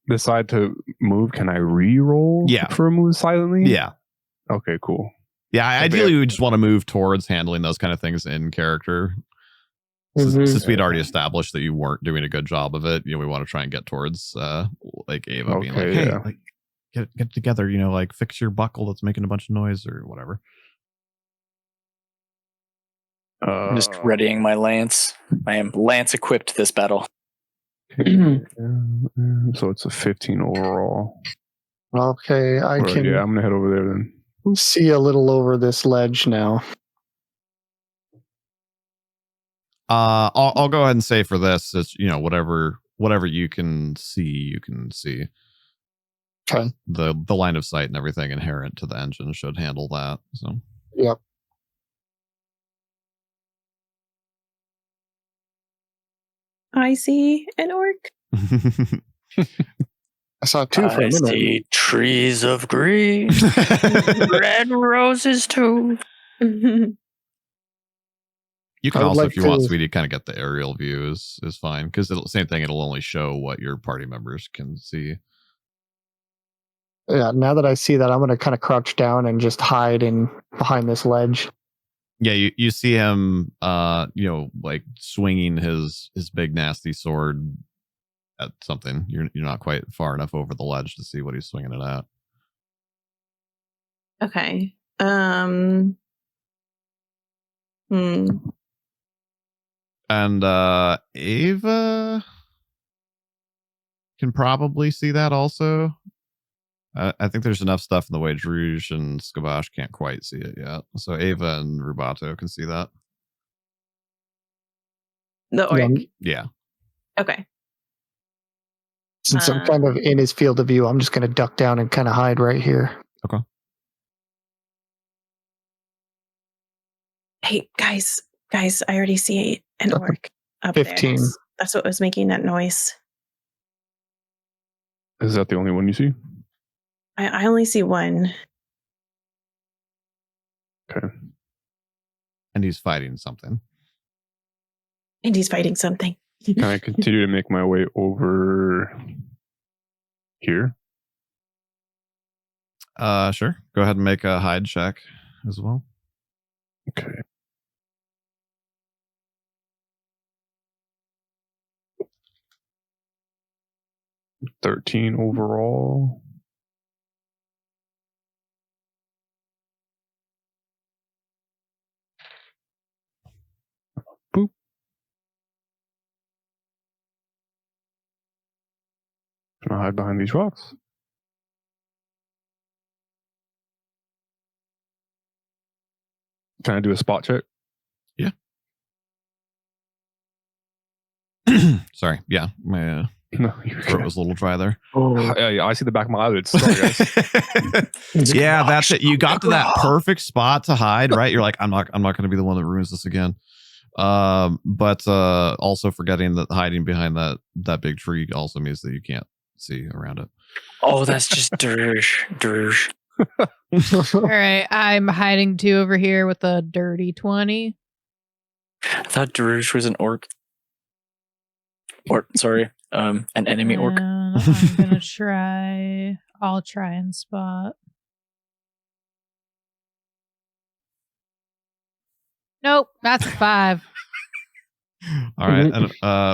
decide to move, can I re-roll for a move silently? Yeah. Okay, cool. Yeah, ideally we just want to move towards handling those kind of things in character. Since we'd already established that you weren't doing a good job of it, we want to try and get towards like Ava being like, hey, like, get together, like fix your buckle that's making a bunch of noise or whatever. I'm just readying my lance. I am lance equipped this battle. So it's a 15 overall. Okay, I Or, can yeah, I'm gonna head over there then. see a little over this ledge now. I'll go ahead and say for this, it's whatever you can see, Okay. The line of sight and everything inherent to the engine should handle that. So Yep. I see an orc. I saw two for a minute. see trees of green, red roses too. You can I would also, like if you want, to- sweetie, kind of get the aerial view is fine, because same thing. It'll only show what your party members can see. Yeah, now that I see that, I'm going to kind of crouch down and just hide in behind this ledge. Yeah, you see him, like swinging his big nasty sword at something. You're not quite far enough over the ledge to see what he's swinging it at. Okay. And Ava can probably see that also. I think there's enough stuff in the way Druj and Skabash can't quite see it yet. So Ava and Rubato can see that. The orc. Yeah. Okay. Since I'm kind of in his field of view, I'm just going to duck down and kind of hide right here. Okay. Hey, guys, I already see an orc up 15. there. That's what was making that noise. Is that the only one you see? I only see one. Okay. And he's fighting something. And he's fighting something. Can I continue to make my way over here? Sure. Go ahead and make a hide check as well. Okay. $13 overall. Boop. Gonna hide behind these rocks. Can I do a spot check? Yeah. Sorry. Yeah. My No, throat was a little dry there. Oh, Yeah, I see the back of my eyelids. Sorry, guys. Yeah, that's it. You got to that perfect spot to hide, right? You're like, I'm not going to be the one that ruins this again. But also forgetting that hiding behind that big tree also means that you can't see around it. Oh, that's just Druj. All right, I'm hiding too over here with a dirty 20. I thought Druj was an orc. Or sorry, an enemy orc. And I'm gonna try. I'll try and spot. Nope, that's a 5. All right. And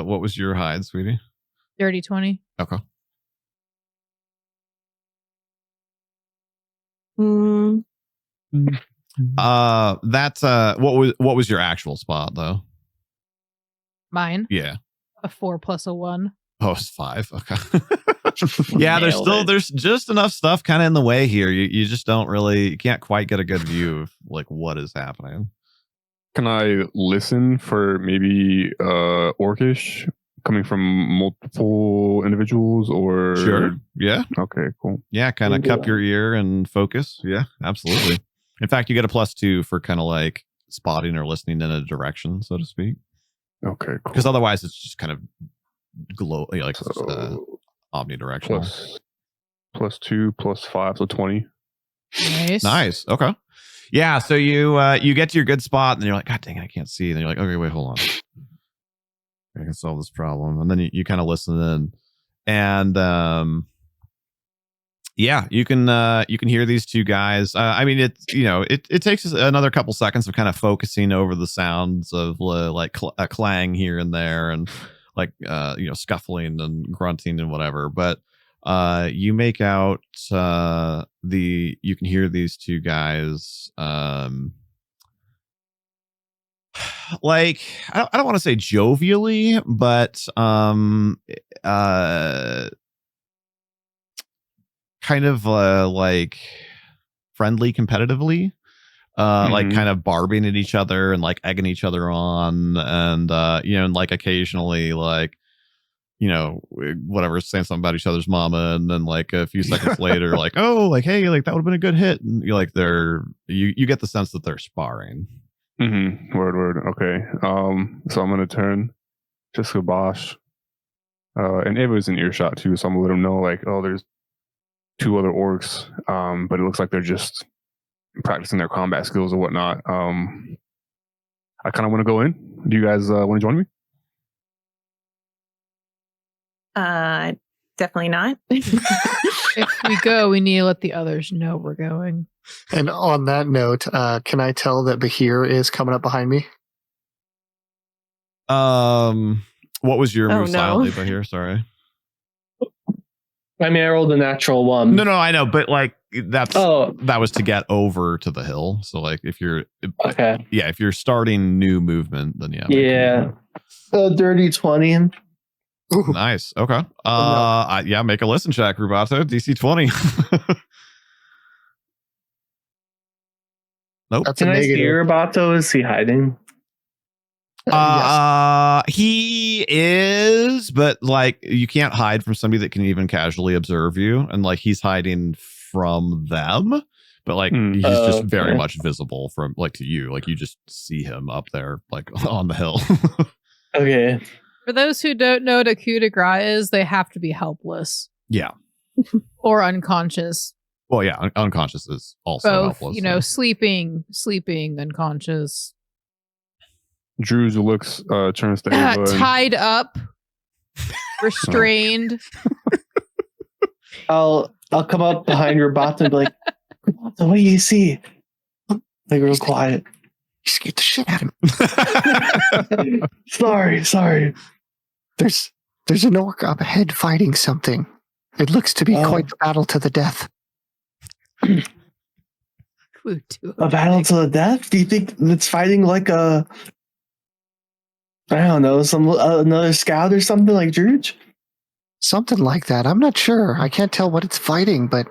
what was your hide, sweetie? Dirty 20. Okay. That's what was your actual spot though? Mine. Yeah. A 4 plus a 1. Oh, it's 5. Okay. Yeah, there's just enough stuff kind of in the way here. You just you can't quite get a good view of like what is happening. Can I listen for maybe orcish coming from multiple individuals or? Sure. Yeah. Okay, cool. Yeah, kind of cup your ear and focus. Yeah, absolutely. In fact, you get a +2 for kind of like spotting or listening in a direction, so to speak. Okay, cool. Because otherwise it's just kind of omnidirectional. +2 +5, so 20. Nice. Okay. Yeah, so you get to your good spot and you're like, God dang it, I can't see. And then you're like, okay, wait, hold on. I can solve this problem. And then you kind of listen in. And yeah, you can hear these two guys. I mean, it takes us another couple seconds of kind of focusing over the sounds of like a clang here and there, and like scuffling and grunting and whatever. But you make out you can hear these two guys like I don't want to say jovially, but kind of like friendly competitively. Like kind of barbing at each other and like egging each other on, and and like occasionally like whatever, saying something about each other's mama, and then like a few seconds later like, oh, like, hey, like that would have been a good hit, and you're like, you get the sense that they're sparring. Word. Okay. So I'm gonna turn to Subash, and Ava's in earshot too, so I'm gonna let him know like, oh, there's 2 other orcs, but it looks like they're just practicing their combat skills or whatnot. I kind of want to go in. Do you guys want to join me? Definitely not. If we go, we need to let the others know we're going. And on that note, can I tell that Bahir is coming up behind me? What was your move no. silently, Bahir? Sorry. I mean, I rolled a natural 1. No, I know, but like that was to get over to the hill. So like if you're if you're starting new movement, then yeah. A dirty 20. Nice. Okay. Make a listen check, Rubato. DC 20. Nope. That's Can a I see negative. Rubato? Is he hiding? Yes. He is, but like you can't hide from somebody that can even casually observe you, and like he's hiding from them, but like he's just very much visible from like to you, like you just see him up there like on the hill. Okay. For those who don't know what a coup de grace is, they have to be helpless. Yeah. Or unconscious. Well, yeah, unconscious is also both, helpless. sleeping, unconscious. Drews looks, turns to Ava. Tied up, restrained. I'll come up behind Rubato and be like, Rubato, what do you see? Like real quiet. You scared the shit out of me. Sorry. There's an orc up ahead fighting something. It looks to be quite the battle to the death. A battle to the death? Do you think it's fighting like I don't know, another scout or something like Druge? Something like that. I'm not sure. I can't tell what it's fighting, but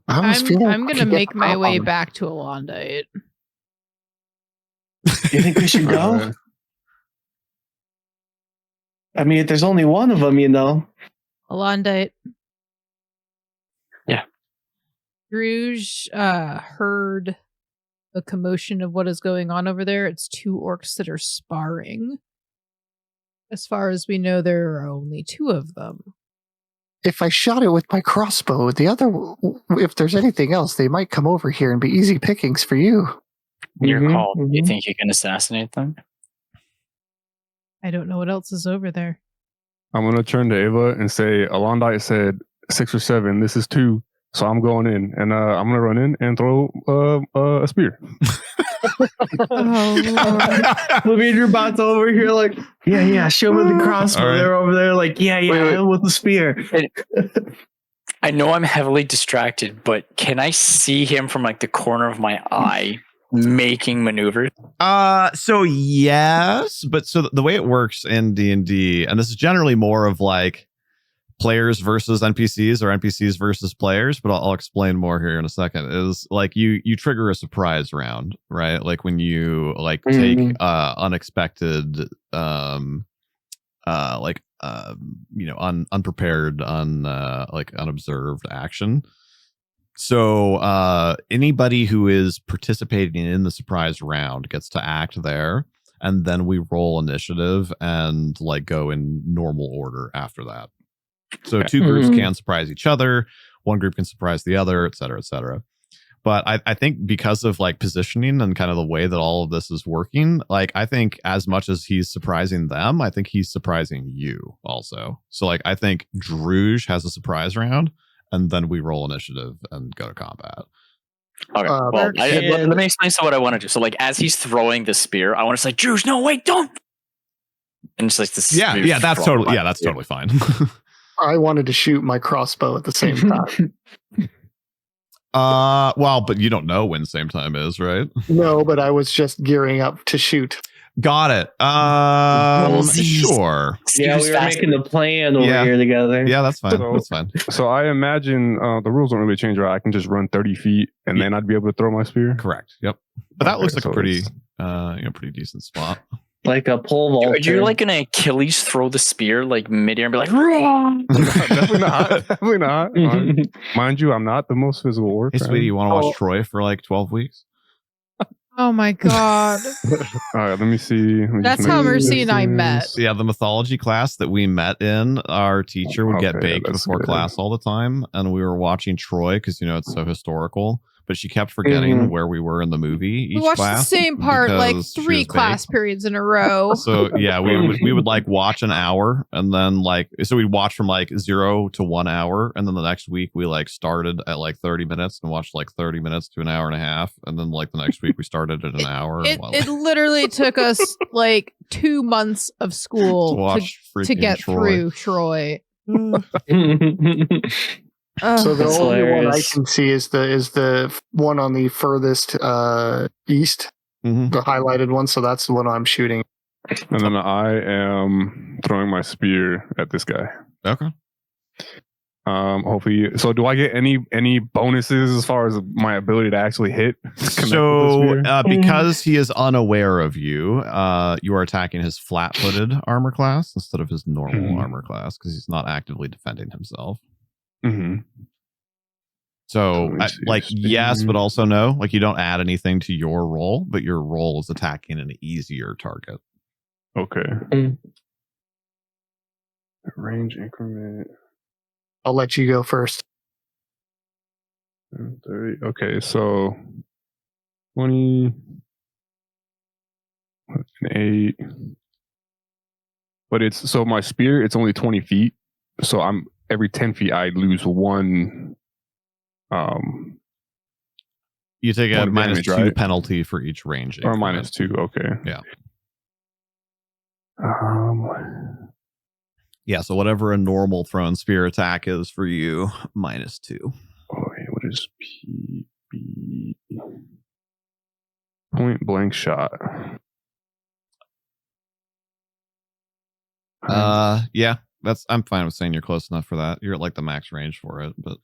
I almost feel like I'm going to make my way back to Alondite. You think we should go? I mean, if there's only one of them, Alondite. Yeah. Druge heard the commotion of what is going on over there. It's 2 orcs that are sparring. As far as we know, there are only 2 of them. If I shot it with my crossbow, if there's anything else, they might come over here and be easy pickings for you. Your call. Do you think you can assassinate them? I don't know what else is over there. I'm going to turn to Ava and say, Alondite said 6 or 7. This is 2. So I'm going in, and I'm going to run in and throw a spear. Let me Rubato over here like, yeah, show me the crossbow. Right. They're over there like, yeah, with the spear. I know I'm heavily distracted, but can I see him from like the corner of my eye making maneuvers? So yes, but so the way it works in D&D, and this is generally more of like players versus NPCs or NPCs versus players, but I'll explain more here in a second, is like you trigger a surprise round, right? Like when you like take unexpected unprepared, unobserved action. So anybody who is participating in the surprise round gets to act there, and then we roll initiative and like go in normal order after that. So 2 groups can surprise each other, 1 group can surprise the other, et cetera, et cetera. But I think because of like positioning and kind of the way that all of this is working, like I think as much as he's surprising them, I think he's surprising you also. So like I think Druge has a surprise round, and then we roll initiative and go to combat. Okay. Well, let me explain what I want to do. So like as he's throwing the spear, I want to say, Druge, no, wait, don't. And it's like this. Yeah, that's totally fine. I wanted to shoot my crossbow at the same time. Well, but you don't know when same time is, right? No, but I was just gearing up to shoot. Got it. Sure. Yeah, we were making the plan over here together. Yeah, that's fine. That's fine. So I imagine the rules don't really change, right? I can just run 30 feet and then I'd be able to throw my spear. Correct. Yep. But that looks like a pretty, pretty decent spot. Like a pole vault. You're like gonna Achilles throw the spear like midair and be like, definitely not. Definitely not. Mind you, I'm not the most physical worker. Hey, sweetie, you want to watch Troy for like 12 weeks? Oh my god. All right, let me see. That's how Mercy and I met. Yeah, the mythology class that we met in, our teacher would get baked before class all the time, and we were watching Troy because it's so historical. But she kept forgetting where we were in the movie. We watched the same part like 3 class periods in a row. So yeah, we would like watch an hour, and then so we'd watch from like 0 to 1 hour, and then the next week we like started at like 30 minutes and watched like 30 minutes to an hour and a half, and then like the next week we started at an hour. It literally took us like 2 months of school to get through Troy. So the only one I can see is the one on the furthest east, the highlighted one. So that's the one I'm shooting. And then I am throwing my spear at this guy. Okay. Hopefully. So do I get any bonuses as far as my ability to actually hit? So because he is unaware of you, you are attacking his flat-footed armor class instead of his normal armor class because he's not actively defending himself. So yes, but also no. Like you don't add anything to your roll, but your roll is attacking an easier target. Okay. Range increment. I'll let you go first. 30. Okay, so 20, 8. But it's so my spear, it's only 20 feet. So I'm every 10 feet I lose 1. You take a damage, -2 right? penalty for each range. Or -2, okay. Yeah. Yeah, so whatever a normal thrown spear attack is for you, -2. Okay, what is PB? Point blank shot. Yeah, I'm fine with saying you're close enough for that. You're at like the max range for it, but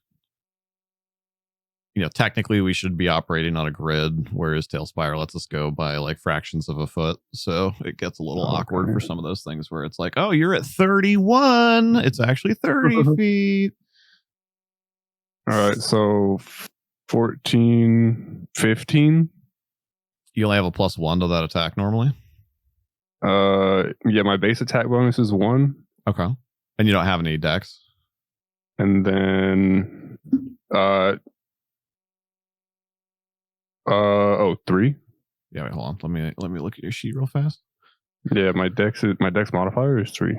technically we should be operating on a grid, whereas Talespire lets us go by like fractions of a foot. So it gets a little awkward for some of those things where it's like, oh, you're at 31. It's actually 30 feet. All right, so 14, 15. You only have a +1 to that attack normally? Yeah, my base attack bonus is 1. Okay. And you don't have any dex? And then 3. Yeah, wait, hold on. Let me look at your sheet real fast. Yeah, my dex modifier is 3.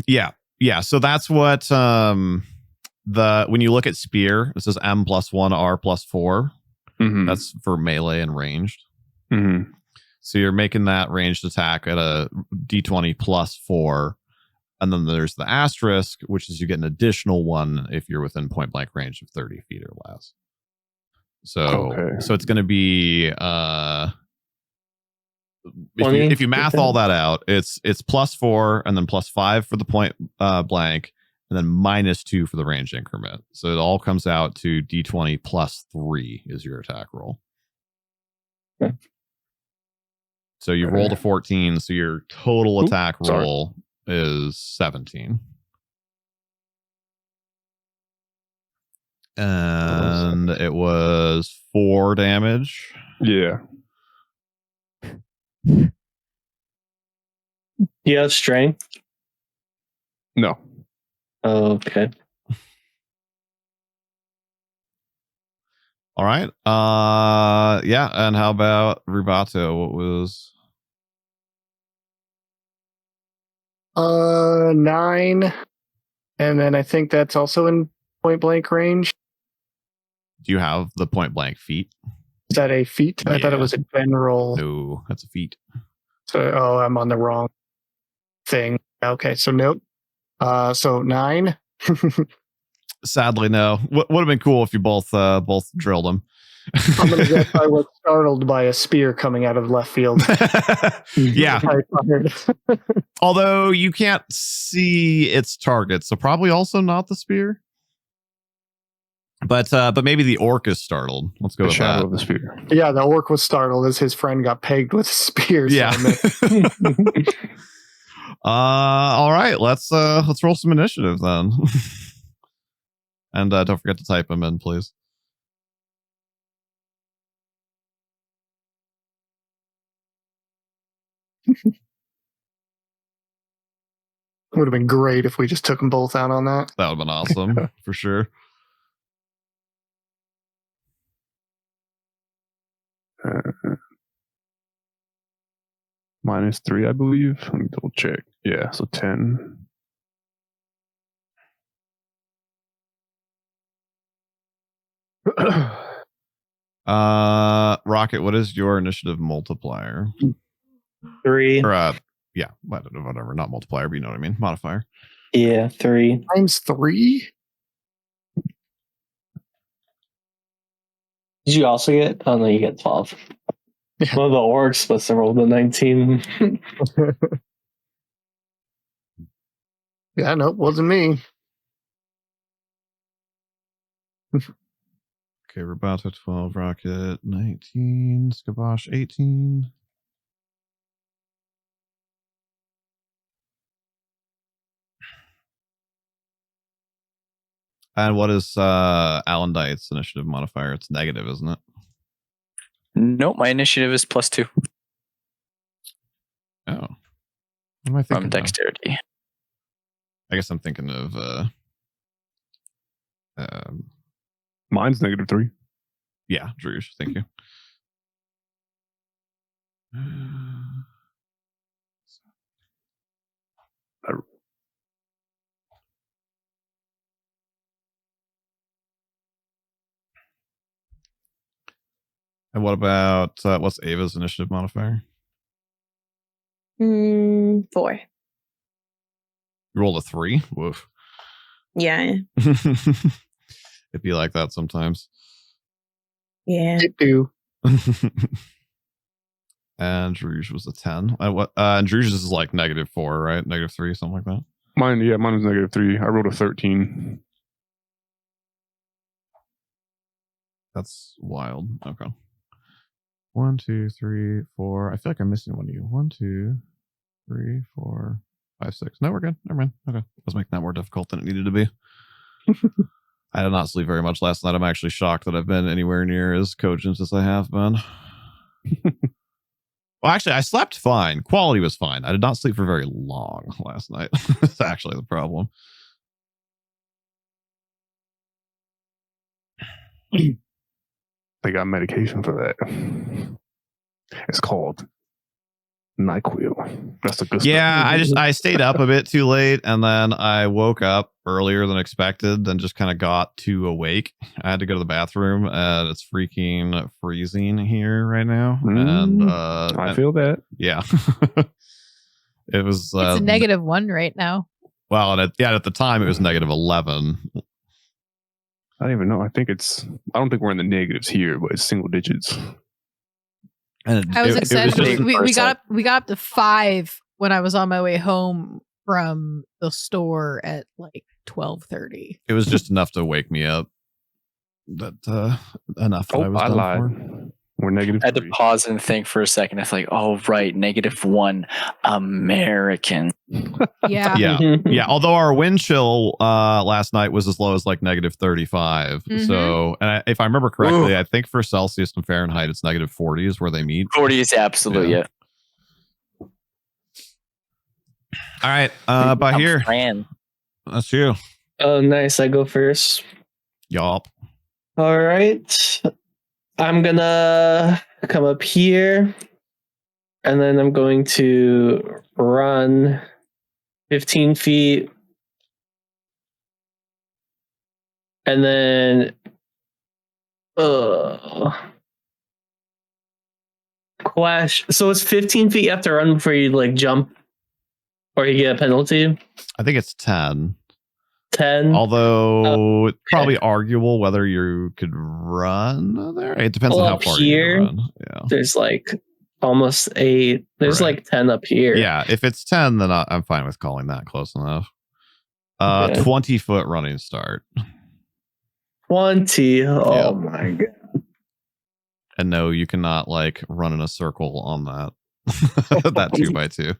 Yeah. So that's what when you look at spear, it says M +1 R +4. That's for melee and ranged. So you're making that ranged attack at a D20 +4. And then there's the asterisk, which is you get an additional 1 if you're within point blank range of 30 feet or less. So it's going to be if you math all that out, it's +4 and then +5 for the point blank, and then -2 for the range increment. So it all comes out to D20 +3 is your attack roll. Okay. So you rolled a 14, so your total attack roll is 17. And it was 4 damage. Yeah. You have strength? No. Okay. All right. Yeah. And how about Rubato? What was 9, and then I think that's also in point blank range. Do you have the point blank feat? Is that a feat? I thought it was a general. No, that's a feat. So I'm on the wrong thing. Okay, so nope. So 9. Sadly, no. Would have been cool if you both drilled him. I'm gonna guess I was startled by a spear coming out of left field. Yeah. Although you can't see its target, so probably also not the spear. But maybe the orc is startled. Let's go The with shadow that. of the spear. Yeah, the orc was startled as his friend got pegged with a spear. Yeah. All right, let's roll some initiative then. And don't forget to type them in, please. Would have been great if we just took them both out on that. That would have been awesome for sure. -3, I believe. Let me double check. Yeah, so 10. Rocket, what is your initiative multiplier? 3. Or yeah, whatever, not multiplier, but you know what I mean, modifier. Yeah, 3. Times 3? Did you also get? Oh no, you get 12. Yeah. One of the orcs must have rolled a 19. Yeah, no, wasn't me. Okay, Roboto 12, Rocket 19, Skabosh 18. And what is Alondite's initiative modifier? It's negative, isn't it? Nope, my initiative is +2 Oh. What am I thinking from now? dexterity. I guess I'm thinking of Mine's -3. yeah, Druge, thank you. And what about what's Ava's initiative modifier? 4. You rolled a 3? Woof. Yeah. It'd be like that sometimes. Yeah. You do. And Druge was a 10. And Druge's is like -4, right? -3, something like that. Mine was -3. I rolled a 13. That's wild. Okay. 1, 2, 3, 4. I feel like I'm missing one of you. 1, 2, 3, 4, 5, 6. No, we're good. Never mind. Okay. I was making that more difficult than it needed to be. I did not sleep very much last night. I'm actually shocked that I've been anywhere near as cogent as I have been. Well, actually, I slept fine. Quality was fine. I did not sleep for very long last night. That's actually the problem. They got medication for that. It's called NyQuil. That's the good Yeah, stuff. I stayed up a bit too late, and then I woke up earlier than expected and just kind of got too awake. I had to go to the bathroom, and it's freaking freezing here right now. And I feel that. Yeah. It was It's a -1 right now. well, and at the time it was -11. I don't even know. I don't think we're in the negatives here, but it's single digits. And I was excited. just, We got up to 5 when I was on my way home from the store at like 12:30. it was just enough to wake me up. That enough that I was I done lied. for. We're -3. I had to pause and think for a second. It's like, oh, right, -1 American. Yeah. Yeah. Although our wind chill last night was as low as like -35. Mhm. So, and if I remember correctly, I think for Celsius and Fahrenheit, it's -40 is where they meet. 40 is absolute, yeah. All right. By I'm here, Fran. that's you. Oh, nice. I go first. Yup. All right. I'm gonna come up here, and then I'm going to run 15 feet, and then Clash. So it's 15 feet you have to run before you like jump, or you get a penalty. I think it's 10. 10. Although it's probably arguable whether you could run there. It depends on how far here, you can run. Yeah. There's like almost 8. There's like 10 up here. Yeah, if it's 10, then I'm fine with calling that close enough. 20-foot running start. 20. Oh my god. And no, you cannot like run in a circle on that. That 2x2.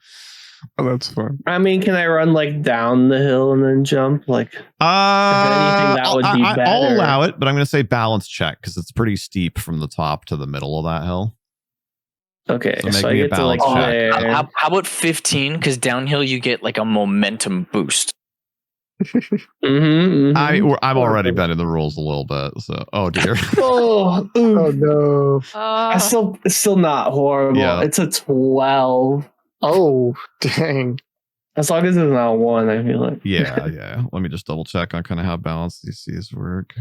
Oh, that's fun. I mean, can I run like down the hill and then jump? Like, if anything, that would be better. I'll allow it, but I'm going to say balance check because it's pretty steep from the top to the middle of that hill. Okay, so I get to like how about 15? Because downhill you get like a momentum boost. I'm already bending the rules a little bit, so dear. Oh no! It's still not horrible. Yeah. It's a 12. Oh dang! As long as it's not 1, I feel like. Yeah. Let me just double check on kind of how balanced these C's work.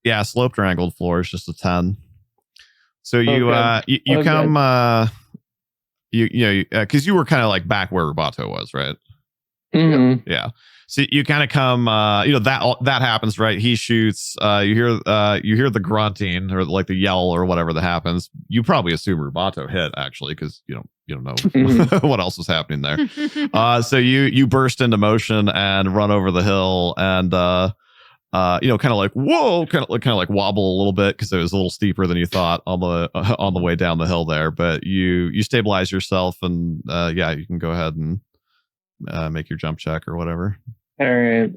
Yeah, sloped or angled floor is just a 10. So you come because you were kind of like back where Rubato was, right? Mm-hmm. Yeah. So you kind of come, that happens, right? He shoots. You hear the grunting or like the yell or whatever that happens. You probably assume Rubato hit actually because you don't know what else was happening there. So you burst into motion and run over the hill and kind of like whoa, kind of like wobble a little bit because it was a little steeper than you thought on the way down the hill there. But you stabilize yourself and you can go ahead and make your jump check or whatever. All right.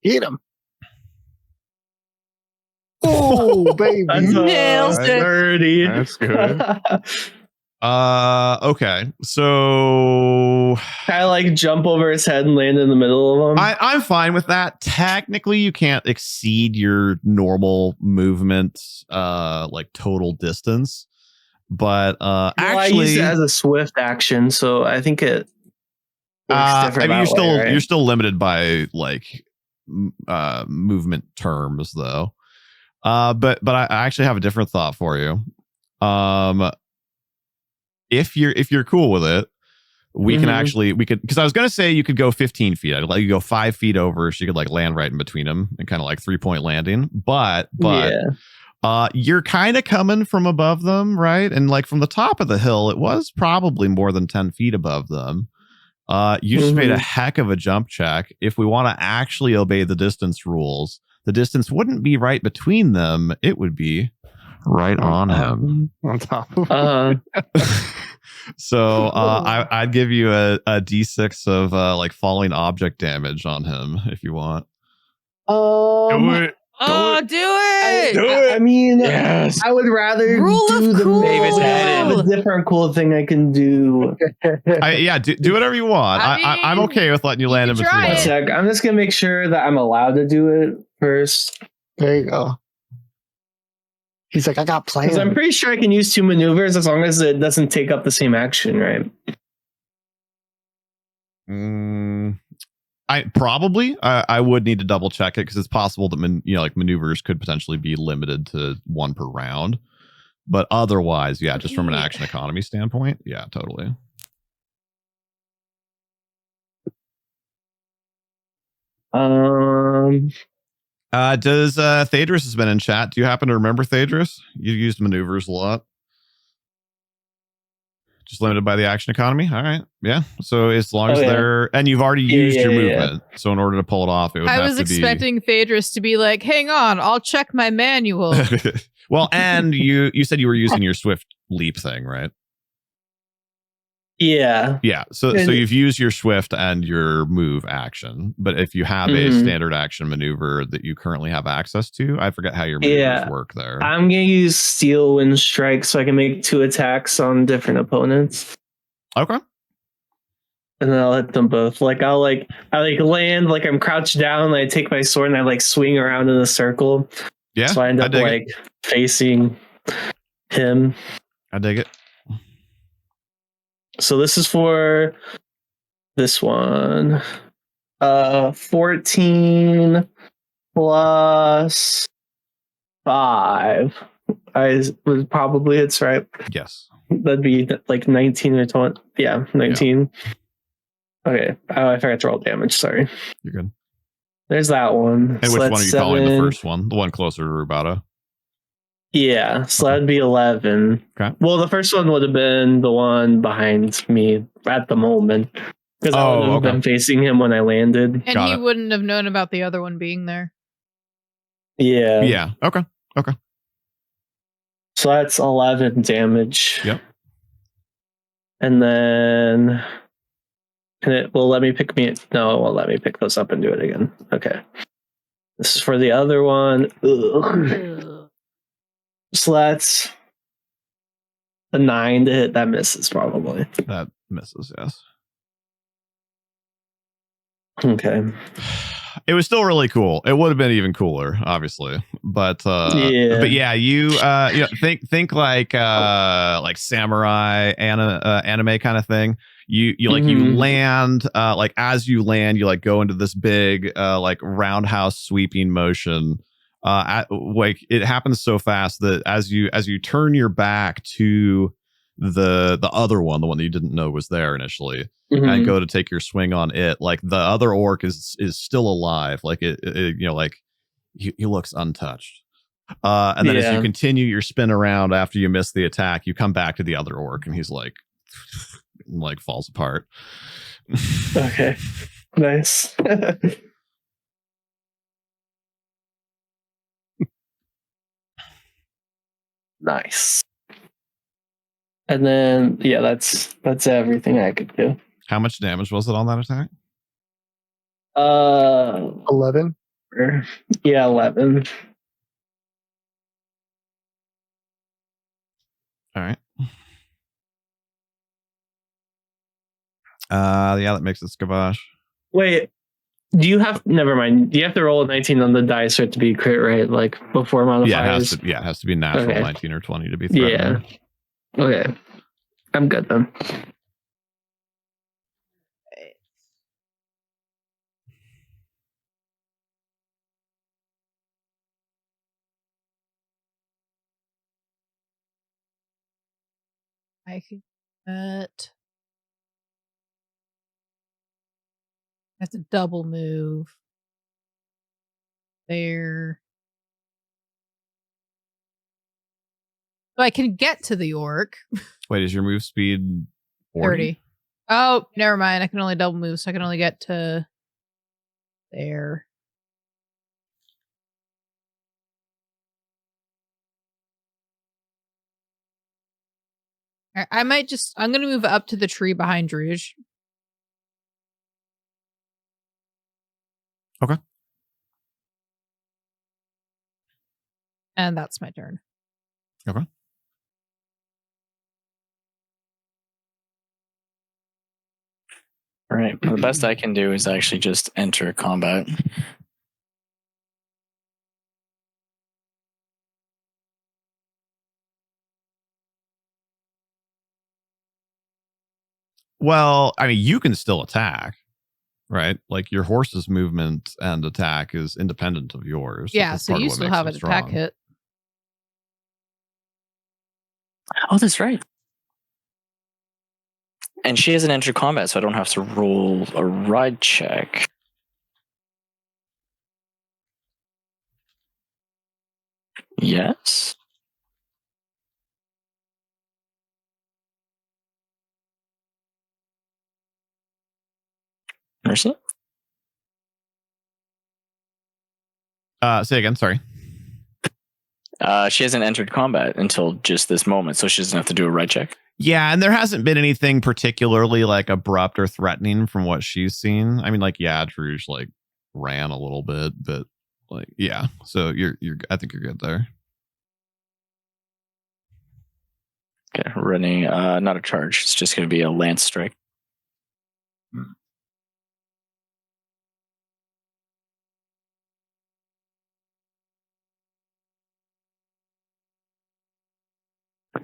Hit him. Oh, baby. Nails it. 30. That's good. Okay. So I like jump over his head and land in the middle of him. I'm fine with that. Technically, you can't exceed your normal movement, like total distance. But actually, I use it as a swift action, so I think it works different. You're still limited by like movement terms, though. But I actually have a different thought for you. If you're cool with it, we could because I was gonna say you could go 15 feet. I'd let you go 5 feet over, so you could like land right in between them and kind of like 3-point landing. But you're kind of coming from above them, right? And like from the top of the hill, it was probably more than 10 feet above them. You just made a heck of a jump check. If we want to actually obey the distance rules, the distance wouldn't be right between them. It would be right on him. On top of So I'd give you a D6 of like falling object damage on him if you want. Do it. Oh, do it! I mean, yes. I would rather Rule do of the cool. a different cool thing I can do. Do whatever you want. I'm okay with letting you land in between. One sec. I'm just gonna make sure that I'm allowed to do it first. There you go. He's like, I got plans. Because I'm pretty sure I can use 2 maneuvers as long as it doesn't take up the same action, right? I would need to double check it because it's possible that maneuvers could potentially be limited to 1 per round. But otherwise, just from an action economy standpoint, totally. Does Thadris has been in chat? Do you happen to remember Thadris? You used maneuvers a lot. Just limited by the action economy. All right. Yeah. So as long as they're and you've already used your movement. So in order to pull it off, it would have to be. I was expecting Thadris to be like, hang on, I'll check my manual. Well, and you said you were using your swift leap thing, right? Yeah. Yeah. So you've used your swift and your move action, but if you have a standard action maneuver that you currently have access to, I forget how your maneuvers work there. I'm gonna use Steel Wind Strike so I can make 2 attacks on different opponents. Okay. And then I'll hit them both. Like I land like I'm crouched down, and I take my sword and I like swing around in a circle. Yeah. So I end up like facing him. I dig it. So this is for this one. 14 plus 5. I was probably hits, right? Yes. That'd be like 19 or 20. Yeah, 19. Yeah. Okay. Oh, I forgot to roll damage. Sorry. You're good. There's that one. And which one are you calling the first one? The one closer to Rubata? Yeah, so that'd be 11. Okay. Well, the first one would have been the one behind me at the moment. Because I would have been facing him when I landed. And he wouldn't have known about the other one being there. Yeah. Yeah. Okay. So that's 11 damage. Yep. And then it will let me pick me. No, it won't let me pick those up and do it again. Okay. This is for the other one. Ugh. So that's a 9 to hit. That misses probably. That misses, yes. Okay. It was still really cool. It would have been even cooler, obviously. But yeah, you think like samurai anime kind of thing. You land like as you land, you like go into this big like roundhouse sweeping motion. Like it happens so fast that as you turn your back to the other one, the one that you didn't know was there initially, and go to take your swing on it, like the other orc is still alive, like it like he looks untouched. And then as you continue your spin around after you miss the attack, you come back to the other orc and he's like falls apart. Okay. Nice. Nice. And then that's everything I could do. How much damage was it on that attack? 11. Yeah, 11. All right. Yeah, that makes it Skabash. Wait, never mind. Do you have to roll a 19 on the dice for it to be crit, right? Like before modifiers? Yeah, it has to be natural 19 or 20 to be threatening. Yeah. Okay. I'm good then. I could I have to double move there. So I can get to the orc. Wait, is your move speed 30? Oh, never mind. I can only double move, so I can only get to there. I'm going to move up to the tree behind Trouubblllee. Okay. And that's my turn. Okay. All right. The best I can do is actually just enter combat. Well, I mean, you can still attack, right? Like your horse's movement and attack is independent of yours. Yeah, so you still have an attack hit. Oh, that's right. And she hasn't entered combat, so I don't have to roll a ride check. Yes. Mercy? Say again, sorry. She hasn't entered combat until just this moment, so she doesn't have to do a ride check. Yeah, and there hasn't been anything particularly like abrupt or threatening from what she's seen. I mean, like, yeah, Trouubblllee like ran a little bit, but like, yeah. So you're I think you're good there. Okay, running not a charge. It's just gonna be a lance strike.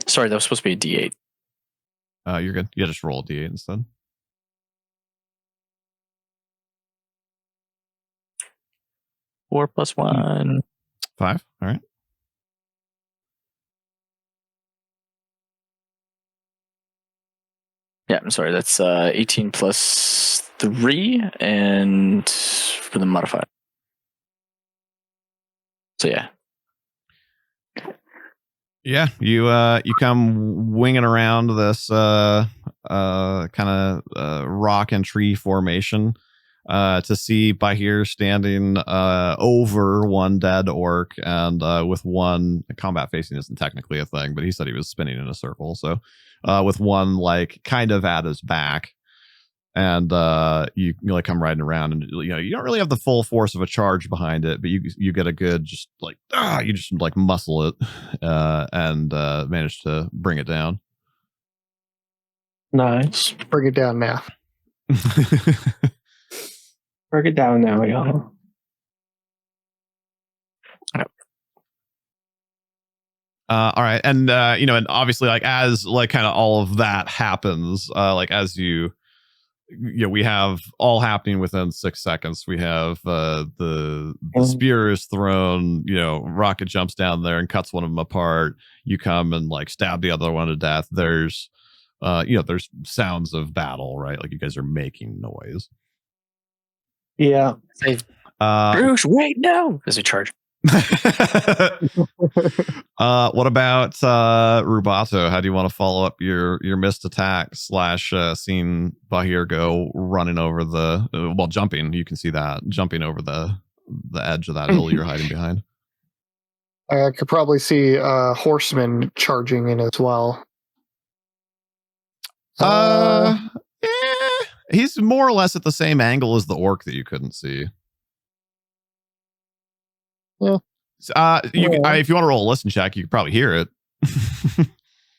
Sorry, that was supposed to be a D8. You're good. You just roll a D8 instead. 4 + 1. 5. All right. Yeah, I'm sorry. That's 18 plus 3 and for the modifier. So yeah. Yeah, you come winging around this kind of rock and tree formation to see Bahir standing over one dead orc and with one combat facing isn't technically a thing, but he said he was spinning in a circle. So with one like kind of at his back, and you like come riding around, and you don't really have the full force of a charge behind it, but you get a good just like you just like muscle it and manage to bring it down. Nice. Bring it down now. Bring it down now, y'all. All right, and and obviously, like as like kind of all of that happens, like as we have all happening within 6 seconds. We have the spear is thrown, rocket jumps down there and cuts one of them apart. You come and like stab the other one to death. There's there's sounds of battle, right? Like you guys are making noise. Yeah. Bruce, wait, no. There's a charge. What about Trouubblllee? How do you want to follow up your missed attack / seeing Bahir go running over the jumping? You can see that jumping over the edge of that hill you're hiding behind. I could probably see horsemen charging in as well. He's more or less at the same angle as the orc that you couldn't see. Yeah. If you want to roll a listen check, you could probably hear it.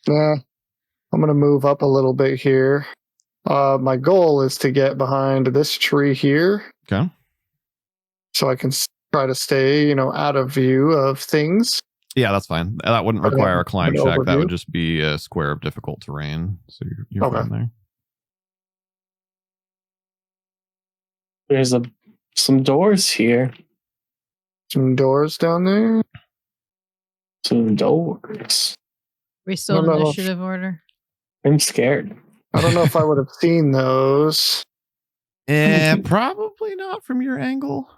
Yeah. I'm going to move up a little bit here. My goal is to get behind this tree here. Okay. So I can try to stay, out of view of things. Yeah, that's fine. That wouldn't require a climb check. That would just be a square of difficult terrain. So you're fine there. There's some doors here. Some doors down there? Some doors. We still in initiative order? I'm scared. I don't know if I would have seen those. Probably not from your angle.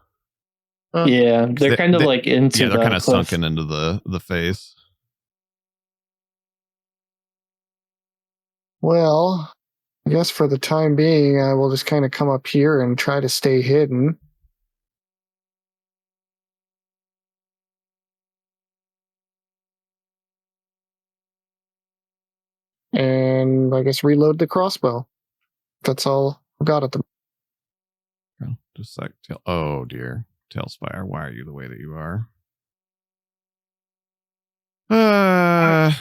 Yeah, they're kind of like into they're kind of cliff. sunken into the face. Well, I guess for the time being, I will just kind of come up here and try to stay hidden. And I guess reload the crossbow. That's all I've got at the moment. Just like, oh dear. Talespire, why are you the way that you are? Hold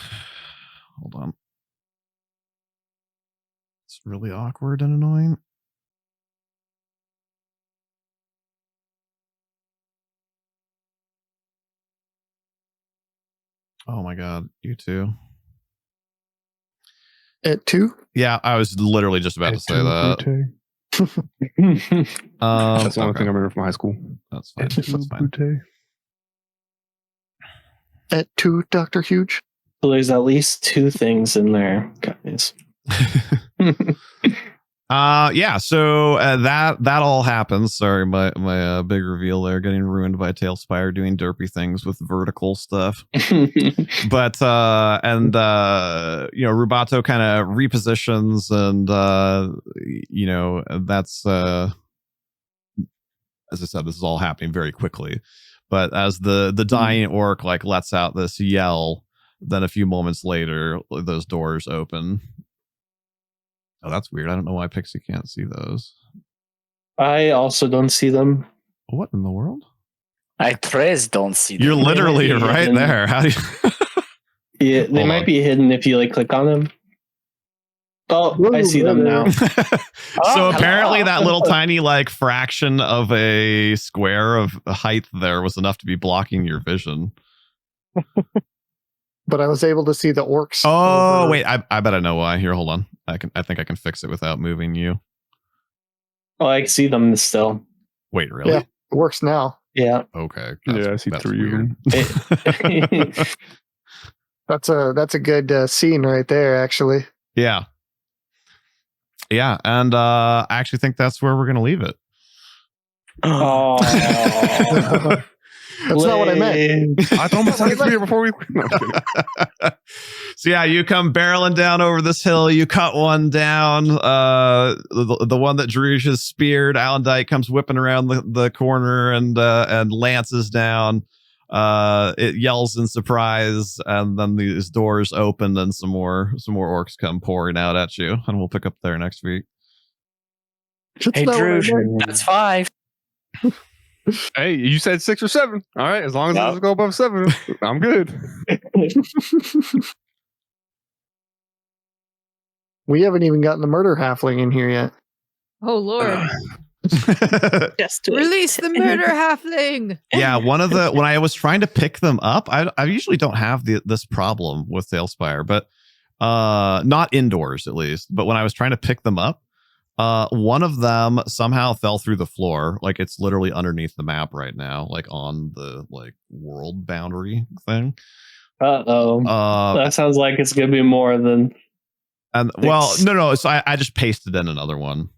on. It's really awkward and annoying. Oh my god, you too. At 2? Yeah, I was literally just about to say that. That's the only thing I remember from high school. That's fine. That's fine. At 2, Dr. Huge? So there's at least 2 things in there, guys. Yeah, so that all happens. Sorry, my big reveal there getting ruined by Talespire doing derpy things with vertical stuff. But Trouubblllee kind of repositions, and that's as I said, this is all happening very quickly. But as the dying orc like lets out this yell, then a few moments later those doors open. Oh, that's weird. I don't know why Pixie can't see those. I also don't see them. What in the world? I Trez don't see them. You're literally right hidden. there. How do you... Yeah, they might be hidden if you click on them. Oh, I see them now. So apparently that little tiny fraction of a square of height there was enough to be blocking your vision. But I was able to see the orcs. Oh, wait. I bet I know why. Here, hold on. I think I can fix it without moving you. Oh, I can see them still. Wait, really? Yeah, it works now. Yeah. Okay. I see 3 of them. That's a good scene right there, actually. Yeah. Yeah, and I actually think that's where we're going to leave it. Oh, That's not what I meant. I told myself it's here before we. No, I'm kidding. So yeah, you come barreling down over this hill. You cut one down. The one that Druuge has speared. Alondite comes whipping around the corner and lances down. It yells in surprise, and then these doors open, and some more orcs come pouring out at you, and we'll pick up there next week. Hey, Drew, that's 5. Hey, you said 6 or 7. All right, as long as it doesn't go above 7, I'm good. We haven't even gotten the murder halfling in here yet. Oh Lord! Just Release the murder halfling. Yeah, when I was trying to pick them up, I usually don't have this problem with Talespire, but not indoors at least. But when I was trying to pick them up, one of them somehow fell through the floor. Like it's literally underneath the map right now, like on the world boundary thing. That sounds like it's gonna be more than. And well, no. So I just pasted in another one.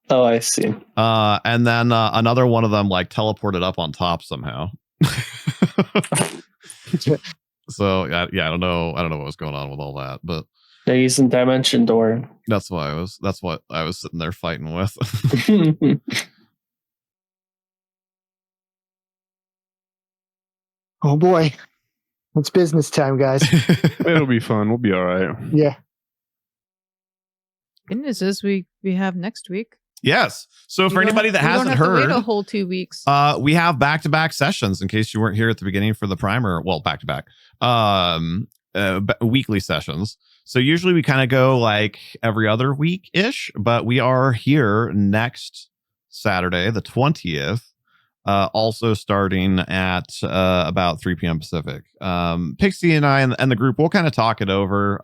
Oh, I see. And then another one of them teleported up on top somehow. So yeah, I don't know what was going on with all that, but They're using Dimension Door. that's what I was sitting there fighting with. Oh boy. It's business time, guys. It'll be fun. We'll be all right. Yeah. Goodness, is we have next week. Yes. So for anybody that hasn't heard, wait a whole 2 weeks. We have back-to-back sessions in case you weren't here at the beginning for the primer. Well, back-to-back. Weekly sessions. So usually we kind of go every other week-ish, but we are here next Saturday, the 20th, also starting at about 3 p.m. Pacific. Pixie and I and the group, we'll kind of talk it over.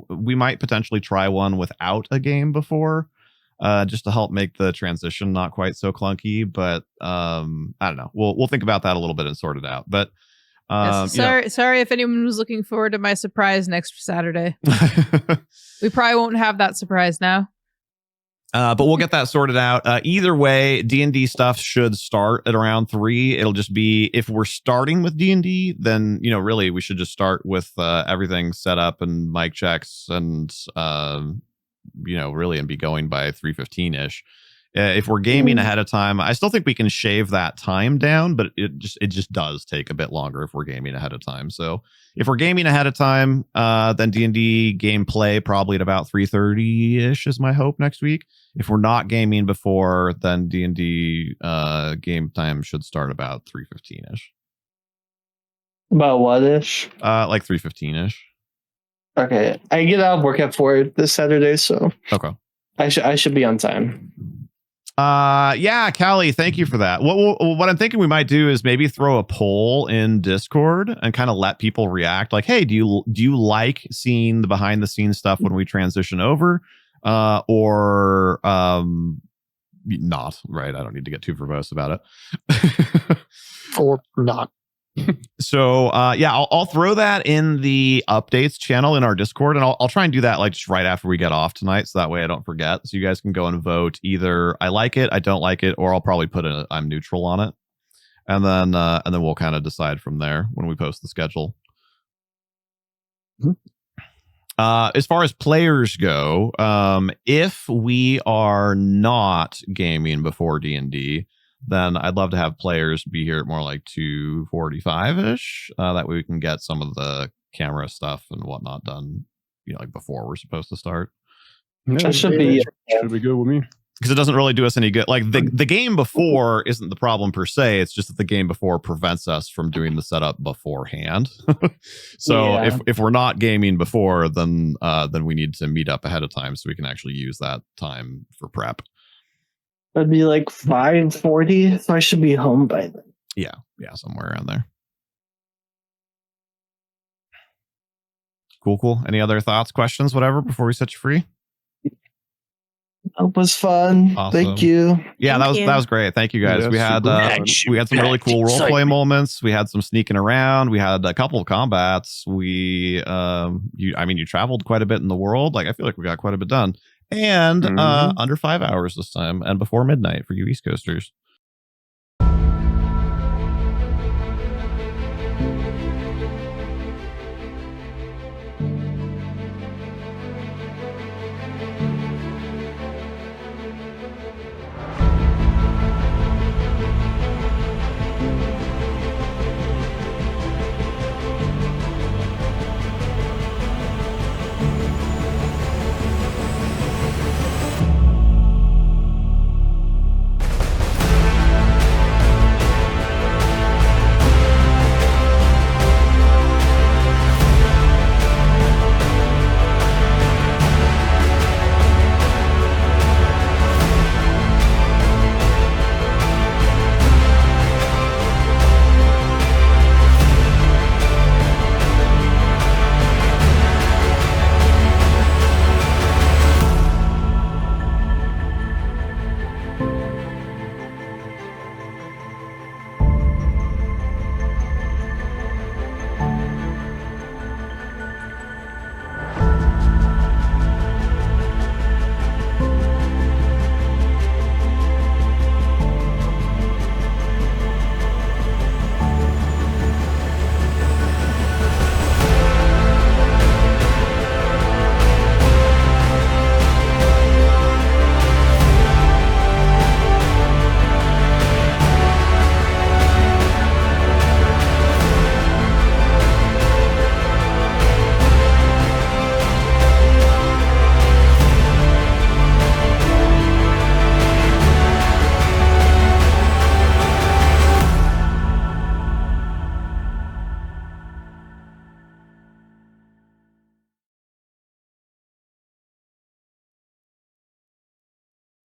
We might potentially try one without a game before, just to help make the transition not quite so clunky. But I don't know. We'll think about that a little bit and sort it out. But yes, sorry if anyone was looking forward to my surprise next Saturday. We probably won't have that surprise now. But we'll get that sorted out. Either way, D&D stuff should start at around 3. It'll just be, if we're starting with D&D, then, really we should just start with everything set up and mic checks and, really, and be going by 3:15-ish. If we're gaming ahead of time, I still think we can shave that time down, but it just does take a bit longer if we're gaming ahead of time. So if we're gaming ahead of time, then D&D gameplay probably at about 3:30-ish is my hope next week. If we're not gaming before, then D&D game time should start about 3:15-ish. About what-ish? 3:15-ish. Okay. I get out of work at 4 this Saturday, so Okay. I should be on time. Yeah, Callie, thank you for that. What I'm thinking we might do is maybe throw a poll in Discord and kind of let people react. Hey, do you like seeing the behind the scenes stuff when we transition over, or not? Right? I don't need to get too verbose about it. Or not. So yeah, I'll throw that in the updates channel in our Discord, and I'll try and do that just right after we get off tonight, so that way I don't forget. So you guys can go and vote either I like it, I don't like it, or I'll probably put I'm neutral on it, and then we'll kind of decide from there when we post the schedule. As far as players go, if we are not gaming before D&D, then I'd love to have players be here at more 2:45-ish. That way we can get some of the camera stuff and whatnot done, before we're supposed to start. That should be good with me. Because it doesn't really do us any good. The game before isn't the problem per se. It's just that the game before prevents us from doing the setup beforehand. So Yeah. if we're not gaming before, then we need to meet up ahead of time so we can actually use that time for prep. That'd be 5:40, so I should be home by then. Yeah, somewhere around there. Cool. Any other thoughts, questions, whatever, before we set you free? It was fun. Awesome. Thank you. Yeah, Thank you. that was great. Thank you guys. Yeah, We had some really cool role play moments. We had some sneaking around. We had a couple of combats. You traveled quite a bit in the world. I feel like we got quite a bit done. And under 5 hours this time, and before midnight for you East Coasters.